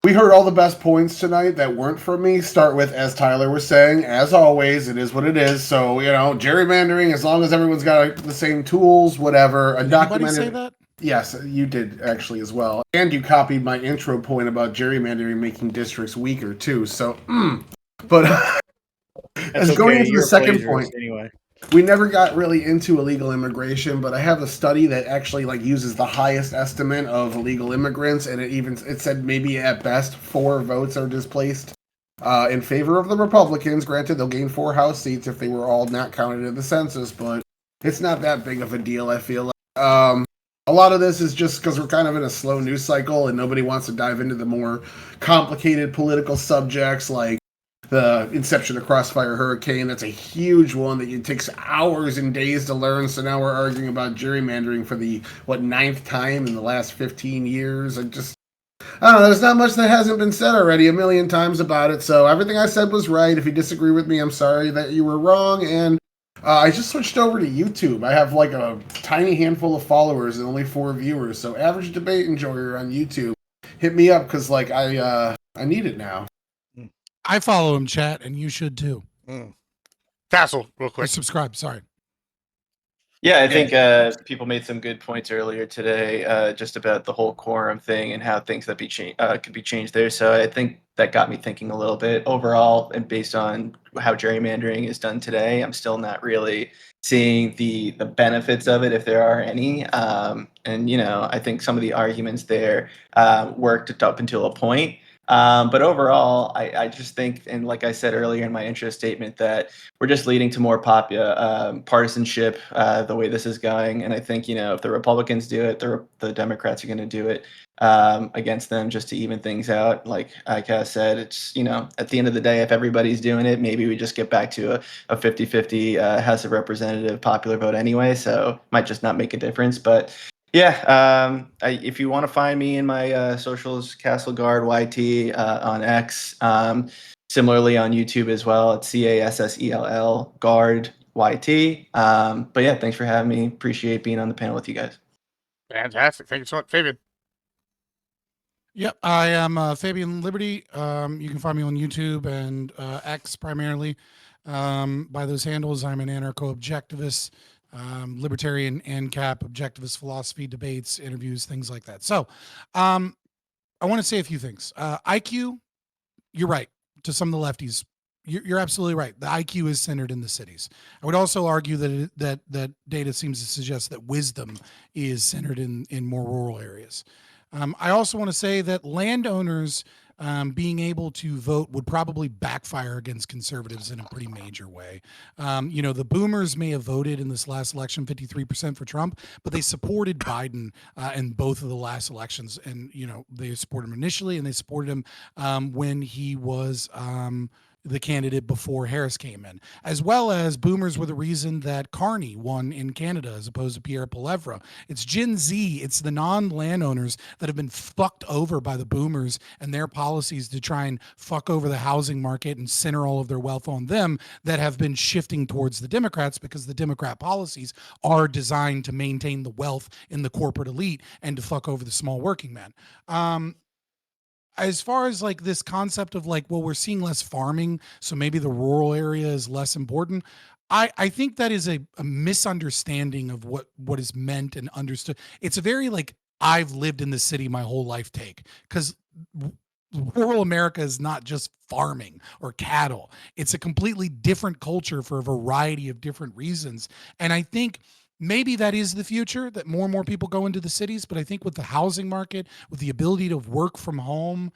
Speaker 5: we heard all the best points tonight that weren't from me. Start with, as Tyler was saying, as always, it is what it is. So, gerrymandering, as long as everyone's got the same tools, whatever.
Speaker 1: Did anybody say that?
Speaker 5: Yes, you did actually as well. And you copied my intro point about gerrymandering making districts weaker, too. So, but as going into the second point,
Speaker 10: anyway.
Speaker 5: We never got really into illegal immigration, but I have a study that actually uses the highest estimate of illegal immigrants, and it said maybe at best 4 votes are displaced in favor of the Republicans. Granted, they'll gain 4 House seats if they were all not counted in the census, but it's not that big of a deal, I feel like. A lot of this is just because we're kind of in a slow news cycle and nobody wants to dive into the more complicated political subjects like the inception of Crossfire Hurricane. That's a huge one that it takes hours and days to learn. So now we're arguing about gerrymandering for the ninth time in the last 15 years. I don't know. There's not much that hasn't been said already a million times about it. So everything I said was right. If you disagree with me, I'm sorry that you were wrong. And I just switched over to YouTube. I have like a tiny handful of followers and only 4 viewers. So average debate enjoyer on YouTube, hit me up because like I need it now.
Speaker 1: I follow him, chat, and you should too.
Speaker 2: Castle, real
Speaker 1: Or
Speaker 2: quick.
Speaker 1: subscribe. Sorry.
Speaker 6: Yeah, I think people made some good points earlier today, just about the whole quorum thing and how things that could be changed there. So I think that got me thinking a little bit overall, and based on how gerrymandering is done today, I'm still not really seeing the benefits of it, if there are any. And I think some of the arguments there worked up until a point. But overall, I just think, and like I said earlier in my intro statement, that we're just leading to more partisanship the way this is going. And I think, if the Republicans do it, the Democrats are going to do it against them just to even things out. Like Cass said, it's, at the end of the day, if everybody's doing it, maybe we just get back to a 50-50 House of Representative popular vote anyway. So might just not make a difference. But yeah, if you want to find me in my socials, Castle Guard YT on X. Similarly on YouTube as well, it's CASSELL Guard YT. But yeah, thanks for having me. Appreciate being on the panel with you guys.
Speaker 2: Fantastic. Thank you so much, Fabian.
Speaker 1: Yep, I am Fabian Liberty. You can find me on YouTube and X primarily. By those handles, I'm an anarcho-objectivist, libertarian ANCAP, objectivist philosophy, debates, interviews, things like that. So I want to say a few things. IQ, you're right. To some of the lefties, you're absolutely right. The IQ is centered in the cities. I would also argue that data seems to suggest that wisdom is centered in more rural areas. I also want to say that landowners being able to vote would probably backfire against conservatives in a pretty major way. The boomers may have voted in this last election 53% for Trump, but they supported Biden in both of the last elections. And, they supported him initially and they supported him when he was the candidate before Harris came in, as well as boomers were the reason that Carney won in Canada as opposed to Pierre Poilievre. It's Gen Z, it's the non-landowners that have been fucked over by the boomers and their policies to try and fuck over the housing market and center all of their wealth on them that have been shifting towards the Democrats, because the Democrat policies are designed to maintain the wealth in the corporate elite and to fuck over the small working man. As far as like this concept of like, well, we're seeing less farming, so maybe the rural area is less important. I think that is a misunderstanding of what is meant and understood. It's a very like, I've lived in the city my whole life take, because rural America is not just farming or cattle. It's a completely different culture for a variety of different reasons. And I think maybe that is the future, that more and more people go into the cities. But I think with the housing market, with the ability to work from home,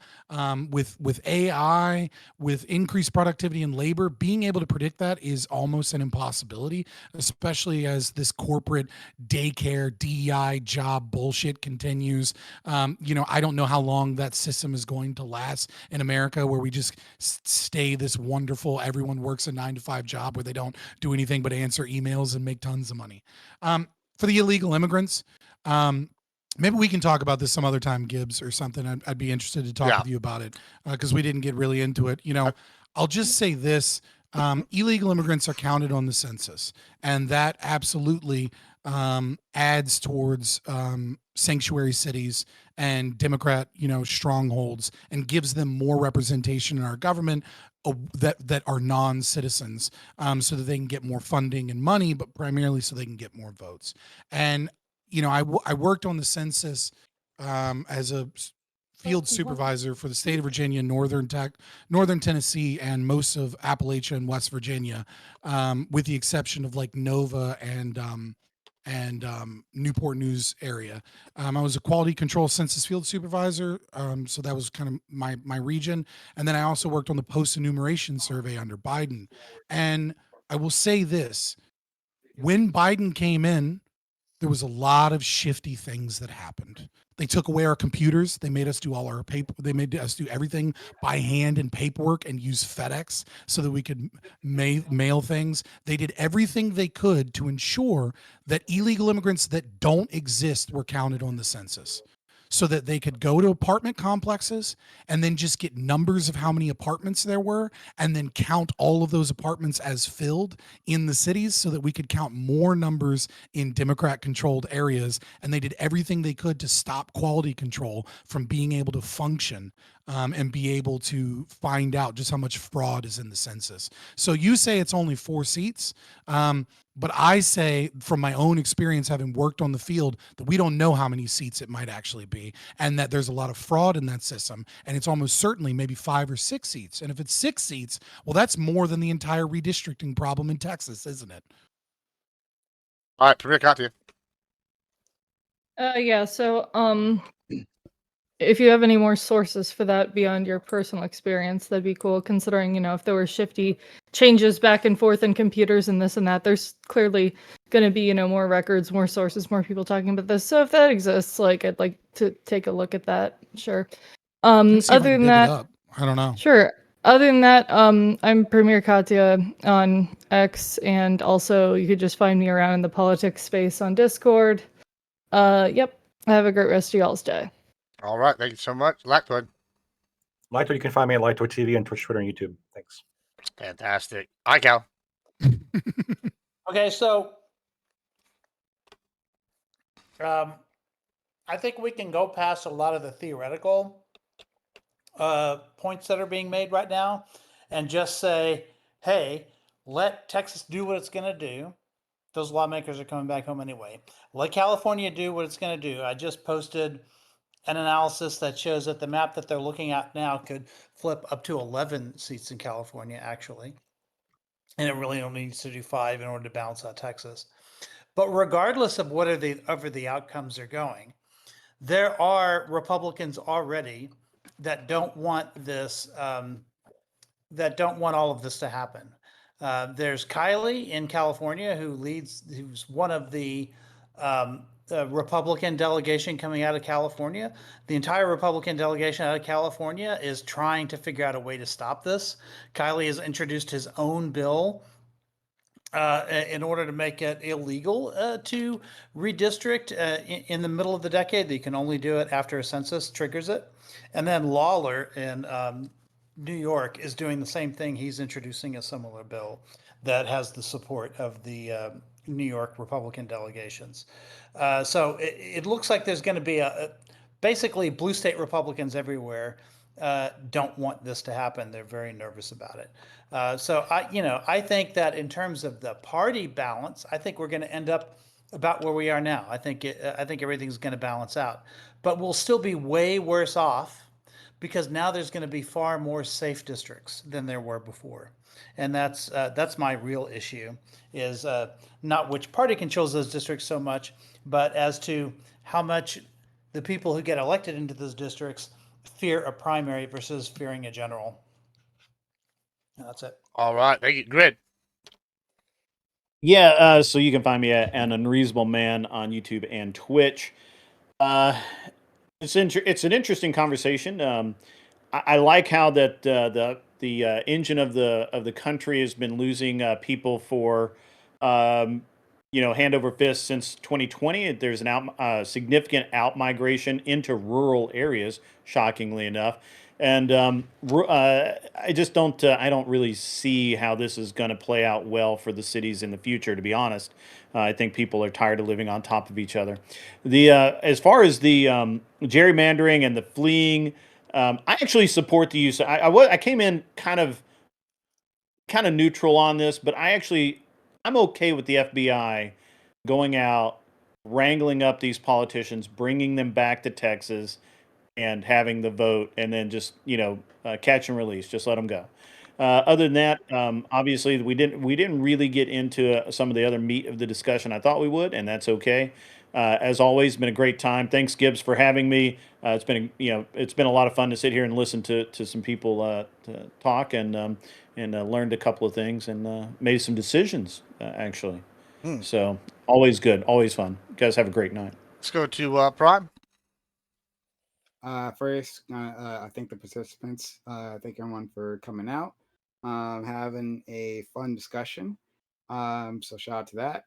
Speaker 1: with AI, with increased productivity in labor, being able to predict that is almost an impossibility, especially as this corporate daycare DEI job bullshit continues. I don't know how long that system is going to last in America, where we just stay this wonderful, everyone works a 9-to-5 job where they don't do anything but answer emails and make tons of money. For the illegal immigrants, maybe we can talk about this some other time, Gibbs, or something. I'd be interested to talk with you about it, because we didn't get really into it. I'll just say this. Illegal immigrants are counted on the census, and that absolutely adds towards sanctuary cities and Democrat, strongholds, and gives them more representation in our government that are non-citizens, so that they can get more funding and money, but primarily so they can get more votes. And I worked on the census as a field supervisor for the state of Virginia, northern Tennessee, and most of Appalachia and West Virginia, with the exception of like Nova and Newport News area. I was a quality control census field supervisor, so that was kind of my region. And then I also worked on the post-enumeration survey under Biden. And I will say this: when Biden came in, there was a lot of shifty things that happened. They took away our computers. They made us do all our paper. They made us do everything by hand and paperwork and use FedEx so that we could mail things. They did everything they could to ensure that illegal immigrants that don't exist were counted on the census, so that they could go to apartment complexes and then just get numbers of how many apartments there were and then count all of those apartments as filled in the cities so that we could count more numbers in Democrat controlled areas. And they did everything they could to stop quality control from being able to function and be able to find out just how much fraud is in the census. So you say it's only 4 seats. But I say, from my own experience, having worked on the field, that we don't know how many seats it might actually be, and that there's a lot of fraud in that system. And it's almost certainly maybe 5 or 6 seats. And if it's 6 seats, well, that's more than the entire redistricting problem in Texas, isn't it?
Speaker 2: All right, Premier Katya.
Speaker 8: Yeah, so if you have any more sources for that beyond your personal experience, that'd be cool, considering, if there were shifty changes back and forth in computers and this and that, there's clearly going to be, more records, more sources, more people talking about this. So if that exists, I'd like to take a look at that. Sure. Other than that,
Speaker 1: I don't know.
Speaker 8: Sure. Other than that, I'm Premier Katya on X, and also you could just find me around in the politics space on Discord. Yep. Have a great rest of y'all's day.
Speaker 2: All right, thank you so much. Lactoid.
Speaker 4: Lactoid, you can find me at Lactoid TV on Twitch, Twitter, and YouTube. Thanks.
Speaker 2: Fantastic. Hi, Cal.
Speaker 10: Okay, so I think we can go past a lot of the theoretical points that are being made right now and just say, hey, let Texas do what it's going to do. Those lawmakers are coming back home anyway. Let California do what it's going to do. I just posted an analysis that shows that the map that they're looking at now could flip up to 11 seats in California, actually. And it really only needs to do 5 in order to balance out Texas. But regardless of whatever the outcomes are going, there are Republicans already that don't want this, that don't want all of this to happen. There's Kylie in California who's one of the Republican delegation coming out of California. The entire Republican delegation out of California is trying to figure out a way to stop this. Kylie has introduced his own bill in order to make it illegal to redistrict in the middle of the decade. That you can only do it after a census triggers it. And then Lawler in New York is doing the same thing. He's introducing a similar bill that has the support of the New York Republican delegations. So it looks like there's going to be basically blue state Republicans everywhere don't want this to happen. They're very nervous about it. So I think that in terms of the party balance, I think we're going to end up about where we are now. I think everything's going to balance out, but we'll still be way worse off because now there's going to be far more safe districts than there were before. And that's my real issue, is not which party controls those districts so much, but as to how much the people who get elected into those districts fear a primary versus fearing a general. And that's it.
Speaker 2: All right, thank you. Grid.
Speaker 3: Yeah, so you can find me at An Unreasonable Man on YouTube and Twitch. It's an interesting conversation. I like how that the engine of the country has been losing people for hand over fist since 2020. There's an significant out migration into rural areas, shockingly enough, and I just don't really see how this is going to play out well for the cities in the future. To be honest, I think people are tired of living on top of each other. As far as the gerrymandering and the fleeing, I actually support the use. I came in kind of neutral on this, but I'm okay with the FBI going out, wrangling up these politicians, bringing them back to Texas, and having the vote, and then just catch and release, just let them go. Other than that, obviously we didn't really get into some of the other meat of the discussion I thought we would, and that's okay. As always, been a great time. Thanks, Gibbs, for having me. It's been a lot of fun to sit here and listen to some people talk and learned a couple of things and made some decisions actually. So always good, always fun. You guys have a great night.
Speaker 2: Let's go to Prime.
Speaker 9: First, I thank the participants. Thank everyone for coming out, having a fun discussion. So shout out to that.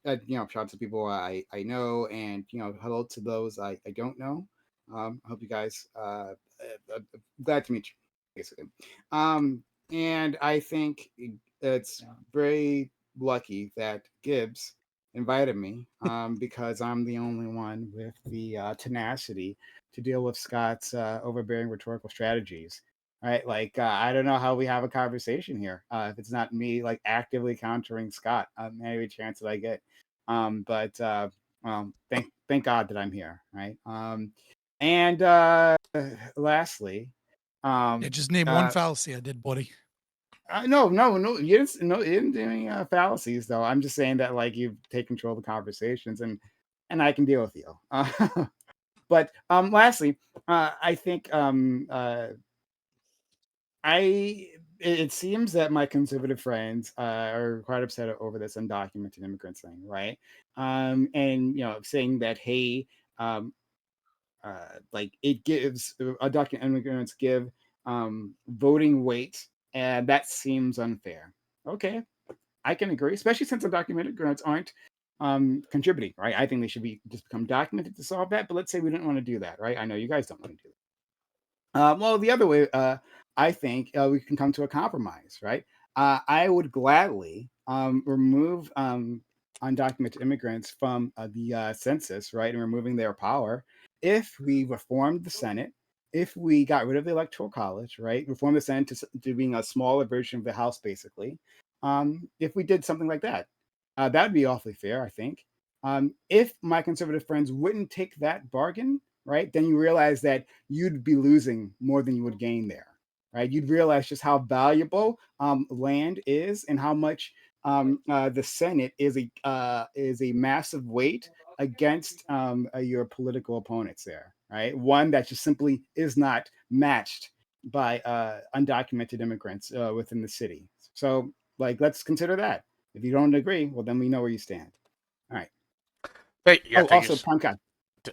Speaker 9: Shout out to people I know, and hello to those I don't know. I hope you guys. Glad to meet you, basically. And I think it's very lucky that Gibbs invited me because I'm the only one with the tenacity to deal with Scott's overbearing rhetorical strategies. Right, like I don't know how we have a conversation here if it's not me like actively countering Scott every chance that I get. But thank God that I'm here, right? And lastly,
Speaker 1: just name one fallacy I did, buddy.
Speaker 9: No, you didn't. No, you didn't do any fallacies, though. I'm just saying that like you take control of the conversations, and I can deal with you. But lastly, I think it seems that my conservative friends are quite upset over this undocumented immigrants thing, right? And saying that hey, like it gives undocumented immigrants give voting weight, and that seems unfair. Okay, I can agree, especially since undocumented immigrants aren't contributing, right? I think they should be just become documented to solve that. But let's say we didn't want to do that, right? I know you guys don't want to do that. Well, the other way, I think we can come to a compromise, right? I would gladly remove undocumented immigrants from the census, right, and removing their power if we reformed the Senate, if we got rid of the Electoral College, right, reform the Senate to being a smaller version of the House, basically. If we did something like that, that would be awfully fair, I think. If my conservative friends wouldn't take that bargain, right, then you realize that you'd be losing more than you would gain there, right? You'd realize just how valuable land is and how much the Senate is a massive weight against your political opponents there, right? One that just simply is not matched by undocumented immigrants within the city. So, like, let's consider that. If you don't agree, well, then we know where you stand. All right.
Speaker 2: Hey, yeah,
Speaker 9: also, Prime Guy.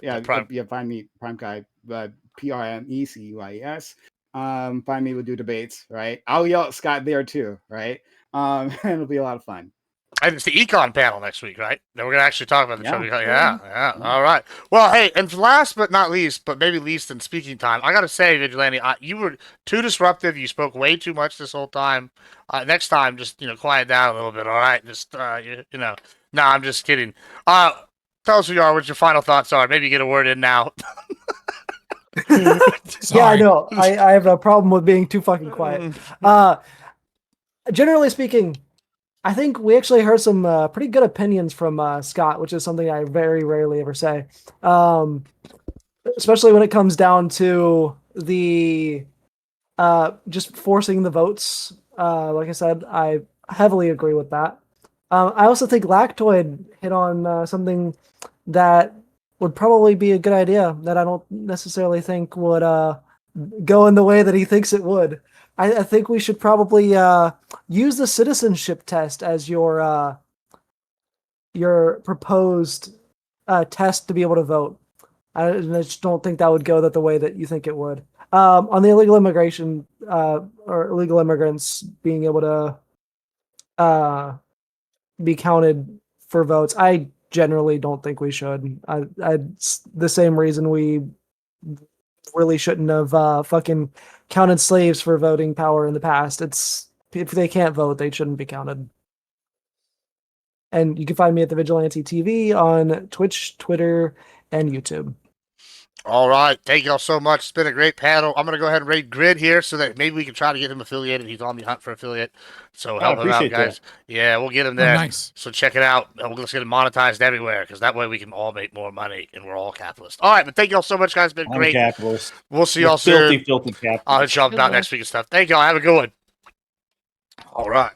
Speaker 9: Yeah,
Speaker 2: Prime.
Speaker 9: Find me Prime Guy, PRMECUIS. Find me, we'll do debates, right? I'll yell at Scott there too, right? It'll be a lot of fun.
Speaker 2: And it's the econ panel next week, right? Then we're gonna actually talk about the Trump.
Speaker 9: Yeah.
Speaker 2: All right. Well, hey, and last but not least, but maybe least in speaking time, I gotta say, Vigilante, you were too disruptive. You spoke way too much this whole time. Next time, just quiet down a little bit. All right, just No, I'm just kidding. Tell us who you are. What your final thoughts are. Maybe get a word in now.
Speaker 7: Yeah, I know. I have a problem with being too fucking quiet. Generally speaking, I think we actually heard some pretty good opinions from Scott, which is something I very rarely ever say. Especially when it comes down to the just forcing the votes. Like I said, I heavily agree with that. I also think Lactoid hit on something that would probably be a good idea that I don't necessarily think would go in the way that he thinks it would. I think we should probably use the citizenship test as your proposed test to be able to vote. I just don't think that would go the way that you think it would. On the illegal immigration or illegal immigrants being able to be counted for votes, I generally don't think we should. It's the same reason we really shouldn't have fucking counted slaves for voting power in the past. It's if they can't vote, they shouldn't be counted. And you can find me at the Vigilante TV on Twitch, Twitter, and YouTube.
Speaker 2: All right. Thank y'all so much. It's been a great panel. I'm going to go ahead and raid Grid here so that maybe we can try to get him affiliated. He's on the hunt for affiliate. So help him out, guys. That. Yeah, we'll get him there.
Speaker 1: Nice.
Speaker 2: So check it out. Let's get him monetized everywhere because that way we can all make more money and we're all capitalists. All right. But thank y'all so much, guys. It's been great.
Speaker 3: Capitalist.
Speaker 2: We'll see y'all soon.
Speaker 3: Filthy capitalist.
Speaker 2: I'll hit y'all about next week and stuff. Thank y'all. Have a good one. All right.